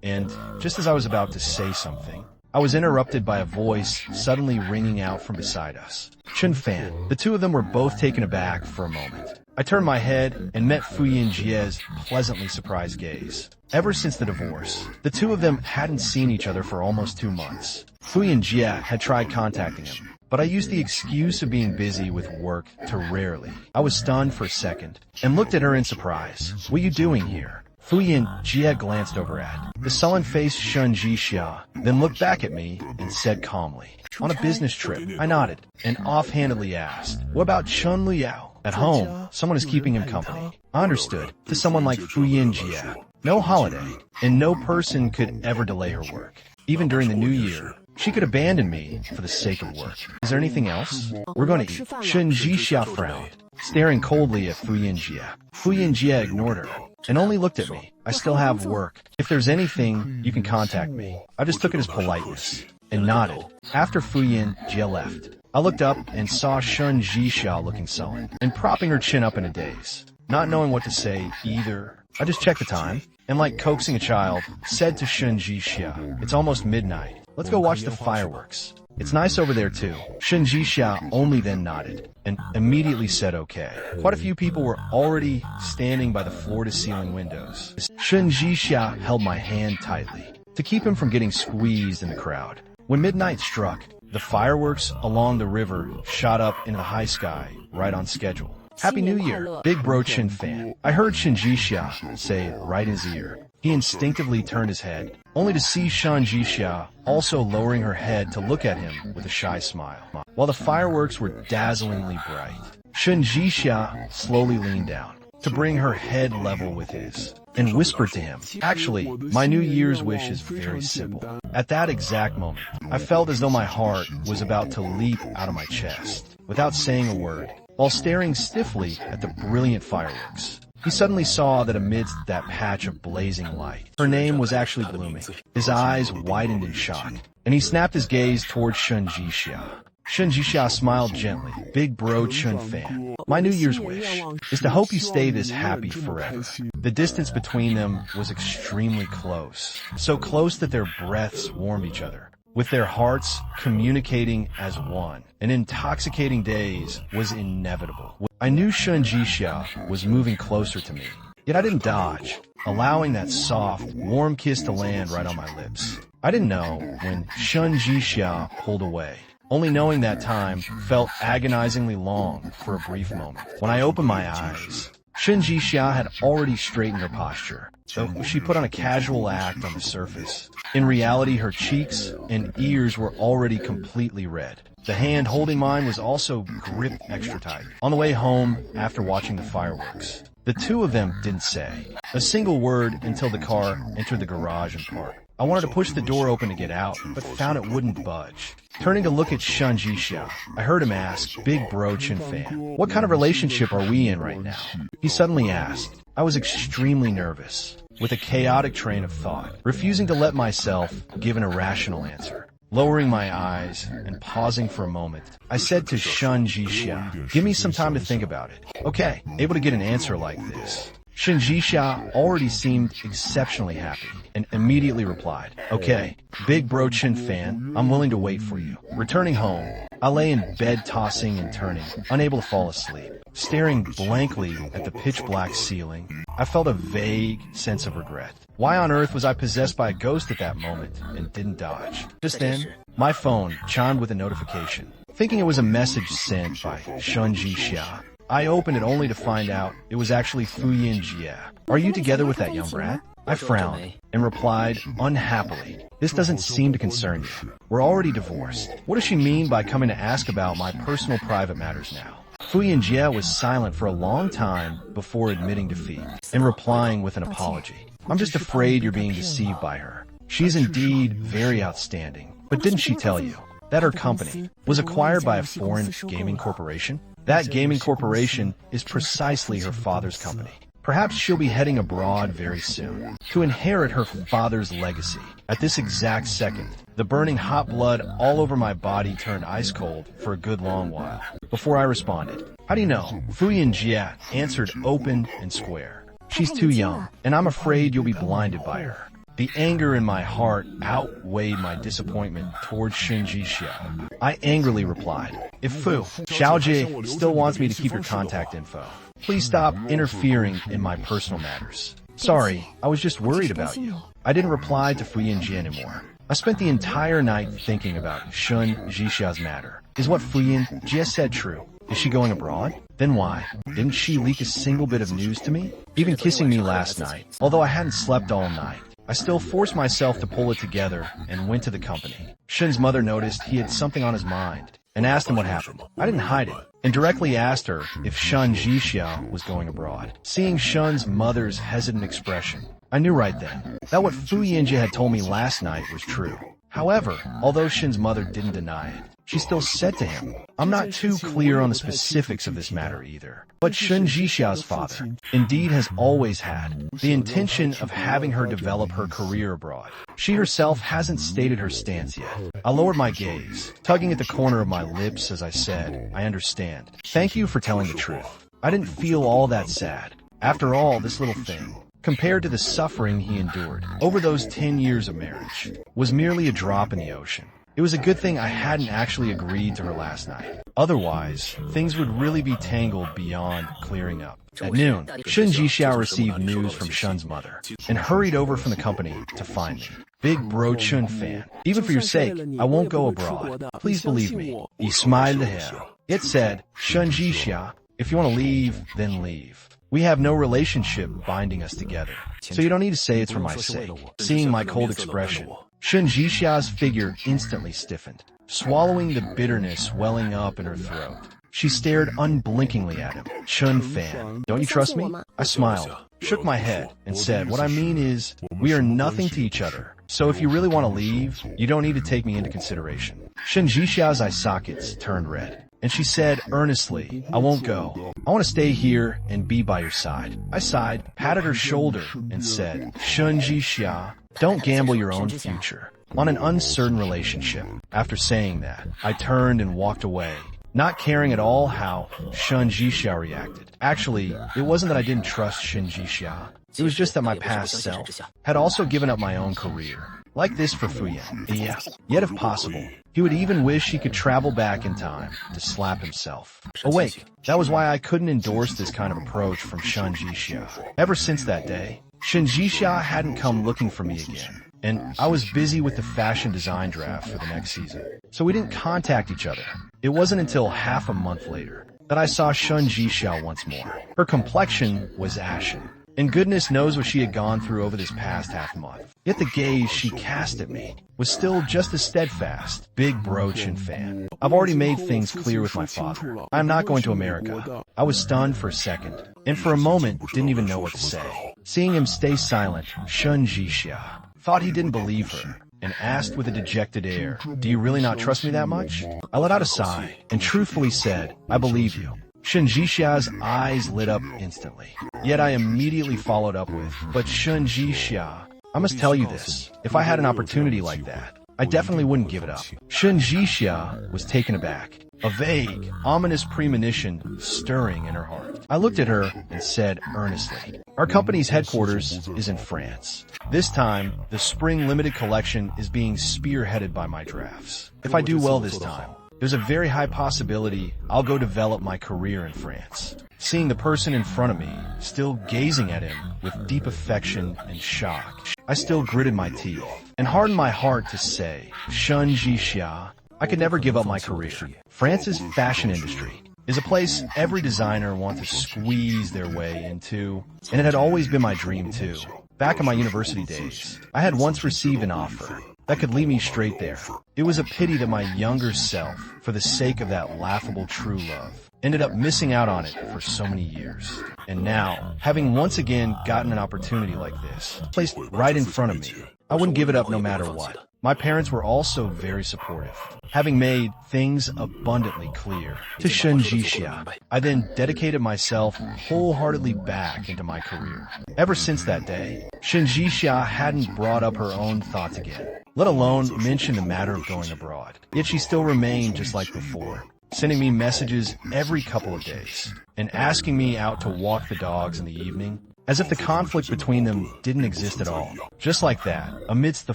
and just as I was about to say something, I was interrupted by a voice suddenly ringing out from beside us. Chun Fan. The two of them were both taken aback for a moment. I turned my head and met Fuyin Jie's pleasantly surprised gaze. Ever since the divorce, the two of them hadn't seen each other for almost 2 months. Fuyin Jie had tried contacting him, but I used the excuse of being busy with work to rarely. I was stunned for a second and looked at her in surprise. What are you doing here? Fuyin Jie glanced over at the sullen-faced Shinjisha, then looked back at me and said calmly, on a business trip. I nodded and offhandedly asked, what about Chun Liao? At home, someone is keeping him company. I understood. To someone like Fuyin Jie, no holiday, and no person could ever delay her work. Even during the new year, she could abandon me for the sake of work. Is there anything else? We're going to eat. Shinjisha frowned, staring coldly at Fuyin Jie. Fuyin Jie ignored her and only looked at me. I still have work. If there's anything, you can contact me. I just took it as politeness and nodded. After Fuyin Jie left, I looked up and saw Shinjisha looking sullen and propping her chin up in a daze. Not knowing what to say either, I just checked the time and, like coaxing a child, said to Shinjisha, it's almost midnight. Let's go watch the fireworks. It's nice over there too. Shinjisha only then nodded and immediately said okay. Quite a few people were already standing by the floor-to-ceiling windows. Shinjisha held my hand tightly to keep him from getting squeezed in the crowd. When midnight struck, the fireworks along the river shot up into the high sky, right on schedule. Happy New Year, Big Bro Chin Fan. I heard Shinjisha say it right in his ear. He instinctively turned his head, only to see Shinjisha also lowering her head to look at him with a shy smile. While the fireworks were dazzlingly bright, Shinjisha slowly leaned down to bring her head level with his and whispered to him, actually, my New Year's wish is very simple. At that exact moment, I felt as though my heart was about to leap out of my chest. Without saying a word, while staring stiffly at the brilliant fireworks, he suddenly saw that amidst that patch of blazing light, her name was actually blooming. His eyes widened in shock, and he snapped his gaze towards Shinjisha. Shinjisha smiled gently. Big Bro Chun Fan. My New Year's wish is to hope you stay this happy forever. The distance between them was extremely close, so close that their breaths warmed each other, with their hearts communicating as one. An intoxicating daze was inevitable. I knew Shinjisha was moving closer to me, yet I didn't dodge, allowing that soft, warm kiss to land right on my lips. I didn't know when Shinjisha pulled away. Only knowing that time felt agonizingly long for a brief moment. When I opened my eyes, Shinjisha had already straightened her posture, though she put on a casual act on the surface. In reality, her cheeks and ears were already completely red. The hand holding mine was also gripped extra tight. On the way home, after watching the fireworks, the two of them didn't say a single word until the car entered the garage and parked. I wanted to push the door open to get out, but found it wouldn't budge. Turning to look at Shun Jixia, I heard him ask, "Big bro Chin fan, what kind of relationship are we in right now?" He suddenly asked. I was extremely nervous, with a chaotic train of thought, refusing to let myself give an irrational answer. Lowering my eyes and pausing for a moment, I said to Shun Jixia, "Give me some time to think about it." Okay, able to get an answer like this. Shun Jixia already seemed exceptionally happy and immediately replied, "Okay, big bro Chin fan, I'm willing to wait for you." Returning home, I lay in bed tossing and turning, unable to fall asleep. Staring blankly at the pitch-black ceiling, I felt a vague sense of regret. Why on earth was I possessed by a ghost at that moment and didn't dodge? Just then, my phone chimed with a notification. Thinking it was a message sent by Shun Jixia, I opened it only to find out it was actually Fuyin Jie. "Are you together with that young brat?" I frowned and replied unhappily, "This doesn't seem to concern you. We're already divorced. What does she mean by coming to ask about my personal private matters now?" Fuyin Jie was silent for a long time before admitting defeat and replying with an apology. "I'm just afraid you're being deceived by her. She's indeed very outstanding. But didn't she tell you that her company was acquired by a foreign gaming corporation? That gaming corporation is precisely her father's company. Perhaps she'll be heading abroad very soon to inherit her father's legacy." At this exact second, the burning hot blood all over my body turned ice cold for a good long while before I responded. "How do you know?" Fuyin Jie answered open and square. "She's too young, and I'm afraid you'll be blinded by her." The anger in my heart outweighed my disappointment towards Shun Jixia. I angrily replied, "If Fu Xiaojie still wants me to keep your contact info, please stop interfering in my personal matters. Sorry, I was just worried about you." I didn't reply to Fuyin Jie anymore. I spent the entire night thinking about Shun Jixia's matter. Is what Fuyin Jie said true? Is she going abroad? Then why didn't she leak a single bit of news to me? Even kissing me last night, although I hadn't slept all night, I still forced myself to pull it together and went to the company. Shun's mother noticed he had something on his mind and asked him what happened. I didn't hide it and directly asked her if Shun Jixia was going abroad. Seeing Shun's mother's hesitant expression, I knew right then that what Fu Yinjie had told me last night was true. However, although Shun's mother didn't deny it, she still said to him, "I'm not too clear on the specifics of this matter either. But Shun Jixia's father indeed has always had the intention of having her develop her career abroad. She herself hasn't stated her stance yet." I lowered my gaze, tugging at the corner of my lips as I said, "I understand. Thank you for telling the truth." I didn't feel all that sad. After all, this little thing, compared to the suffering he endured over those 10 years of marriage, was merely a drop in the ocean. It was a good thing I hadn't actually agreed to her last night. Otherwise, things would really be tangled beyond clearing up. At noon, Shun Jixia received news from Shun's mother and hurried over from the company to find me. "Big bro Chun fan, even for your sake, I won't go abroad. Please believe me." He smiled to hell. It said, "Shun Jixia, if you want to leave, then leave. We have no relationship binding us together, so you don't need to say it's for my sake." Seeing my cold expression, Shun Jixia's figure instantly stiffened, swallowing the bitterness welling up in her throat. She stared unblinkingly at him. "Chun fan, don't you trust me?" I smiled, shook my head, and said, "What I mean is, we are nothing to each other. So if you really want to leave, you don't need to take me into consideration." Shun Jixia's eye sockets turned red, and she said earnestly, "I won't go. I want to stay here and be by your side." I sighed, patted her shoulder, and said, "Shun Jixia, don't gamble your own future on an uncertain relationship." After saying that, I turned and walked away, not caring at all how Shun Jixia reacted. Actually, it wasn't that I didn't trust Shun Jixia. It was just that my past self had also given up my own career. Like this for Fuyin. Yeah. Yet if possible, he would even wish he could travel back in time to slap himself awake. That was why I couldn't endorse this kind of approach from Shun Jixia. Ever since that day, Shun Jixia hadn't come looking for me again, and I was busy with the fashion design draft for the next season, so we didn't contact each other. It wasn't until half a month later that I saw Shun Jixia once more. Her complexion was ashen, and goodness knows what she had gone through over this past half month. Yet the gaze she cast at me was still just as steadfast. "Big bro Chin fan, I've already made things clear with my father. I'm not going to America." I was stunned for a second, and for a moment didn't even know what to say. Seeing him stay silent, Shun Jixia thought he didn't believe her, and asked with a dejected air, "Do you really not trust me that much?" I let out a sigh and truthfully said, "I believe you." Shun Jixia's eyes lit up instantly. Yet I immediately followed up with, "But Shun Jixia, I must tell you this. If I had an opportunity like that, I definitely wouldn't give it up." Shun Jixia was taken aback, a vague, ominous premonition stirring in her heart. I looked at her and said earnestly, "Our company's headquarters is in France. This time, the spring limited collection is being spearheaded by my drafts. If I do well this time, there's a very high possibility I'll go develop my career in France." Seeing the person in front of me, still gazing at him with deep affection and shock, I still gritted my teeth and hardened my heart to say, "Shun Jixia, I could never give up my career." France's fashion industry is a place every designer wants to squeeze their way into, and it had always been my dream too. Back in my university days, I had once received an offer that could lead me straight there. It was a pity that my younger self, for the sake of that laughable true love, ended up missing out on it for so many years. And now, having once again gotten an opportunity like this, placed right in front of me, I wouldn't give it up no matter what. My parents were also very supportive, having made things abundantly clear to Shun Jixia. I then dedicated myself wholeheartedly back into my career. Ever since that day, Shun Jixia hadn't brought up her own thoughts again, let alone mention the matter of going abroad. Yet she still remained just like before, sending me messages every couple of days and asking me out to walk the dogs in the evening, as if the conflict between them didn't exist at all. Just like that, amidst the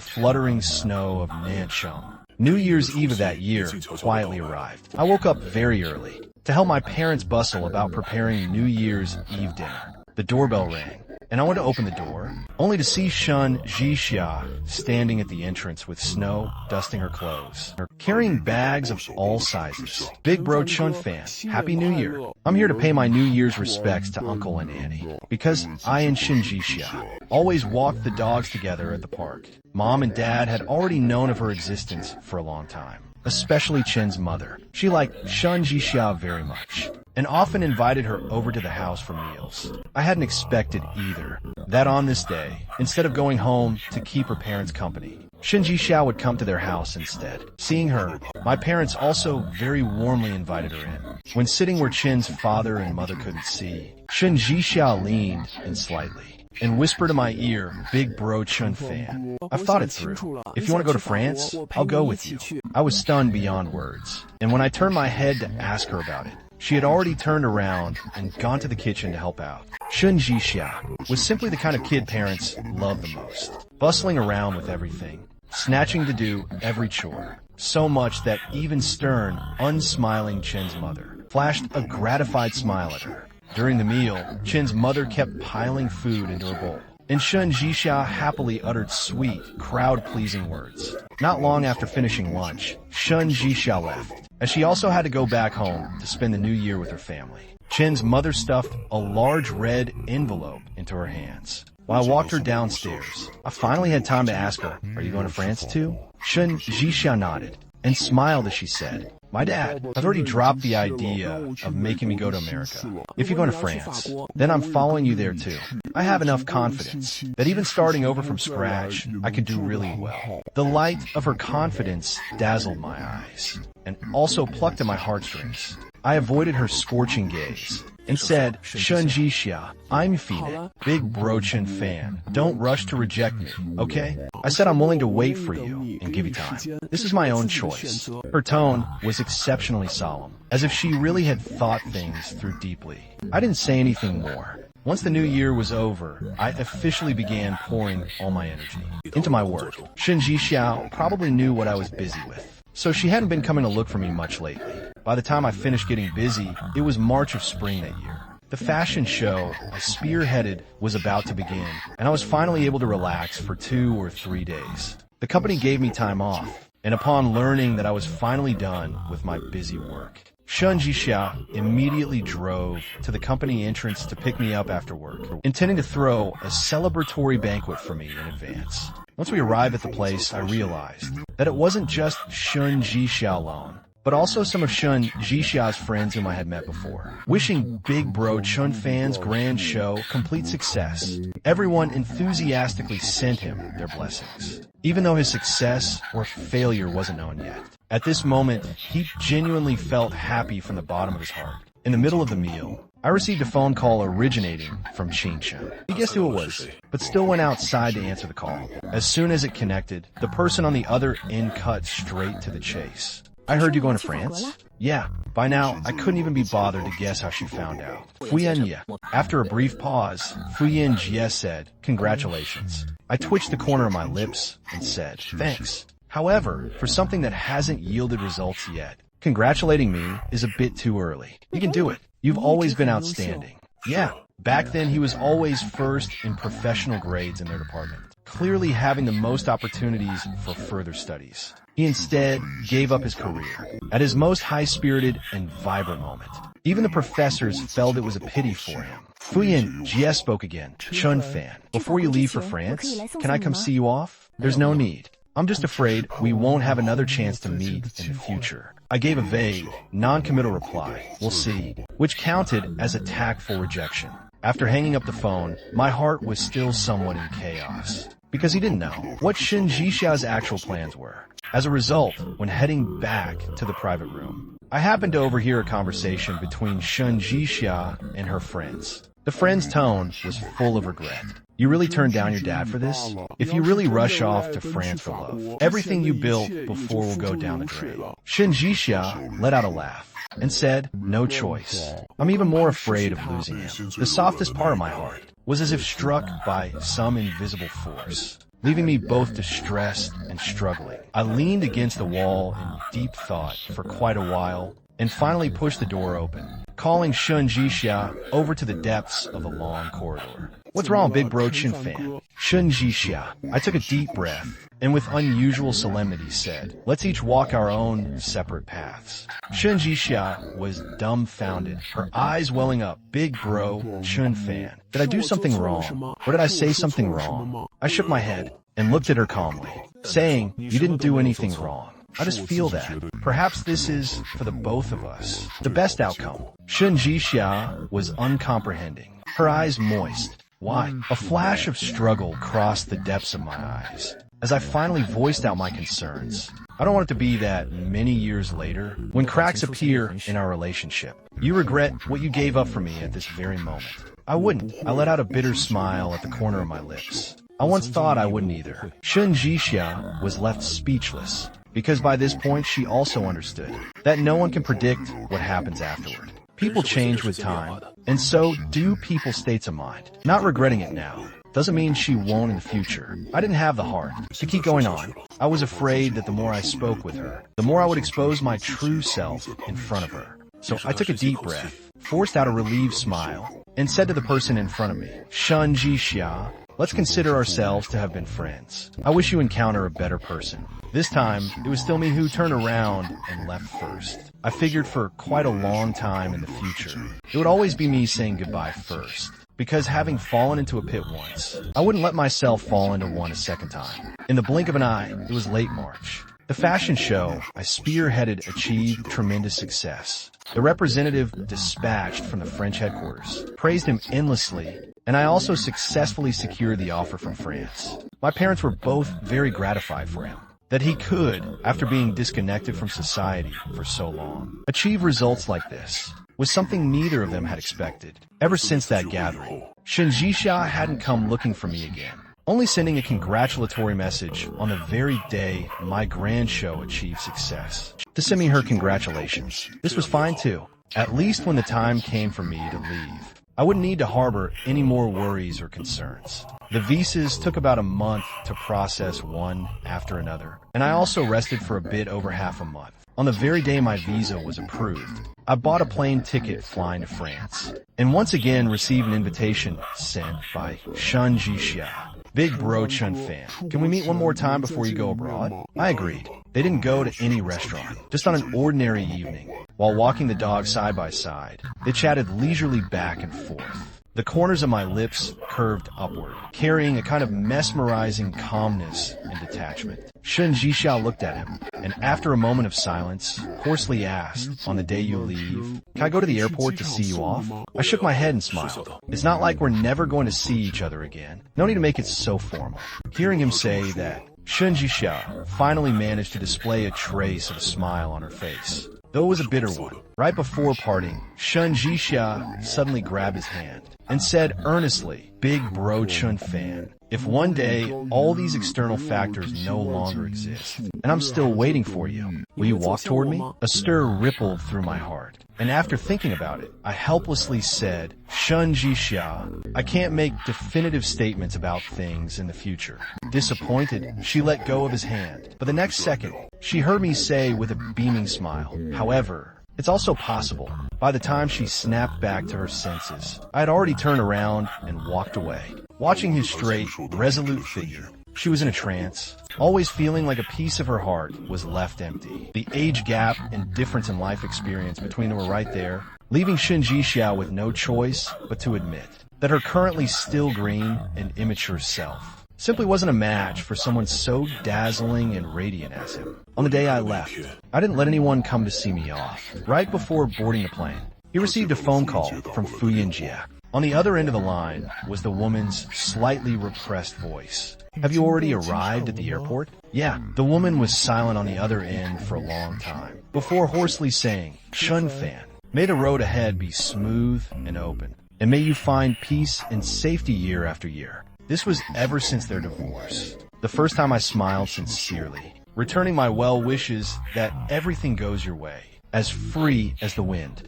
fluttering snow of Nanchung, New Year's Eve of that year quietly arrived. I woke up very early to help my parents bustle about preparing New Year's Eve dinner. The doorbell rang, and I went to open the door, only to see Shun Jixia standing at the entrance with snow dusting her clothes, carrying bags of all sizes. "Big Bro Chun fan, Happy New Year. I'm here to pay my New Year's respects to Uncle and Annie, because I and Shun Jixia always walked the dogs together at the park." Mom and Dad had already known of her existence for a long time, especially Chen's mother. She liked Shun Jixia very much, and often invited her over to the house for meals. I hadn't expected either that on this day, instead of going home to keep her parents company, Shun Jixia would come to their house instead. Seeing her, my parents also very warmly invited her in. When sitting where Chen's father and mother couldn't see, Shun Jixia leaned in slightly and whispered in my ear, "Big Bro Chun fan, I've thought it through. If you want to go to France, I'll go with you." I was stunned beyond words, and when I turned my head to ask her about it, she had already turned around and gone to the kitchen to help out. Shun Jixia was simply the kind of kid parents love the most, bustling around with everything, snatching to do every chore, so much that even stern, unsmiling Chen's mother flashed a gratified smile at her. During the meal, Chen's mother kept piling food into her bowl, and Shun Jixia happily uttered sweet, crowd-pleasing words. Not long after finishing lunch, Shun Jixia left, as she also had to go back home to spend the new year with her family. Chen's mother stuffed a large red envelope into her hands. While I walked her downstairs, I finally had time to ask her, "Are you going to France too?" Shun Jixia nodded and smiled as she said, "My dad has already dropped the idea of making me go to America. If you're going to France, then I'm following you there too. I have enough confidence that even starting over from scratch, I could do really well." The light of her confidence dazzled my eyes and also plucked at my heartstrings. I avoided her scorching gaze and said, "Shun Jixia, I'm Phoenix, Big Bro Chun fan. Don't rush to reject me, okay? I said I'm willing to wait for you and give you time. This is my own choice." Her tone was exceptionally solemn, as if she really had thought things through deeply. I didn't say anything more. Once the new year was over, I officially began pouring all my energy into my work. Shun Jixia probably knew what I was busy with, so she hadn't been coming to look for me much lately. By the time I finished getting busy, it was March of spring that year. The fashion show I spearheaded was about to begin, and I was finally able to relax for 2 or 3 days. The company gave me time off, and upon learning that I was finally done with my busy work, Shun Jixia immediately drove to the company entrance to pick me up after work, intending to throw a celebratory banquet for me in advance. Once we arrived at the place, I realized that it wasn't just Shun Jixia alone, but also some of Shun Jixia's friends whom I had met before. Wishing Big Bro Chun Fan's grand show complete success. Everyone enthusiastically sent him their blessings, even though his success or failure wasn't known yet. At this moment, he genuinely felt happy from the bottom of his heart. In the middle of the meal, I received a phone call originating from Qingchen. He guessed who it was, but still went outside to answer the call. As soon as it connected, the person on the other end cut straight to the chase. I heard you going to France? Yeah. By now, I couldn't even be bothered to guess how she found out. Fuyan. After a brief pause, Fuyan Jie said, "Congratulations." I twitched the corner of my lips and said, "Thanks." However, for something that hasn't yielded results yet, congratulating me is a bit too early. You can do it. You've always been outstanding. Yeah, back then he was always first in professional grades in their department, clearly having the most opportunities for further studies. He instead gave up his career at his most high-spirited and vibrant moment. Even the professors felt it was a pity for him. Fuyan Jie spoke again. "Chun Fan, before you leave for France, can I come see you off?" "There's no need. I'm just afraid we won't have another chance to meet in the future." I gave a vague, non-committal reply, "We'll see," which counted as a tactful rejection. After hanging up the phone, my heart was still somewhat in chaos, because he didn't know what Shin Jixia's actual plans were. As a result, when heading back to the private room, I happened to overhear a conversation between Shun Jixia and her friends. The friend's tone was full of regret. "You really turned down your dad for this? If you really rush off to France for love, everything you built before will go down the drain." Shin Jixia let out a laugh and said, "No choice. I'm even more afraid of losing him." The softest part of my heart was as if struck by some invisible force, leaving me both distressed and struggling. I leaned against the wall in deep thought for quite a while and finally pushed the door open, calling Shun Jixia over to the depths of the long corridor. "What's wrong, Big Bro Chun Fan?" Shun Jixia. I took a deep breath and with unusual solemnity said, "Let's each walk our own separate paths." Shun Jixia was dumbfounded, her eyes welling up. "Big Bro Chun Fan, did I do something wrong? Or did I say something wrong?" I shook my head and looked at her calmly, saying, "You didn't do anything wrong. I just feel that perhaps this is, for the both of us, the best outcome." Shun Jixia was uncomprehending, her eyes moist. "Why?" A flash of struggle crossed the depths of my eyes as I finally voiced out my concerns. I don't want it to be that many years later, when cracks appear in our relationship, you regret what you gave up for me at this very moment. I wouldn't. I let out a bitter smile at the corner of my lips. I once thought I wouldn't either. Shun Jixia was left speechless, because by this point she also understood that no one can predict what happens afterward. People change with time, and so do people's states of mind. Not regretting it now doesn't mean she won't in the future. I didn't have the heart to keep going on. I was afraid that the more I spoke with her, the more I would expose my true self in front of her. So I took a deep breath, forced out a relieved smile, and said to the person in front of me, "Shun Jixia, let's consider ourselves to have been friends. I wish you encounter a better person." This time, it was still me who turned around and left first. I figured for quite a long time in the future, it would always be me saying goodbye first, because having fallen into a pit once, I wouldn't let myself fall into one a second time. In the blink of an eye, it was late March. The fashion show I spearheaded achieved tremendous success. The representative dispatched from the French headquarters praised him endlessly, and I also successfully secured the offer from France. My parents were both very gratified for him, that he could, after being disconnected from society for so long, achieve results like this was something neither of them had expected. Ever since that gathering, Shun Jixia hadn't come looking for me again, only sending a congratulatory message on the very day my grand show achieved success, to send me her congratulations. This was fine too. At least when the time came for me to leave, I wouldn't need to harbor any more worries or concerns. The visas took about a month to process one after another, and I also rested for a bit over half a month. On the very day my visa was approved, I bought a plane ticket flying to France, and once again received an invitation sent by Shun Jixia. "Big Bro Chun Fan, can we meet one more time before you go abroad?" I agreed. They didn't go to any restaurant, just on an ordinary evening. While walking the dog side by side, they chatted leisurely back and forth. The corners of my lips curved upward, carrying a kind of mesmerizing calmness and detachment. Shun Jisha looked at him, and after a moment of silence, hoarsely asked, "On the day you leave, can I go to the airport to see you off?" I shook my head and smiled. It's not like we're never going to see each other again. No need to make it so formal. Hearing him say that, Shun Jisha finally managed to display a trace of a smile on her face, though it was a bitter one. Right before parting, Shun Jisha suddenly grabbed his hand and said earnestly, "Big bro Chun fan, if one day all these external factors no longer exist, and I'm still waiting for you, will you walk toward me?" A stir rippled through my heart, and after thinking about it, I helplessly said, "Shun Jisha, I can't make definitive statements about things in the future." Disappointed, she let go of his hand, but the next second, she heard me say with a beaming smile, "However, it's also possible." By the time she snapped back to her senses, I had already turned around and walked away. Watching his straight, resolute figure, she was in a trance, always feeling like a piece of her heart was left empty. The age gap and difference in life experience between them were right there, leaving Shun Jisha with no choice but to admit that her currently still green and immature self simply wasn't a match for someone so dazzling and radiant as him. On the day I left, I didn't let anyone come to see me off. Right before boarding the plane, he received a phone call from Fuyin Jia. On the other end of the line was the woman's slightly repressed voice. "Have you already arrived at the airport?" "Yeah." The woman was silent on the other end for a long time, before hoarsely saying, "Shun fan, may the road ahead be smooth and open, and may you find peace and safety year after year." This was ever since their divorce, the first time I smiled sincerely, returning my well wishes that everything goes your way, as free as the wind.